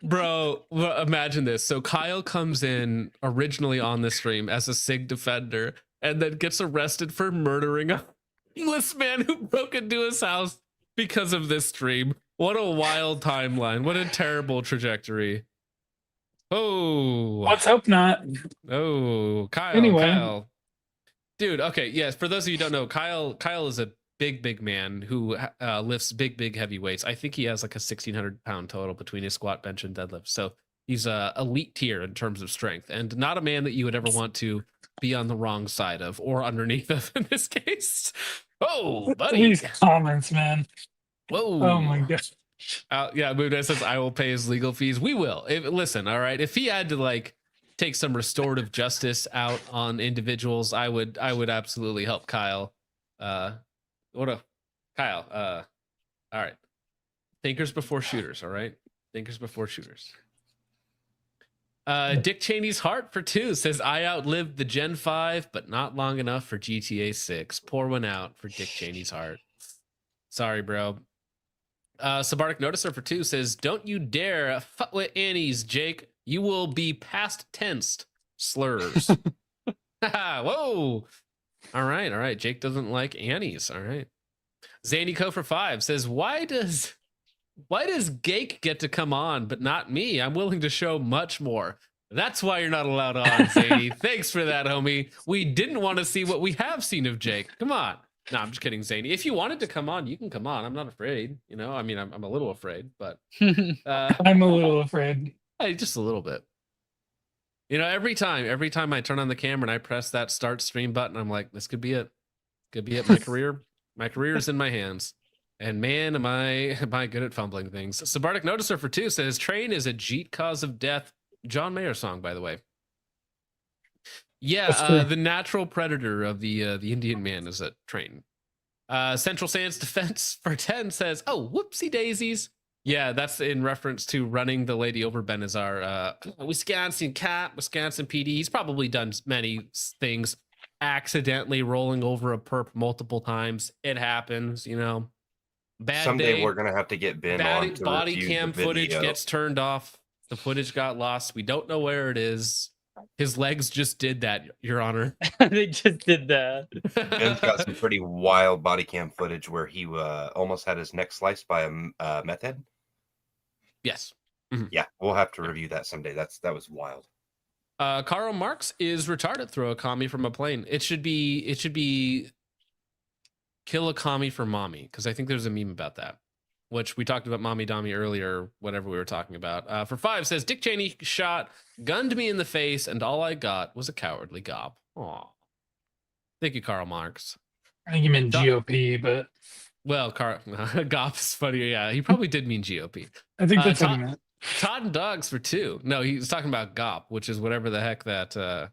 bro. Imagine this. So Kyle comes in originally on the stream as a SIG defender, and then gets arrested for murdering a homeless man who broke into his house because of this stream. What a wild timeline. What a terrible trajectory. Oh. Let's hope not. Oh, Kyle. Anyway. Kyle. Dude, okay, yes, for those of you who don't know, Kyle is a big man who lifts big heavy weights. I think he has like a 1,600-pound total between his squat, bench, and deadlift. So he's elite tier in terms of strength, and not a man that you would ever want to be on the wrong side of or underneath of in this case. Oh, buddy. These comments, man. Whoa. Oh my gosh. Yeah, Mooney says I will pay his legal fees. We will. Listen, all right. If he had to like take some restorative justice out on individuals, I would absolutely help Kyle. Kyle. All right. Thinkers before shooters. All right. Thinkers before shooters. Dick Cheney's heart for 2 says I outlived the Gen 5, but not long enough for GTA 6. Pour one out for Dick Cheney's heart. Sorry, bro. Sabardic Noticer for 2 says, don't you dare fuck with Annie's, Jake. You will be past tense slurs. Whoa. All right. Jake doesn't like Annie's. All right. Zany Co for 5 says, why does Gake get to come on, but not me? I'm willing to show much more. That's why you're not allowed on, Zany. Thanks for that, homie. We didn't want to see what we have seen of Jake. Come on. No, I'm just kidding, Zany. If you wanted to come on, you can come on. I'm not afraid. I mean, I'm a little afraid, but I'm a little afraid. Just a little bit. Every time I turn on the camera and I press that start stream button, I'm like, this could be it. Could be it. My career is in my hands. And man, am I good at fumbling things. Sabardic Noticer for 2 says, train is a Jeet cause of death. John Mayer song, by the way. Yeah, the natural predator of the Indian man is a train. Central Sands Defense for 10 says, oh, whoopsie daisies. Yeah, that's in reference to running the lady over Benazar. Wisconsin cop, Wisconsin PD. He's probably done many things, accidentally rolling over a perp multiple times. It happens, Bad Someday day. we're going to have to get Ben on to body review cam the footage video. gets turned off. The footage got lost. We don't know where it is. His legs just did that, Your Honor. They just did that. Ben's got some pretty wild body cam footage where he almost had his neck sliced by a meth head. Yes. Yeah, we'll have to review that someday. That was wild. Karl Marx is retarded. Throw a commie from a plane. It should be kill a commie for mommy, because I think there's a meme about that, which we talked about mommy dommy earlier, whatever we were talking about. For 5 says, Dick Cheney gunned me in the face, and all I got was a cowardly gob. Aw. Thank you, Karl Marx. I think you meant GOP, but... Well, gob is funny. Yeah, he probably did mean GOP. I think that's what he meant. Todd and Dogs for 2. No, he was talking about GOP, which is whatever the heck that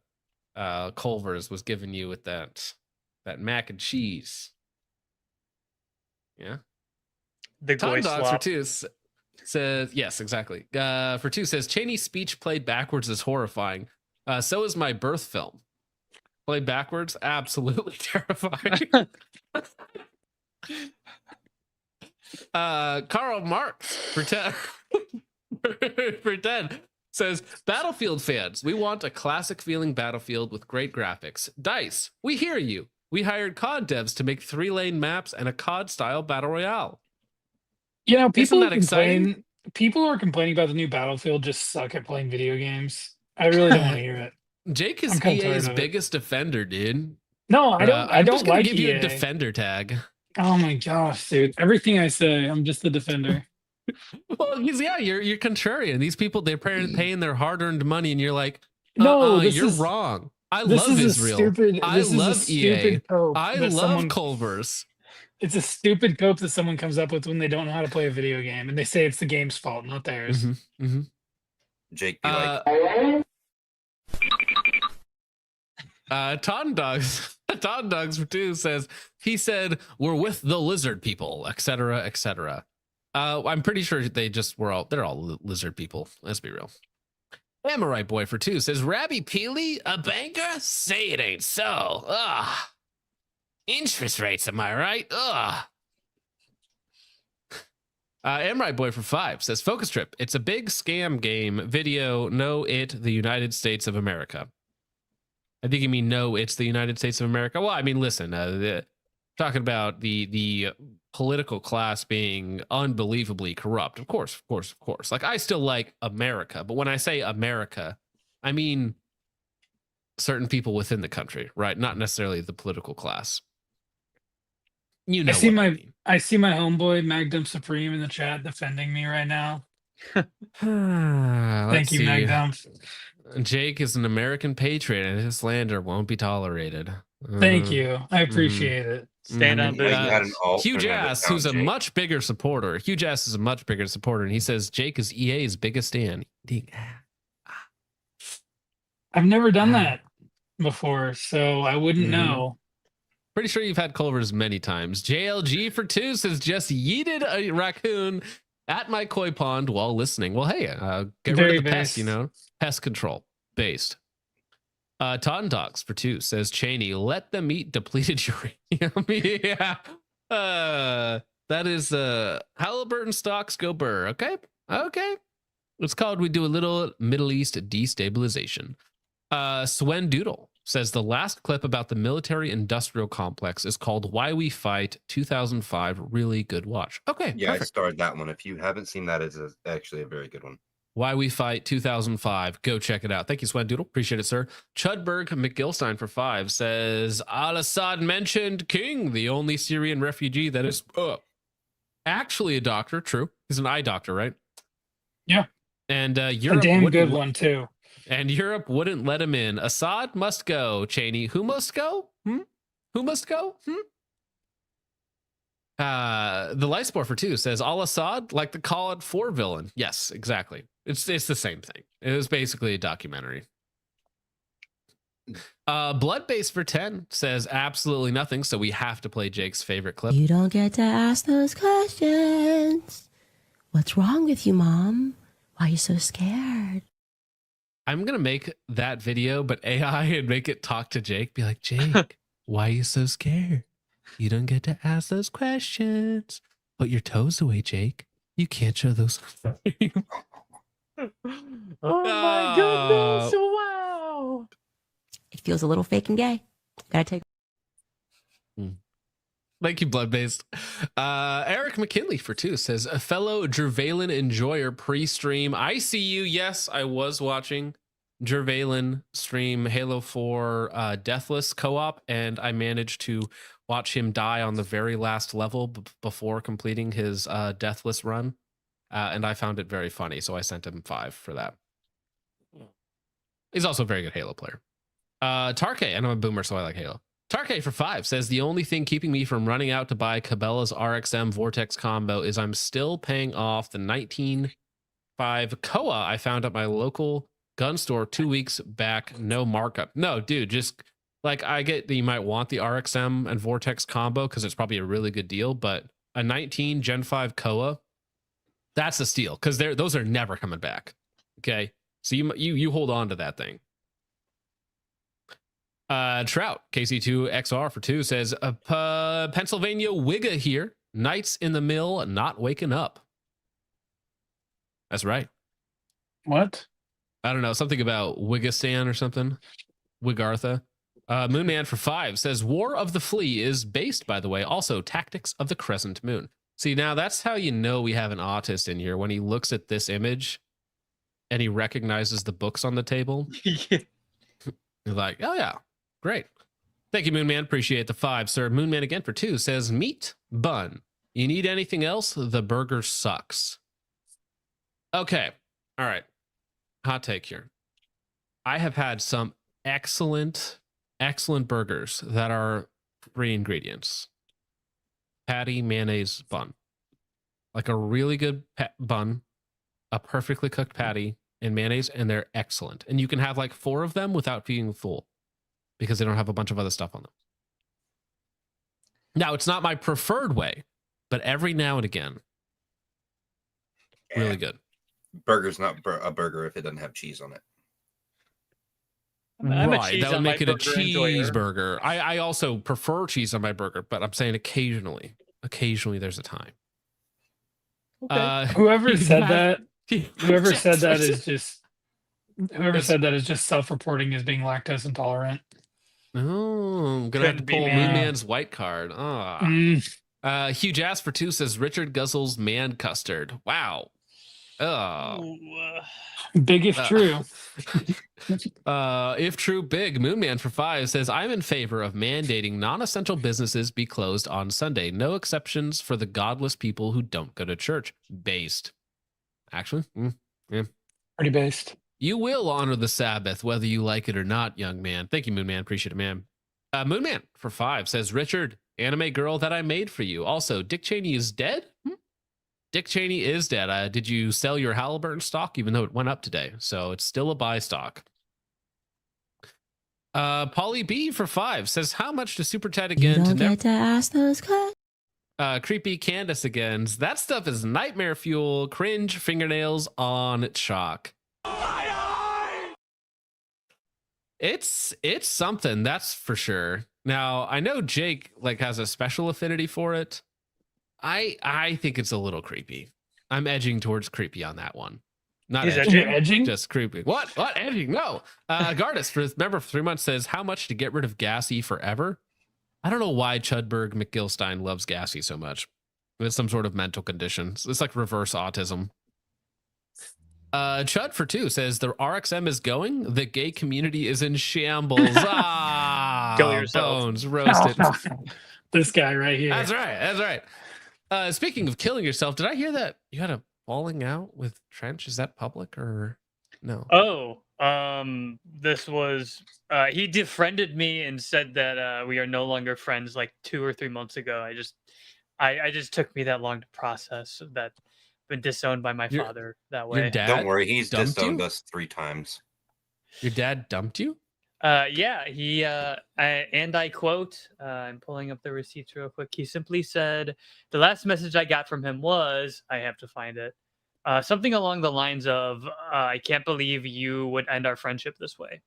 Culver's was giving you with that mac and cheese. Yeah. The Todd goy Dogs swap. for 2 says, yes, exactly. For 2 says, Cheney's speech played backwards is horrifying. So is my birth film. Played backwards? Absolutely terrifying. Karl Marx for 10. for 10 says, Battlefield fans, we want a classic feeling Battlefield with great graphics. DICE, we hear you. We hired COD devs to make 3-lane maps and a COD style battle royale. You know, Isn't that exciting? people who are complaining about the new Battlefield just suck at playing video games. I really don't want to hear it. Jake is I'm kinda tired EA's of it. biggest defender, dude. No, I don't. I I'm don't just gonna like give you EA. a defender tag. Oh my gosh, dude! Everything I say, I'm just the defender. Well, you're contrarian. These people, they're paying their hard-earned money, and you're like, No, this you're is wrong. I this love is a Israel. stupid- I this is a love EA. stupid cope I that love someone- Culver's. It's a stupid cope that someone comes up with when they don't know how to play a video game, and they say it's the game's fault, not theirs. Jake be like, Ton Dogs for 2 says, he said, we're with the lizard people, etc., etc. I'm pretty sure they're all lizard people. Let's be real. Amorite Boy for 2 says, Rabbi Peely, a banker? Say it ain't so. Ugh. Interest rates, am I right? Ugh. Amorite Boy for 5 says, Focus Trip, it's a big scam game video. No, the United States of America. I think you mean no, it's the United States of America. Well, I mean, listen, talking about the political class being unbelievably corrupt. Of course. Like, I still like America, but when I say America, I mean certain people within the country, right? Not necessarily the political class. You know, I see my homeboy Magnum Supreme in the chat defending me right now. Thank you, Magnum. Jake is an American patriot, and his slander won't be tolerated. Thank you. I appreciate it. Stand on business. Huge Ass, who's a much bigger supporter. Huge Ass is a much bigger supporter, and he says Jake is EA's biggest fan. I've never done that before, so I wouldn't know. Pretty sure you've had Culver's many times. JLG for 2 says, just yeeted a raccoon at my koi pond while listening. Well, hey, get rid of the pest, pest control based. Todd Dogs for 2 says, Cheney, let them eat depleted uranium. Yeah. That is Halliburton stocks go burr. Okay. It's called We Do a Little Middle East Destabilization. Swen Doodle says the last clip about the military industrial complex is called Why We Fight 2005. Really good watch. Okay. Yeah, perfect. I started that one. If you haven't seen that, it's actually a very good one. Why We Fight 2005. Go check it out. Thank you, Swen Doodle. Appreciate it, sir. Chudberg McGilstein for 5 says, Al-Assad mentioned King, the only Syrian refugee that is actually a doctor. True. He's an eye doctor, right? Yeah. And Europe, a damn good one, too. And Europe wouldn't let him in. Assad must go, Cheney. Who must go? Who must go? The Light Sport for 2 says, Al-Assad, like the Call It 4 villain. Yes, exactly. It's the same thing. It was basically a documentary. Bloodbase for 10 says absolutely nothing, so we have to play Jake's favorite clip. You don't get to ask those questions. What's wrong with you, Mom? Why are you so scared? I'm going to make that video, but AI, and make it talk to Jake. Be like, Jake, why are you so scared? You don't get to ask those questions. Put your toes away, Jake. You can't show those. Oh my goodness. Wow. It feels a little fake and gay. Gotta take. Thank you, Blood-Based. Eric McKinley for 2 says, a fellow Jervalen enjoyer pre-stream. I see you. Yes, I was watching Jervalen stream Halo 4 Deathless co-op, and I managed to watch him die on the very last level before completing his Deathless run. And I found it very funny, so I sent him 5 for that. He's also a very good Halo player. Tarkay, and I'm a boomer, so I like Halo. Tarkay for 5 says, the only thing keeping me from running out to buy Cabela's RXM Vortex combo is I'm still paying off the 19.5 Koa I found at my local gun store 2 weeks back. No markup. No, dude, just like, I get that you might want the RXM and Vortex combo because it's probably a really good deal, but a 19 Gen 5 Koa, that's a steal because those are never coming back. Okay, so you hold on to that thing. Trout KC2 XR for 2 says, Pennsylvania Wigga here. Nights in the mill, not waking up. That's right. What? I don't know, something about Wigistan or something. Wigartha. Moonman for 5 says War of the Flea is based, by the way, also Tactics of the Crescent Moon. See, now that's how you know we have an autist in here, when he looks at this image and he recognizes the books on the table. He's like, oh yeah, great. Thank you, Moonman. Appreciate the 5, sir. Moonman again for 2 says meat bun. You need anything else? The burger sucks. Okay. All right. Hot take here. I have had some excellent burgers that are 3 ingredients: patty, mayonnaise, bun. Like a really good bun, a perfectly cooked patty, and mayonnaise, and they're excellent. And you can have like 4 of them without being full because they don't have a bunch of other stuff on them. Now, it's not my preferred way, but every now and again, really good. Burger's not a burger if it doesn't have cheese on it. Right, that would make it a cheeseburger. I also prefer cheese on my burger, but I'm saying occasionally there's a time. Whoever said that is just self-reporting as being lactose intolerant. Oh, I'm gonna have to pull Moonman's white card. Huge Ass for 2 says Richard Guzzles man custard. Wow. Oh, big if true. If true, big. Moonman for 5 says I'm in favor of mandating non-essential businesses be closed on Sunday. No exceptions for the godless people who don't go to church. Based. Actually, yeah, pretty based. You will honor the Sabbath whether you like it or not, young man. Thank you, Moonman. Appreciate it, man. Moonman for 5 says Richard, anime girl that I made for you. Also, Dick Cheney is dead. Dick Cheney is dead. Did you sell your Halliburton stock, even though it went up today? So it's still a buy stock. Polly B for 5 says, how much to Super Ted again? You don't get to ask those questions. Creepy Candace again. That stuff is nightmare fuel. Cringe fingernails on chalk. It's something, that's for sure. Now, I know Jake has a special affinity for it. I think it's a little creepy. I'm edging towards creepy on that one. Not edging? Just creepy. What edging? No. Gardus for member for 3 months says, how much to get rid of Gassy forever? I don't know why Chudberg McGilstein loves Gassy so much. It's some sort of mental condition. It's like reverse autism. Chud for 2 says the RXM is going. The gay community is in shambles. Kill yourself. Bones roasted. This guy right here. That's right. Speaking of killing yourself, did I hear that you had a falling out with Trench? Is that public or no? Oh, this was he defriended me and said that we are no longer friends like 2 or 3 months ago. I just took me that long to process that. Been disowned by my father that way. Your dad Don't worry, he's disowned you? us 3 times. Your dad dumped you? Yeah, he and I quote, I'm pulling up the receipts real quick. He simply said, the last message I got from him was, I have to find it, something along the lines of, I can't believe you would end our friendship this way.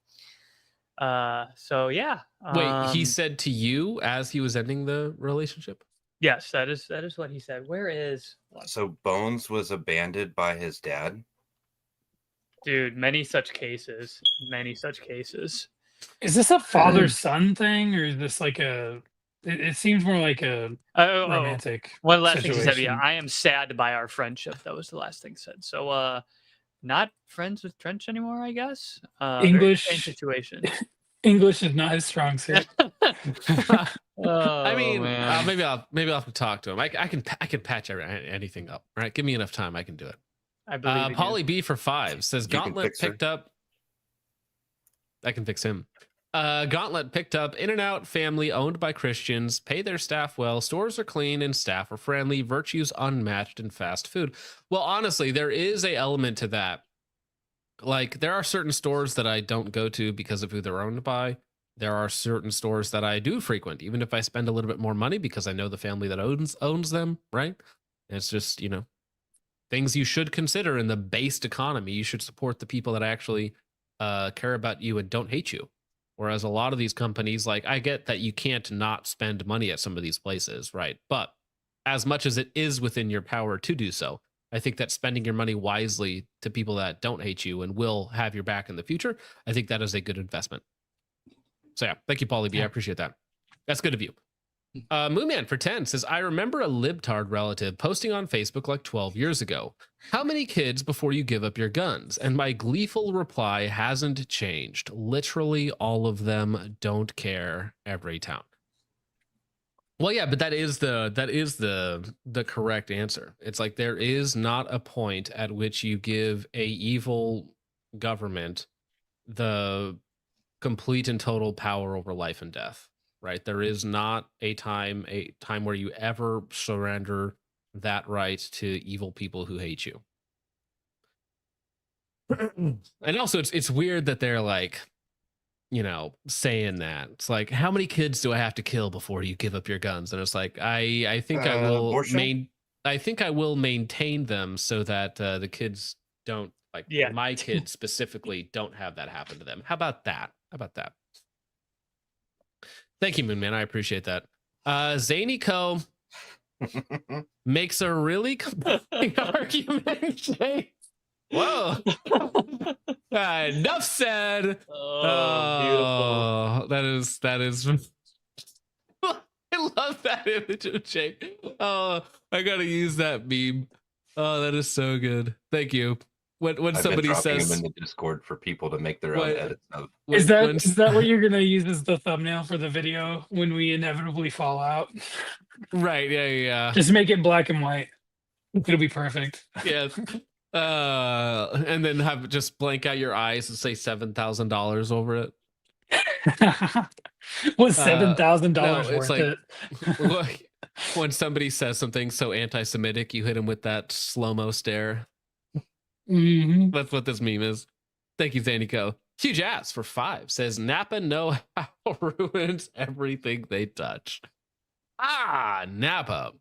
So yeah. Wait, he said to you as he was ending the relationship? Yes, that is what he said. Where is So Bones was abandoned by his dad? Dude, many such cases. Is this a father-son thing, or is this like a? It seems more like a romantic. One last thing he said. situation. Yeah, I am sad by our friendship. That was the last thing said. So, not friends with Trench anymore, I guess. Very English strange situation. English is not his strong suit. I mean, man. maybe I'll have to talk to him. I can patch anything up. Right? Give me enough time, I can do it. I believe in you. Polly B for 5 says You can Gauntlet fix her. picked up. I can fix him. Gauntlet picked up In-N-Out family owned by Christians. Pay their staff well. Stores are clean and staff are friendly. Virtues unmatched in fast food. Well, honestly, there is a element to that. Like, there are certain stores that I don't go to because of who they're owned by. There are certain stores that I do frequent, even if I spend a little bit more money because I know the family that owns them, right? And it's just, things you should consider in the based economy. You should support the people that actually care about you and don't hate you. Whereas a lot of these companies, like, I get that you can't not spend money at some of these places, right? But as much as it is within your power to do so, I think that spending your money wisely to people that don't hate you and will have your back in the future, I think that is a good investment. So yeah, thank you, Paulie B. I appreciate that. That's good of you. Moonman for 10 says, I remember a libtard relative posting on Facebook like 12 years ago. How many kids before you give up your guns? And my gleeful reply hasn't changed. Literally all of them. Don't care. Every town. Well, yeah, but that is the correct answer. It's like there is not a point at which you give a evil government the complete and total power over life and death. Right? There is not a time where you ever surrender that right to evil people who hate you. And also it's weird that they're like, you know, saying that. It's like, how many kids do I have to kill before you give up your guns? And it's like, I think I will maintain them so that the kids don't, like, my kids specifically don't have that happen to them. How about that? Thank you, Moonman. I appreciate that. Zany Co makes a really compelling argument. Jay. Whoa. Enough said. Oh, beautiful. That is. I love that image of Jay. Oh, I gotta use that meme. Oh, that is so good. Thank you. When somebody says them in the Discord for people to make their own edits of. Is that what you're gonna use as the thumbnail for the video when we inevitably fall out? Right. Yeah. Just make it black and white. It'll be perfect. Yeah. And then have just blank out your eyes and say $7,000 over it. Was $7,000 worth like, it? When somebody says something so anti-Semitic, you hit them with that slow-mo stare. Mm-hmm. That's what this meme is. Thank you, Zanico. Huge ass for 5 says Napa know-how ruins everything they touch. Napa.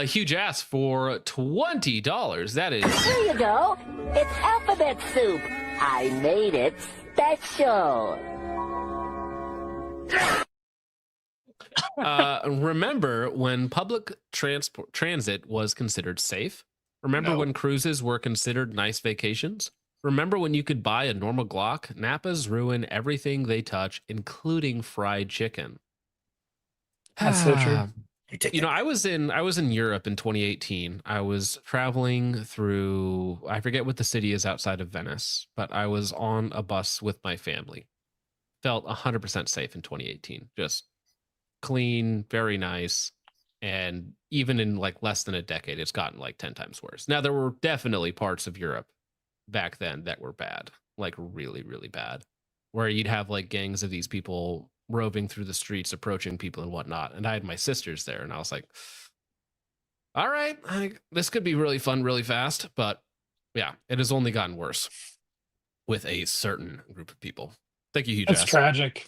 Huge ass for $20. That is. Here you go. It's alphabet soup. I made it special. Remember when public transit was considered safe? Remember when cruises were considered nice vacations? Remember when you could buy a normal Glock? Napas ruin everything they touch, including fried chicken. That's so true. You know, I was in Europe in 2018. I was traveling through, I forget what the city is outside of Venice, but I was on a bus with my family. Felt 100% safe in 2018. Just clean, very nice. And even in like less than a decade, it's gotten like 10 times worse. Now, there were definitely parts of Europe back then that were bad, like really, really bad, where you'd have like gangs of these people roving through the streets, approaching people and whatnot. And I had my sisters there, and I was like, all right, this could be really fun really fast. But yeah, it has only gotten worse with a certain group of people. Thank you, Hugh. That's tragic.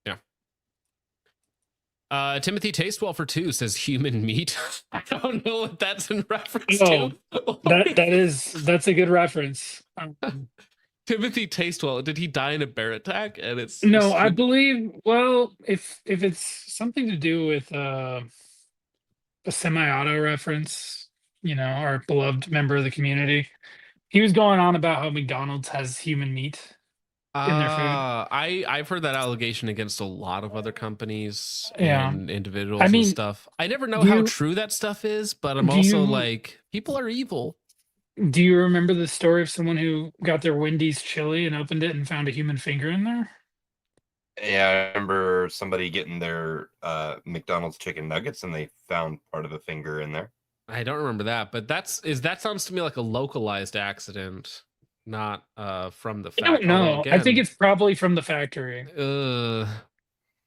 Yeah. Timothy Tastewell for 2 says human meat. I don't know what that's in reference to. That's a good reference. Timothy Tastewell, did he die in a bear attack? And it's no, I believe. Well, if it's something to do with a semi-auto reference, you know, our beloved member of the community, he was going on about how McDonald's has human meat in their food. I've heard that allegation against a lot of other companies Yeah. and individuals I mean, and stuff. I never know how true that stuff is, but I'm also like, people are evil. Do you remember the story of someone who got their Wendy's chili and opened it and found a human finger in there? Yeah, I remember somebody getting their McDonald's chicken nuggets and they found part of a finger in there. I don't remember that, but that sounds to me like a localized accident, not from the factory. I don't know. I think it's probably from the factory.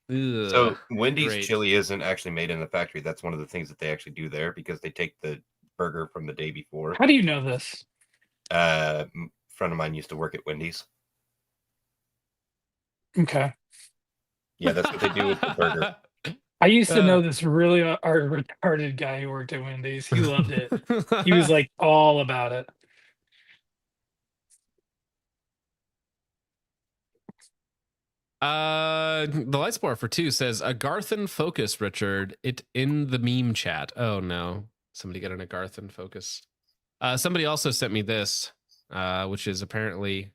So Wendy's chili isn't actually made in the factory. That's one of the things that they actually do there, because they take the burger from the day before. How do you know this? Friend of mine used to work at Wendy's. Okay. Yeah, that's what they do with the burger. I used to know this really retarded guy who worked at Wendy's. He loved it. He was like all about it. The Lightspore for 2 says a Garthan focus, Richard. It in the meme chat. Oh no. Somebody get an Agarthan focus. Somebody also sent me this, which is apparently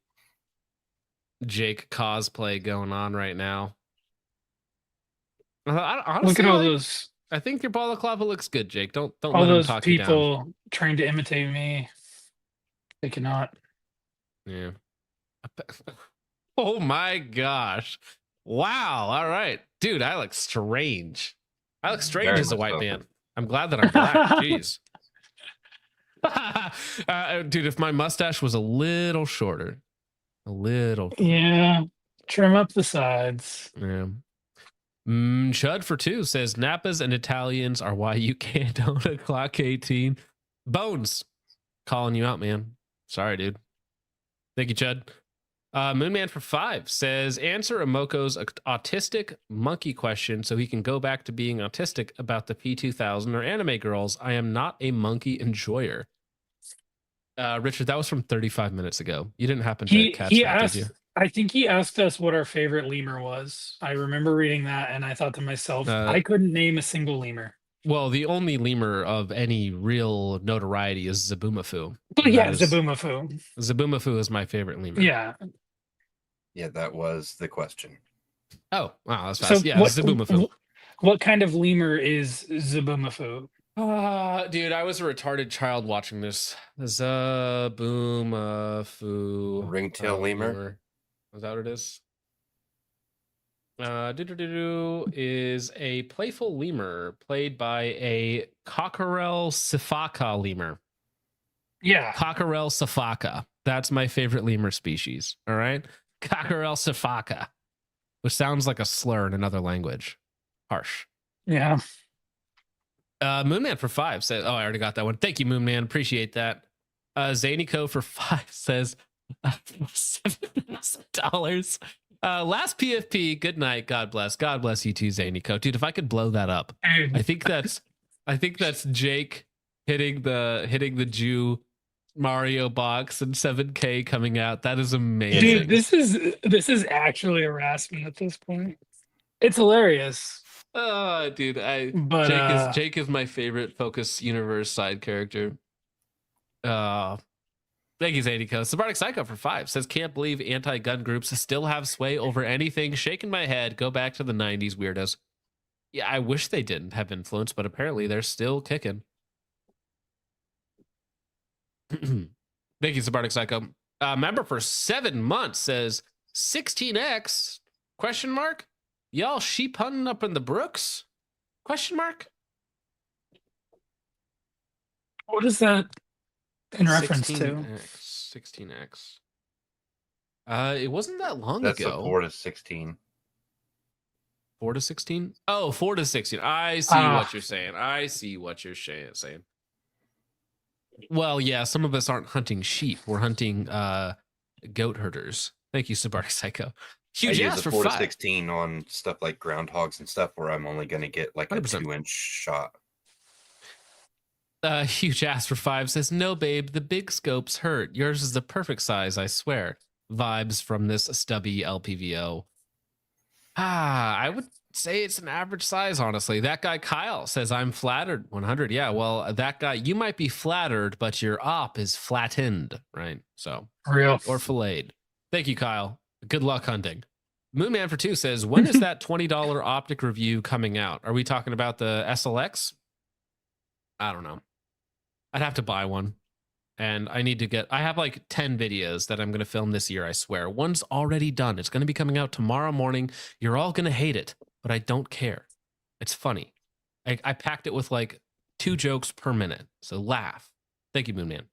Jake cosplay going on right now. Honestly, Look at all those I think your balaclava looks good, Jake. Don't all let him those talk you down. people trying to imitate me. They cannot. Yeah. Oh my gosh. Wow. All right. Dude, I look strange. I look strange Very as a much white so. man. I'm glad that I'm black. Jeez. Dude, if my mustache was a little shorter. A little. Yeah. Trim up the sides. Yeah. Chud for 2 says Napas and Italians are why you can't own a Clock 18. Bones. Calling you out, man. Sorry, dude. Thank you, Chud. Moonman for 5 says answer Amoko's autistic monkey question so he can go back to being autistic about the P2000 or anime girls. I am not a monkey enjoyer. Richard, that was from 35 minutes ago. You didn't happen to catch He that, asked, did you? I think he asked us what our favorite lemur was. I remember reading that, and I thought to myself, I couldn't name a single lemur. Well, the only lemur of any real notoriety is Zabumafu. But yeah, Zabumafu. Zabumafu is my favorite lemur. Yeah. Yeah, that was the question. Oh, wow, that's fast. So Yeah, Zabumafu. What kind of lemur is Zabumafu? Dude, I was a retarded child watching this. Zabumafu. Ringtail lemur? Is that what it is? Is a playful lemur played by a cockerel sifaka lemur. Yeah. Cockerel sifaka. That's my favorite lemur species. All right. Cockerel sifaka, which sounds like a slur in another language. Harsh. Yeah. Moonman for 5 says, oh, I already got that one. Thank you, Moonman. Appreciate that. Zanico for 5 says $7,000. Last PFP. Good night. God bless. God bless you too, Zanico. Dude, if I could blow that up, I think that's Jake hitting the Jew Mario box and 7K coming out. That is amazing. Dude, this is actually harassment at this point. It's hilarious. Dude, But Jake is my favorite Focus Universe side character. Thank you, Zadiko. Subartic Psycho for 5 says, can't believe anti-gun groups still have sway over anything. Shaking my head. Go back to the 90s, weirdos. Yeah, I wish they didn't have influence, but apparently they're still kicking. Thank you, Subartic Psycho. Member for 7 months says, 16X? Question mark? Y'all sheep hunting up in the Brooks? Question mark? What is that in reference to? 16X. It wasn't that long That's ago. a 4 to 16. 4 to 16? Oh, 4 to 16. I see what you're saying. I see what you're saying. Well, yeah, some of us aren't hunting sheep. We're hunting goat herders. Thank you, Subartic Psycho. Huge I ass use for a 4 to 5. 16 on stuff like groundhogs and stuff where I'm only going to get like 100%. a 2-inch shot. Huge ass for 5 says, no, babe, the big scopes hurt. Yours is the perfect size, I swear. Vibes from this stubby LPVO. I would say it's an average size, honestly. That guy Kyle says, I'm flattered. 100. Yeah, well, that guy, you might be flattered, but your op is flattened, right? So, real or filleted. Thank you, Kyle. Good luck hunting. Moonman for 2 says, when is that $20 optic review coming out? Are we talking about the SLX? I don't know. I'd have to buy one. And I need to get, I have like 10 videos that I'm going to film this year, I swear. One's already done. It's going to be coming out tomorrow morning. You're all going to hate it, but I don't care. It's funny. I packed it with like 2 jokes per minute. So laugh. Thank you, Moonman.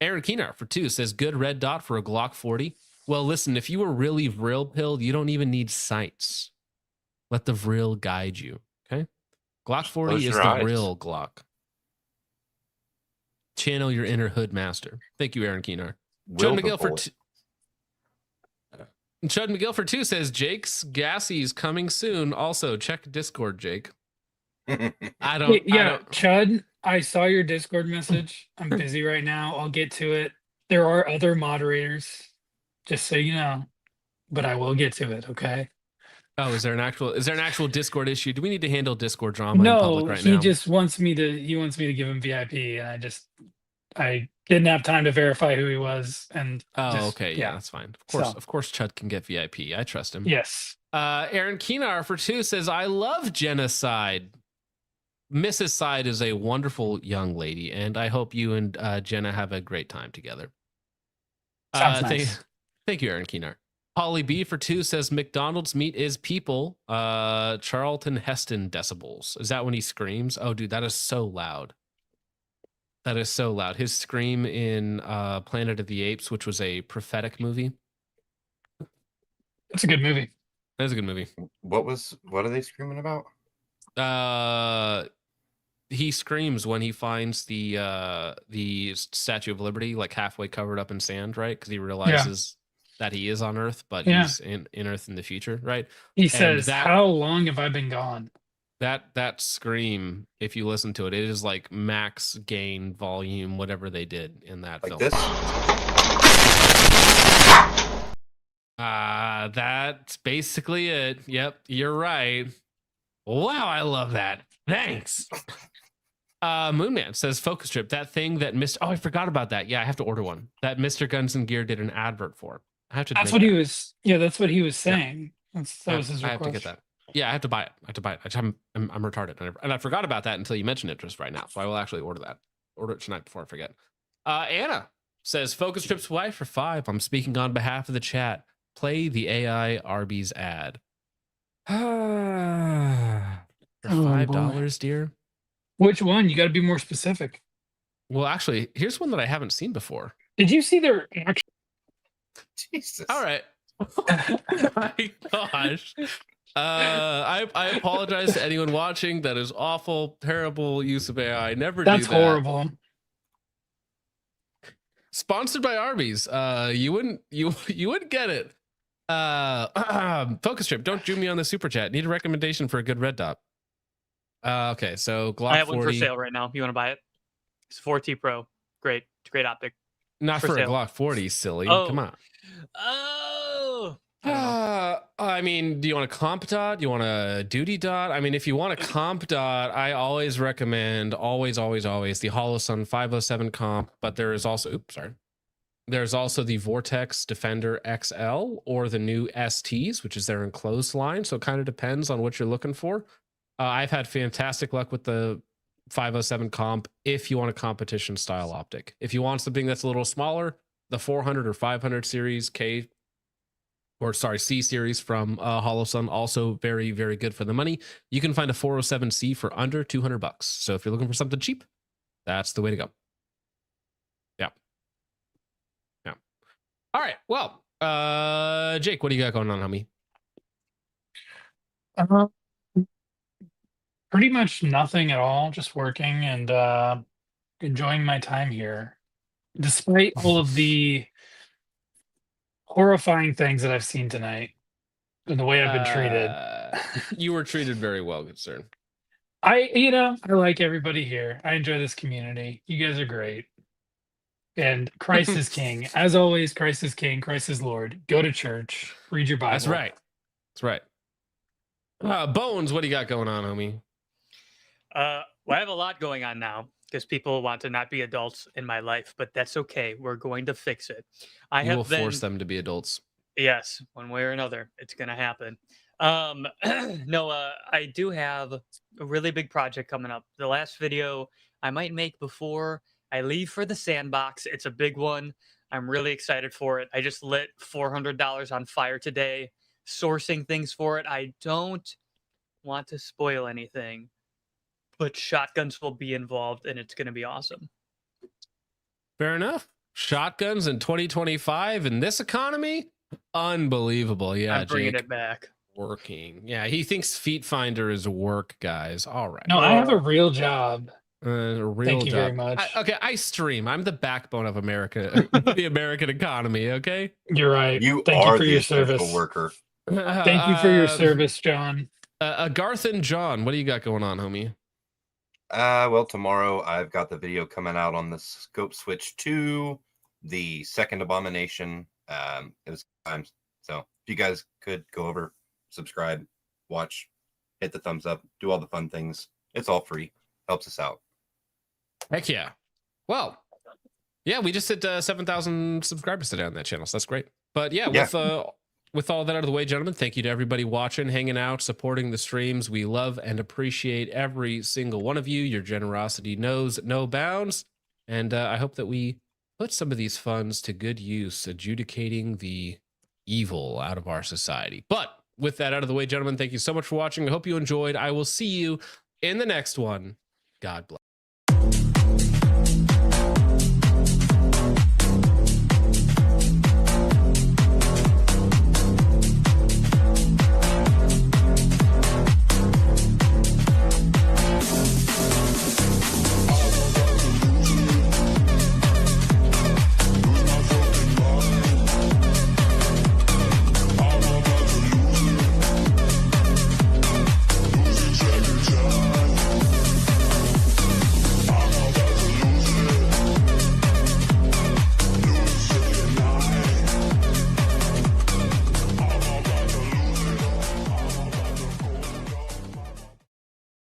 Aaron Keenar for 2 says, good red dot for a Glock 40. Well, listen, if you were really vril pilled, you don't even need sights. Let the vril guide you. Okay. Glock 40 Close is your the eyes. real Glock. Channel your inner hood master. Thank you, Aaron Keenar. Will Chud the McGill for bullet. Chud McGill for 2 says Jake's Gassie's coming soon. Also, check Discord, Jake. I don't. Chud, I saw your Discord message. I'm busy right now. I'll get to it. There are other moderators, just so you know, but I will get to it. Okay. Oh, is there an actual Discord issue? Do we need to handle Discord drama in public No, right he now? just wants me to. He wants me to give him VIP, and I didn't have time to verify who he was, and Oh, okay, yeah, that's fine. So Of course, Chud can get VIP. I trust him. yes, Aaron Keenar for 2 says, "I love Genocide. Mrs. Side is a wonderful young lady, and I hope you and Jenna have a great time together." sounds nice. Thank you, Aaron Keenar. Holly B for 2 says, "McDonald's meat is people. Charlton Heston decibels." Is that when he screams? Oh, dude, that is so loud. That is so loud. His scream in Planet of the Apes, which was a prophetic movie. It's a good movie. That is a good movie. What are they screaming about? He screams when he finds the Statue of Liberty like halfway covered up in sand, right? Because he realizes that he is on Earth, but he's in Earth in the future, right? He says, "How long have I been gone?" That scream, if you listen to it, it is like max gain volume, whatever they did in that Like film. this? That's basically it. Yep, you're right. Wow, I love that. Thanks. Moonman says, "Focus Trip, that thing that Mr. Oh, I forgot about that. Yeah, I have to order one. That Mr. Guns and Gear did an advert for. I have to. That's what he was. Yeah, that's what he was saying. That was his request. I have to get that. Yeah, I have to buy it. I'm retarded, and I forgot about that until you mentioned it just right now. So I will actually order that. Order it tonight before I forget. Anna says, "Focus Trip's wife for 5. I'm speaking on behalf of the chat. Play the AI Arby's ad." For $5, dear. Which one? You got to be more specific. Well, actually, here's one that I haven't seen before. Did you see their actual? Jesus. All right. My gosh. I apologize to anyone watching. That is awful, terrible use of AI. Never do that. That's horrible. Sponsored by Arby's. You wouldn't get it. Focus Trip, don't Jew me on the super chat. Need a recommendation for a good red dot. Okay, so Glock 40. I have one for sale right now. You want to buy it? It's 4T Pro. Great optic. Not for a sale. Glock 40, silly. Oh. Come on. Oh. I mean, do you want a comp dot? Do you want a duty dot? I mean, if you want a comp dot, I always recommend, always, the Holosun 507 comp, but there is also, there's also the Vortex Defender XL or the new STs, which is their enclosed line. So it kind of depends on what you're looking for. I've had fantastic luck with the 507 comp if you want a competition style optic. If you want something that's a little smaller, the 400 or 500 series C series from Holosun, also very, very good for the money. You can find a 407C for under $200. So if you're looking for something cheap, that's the way to go. Yeah. All right. Well, Jake, what do you got going on, homie? Pretty much nothing at all. Just working and enjoying my time here, despite all of the horrifying things that I've seen tonight and the way I've been treated. You were treated very well, good sir. I like everybody here. I enjoy this community. You guys are great. And Christ is King. As always, Christ is King. Christ is Lord. Go to church. Read your Bible. That's right. Bones, what do you got going on, homie? Well, I have a lot going on now because people want to not be adults in my life, but that's okay. We're going to fix it. You will force them to be adults. Yes, one way or another, it's going to happen. I do have a really big project coming up. The last video I might make before I leave for the sandbox. It's a big one. I'm really excited for it. I just lit $400 on fire today, sourcing things for it. I don't want to spoil anything, but shotguns will be involved, and it's going to be awesome. Fair enough. Shotguns in 2025 in this economy? Unbelievable. Yeah, I'm bringing Jake. it back. Working. Yeah, he thinks Feet Finder is work, guys. All right. No, I have a real job. Thank you very much. I stream. I'm the backbone of America, the American economy. Okay. You're right. You Thank are you for the your essential service. worker. Thank you for your service, John. Garth and John, what do you got going on, homie? Well, tomorrow I've got the video coming out on the Scope Switch 2, the second Abomination. It was times. So if you guys could go over, subscribe, watch, hit the thumbs up, do all the fun things. It's all free. Helps us out. Heck yeah. Well, yeah, we just hit 7,000 subscribers today on that channel, so that's great. But yeah, with all that out of the way, gentlemen, thank you to everybody watching, hanging out, supporting the streams. We love and appreciate every single one of you. Your generosity knows no bounds. And I hope that we put some of these funds to good use, adjudicating the evil out of our society. But with that out of the way, gentlemen, thank you so much for watching. I hope you enjoyed. I will see you in the next one. God bless.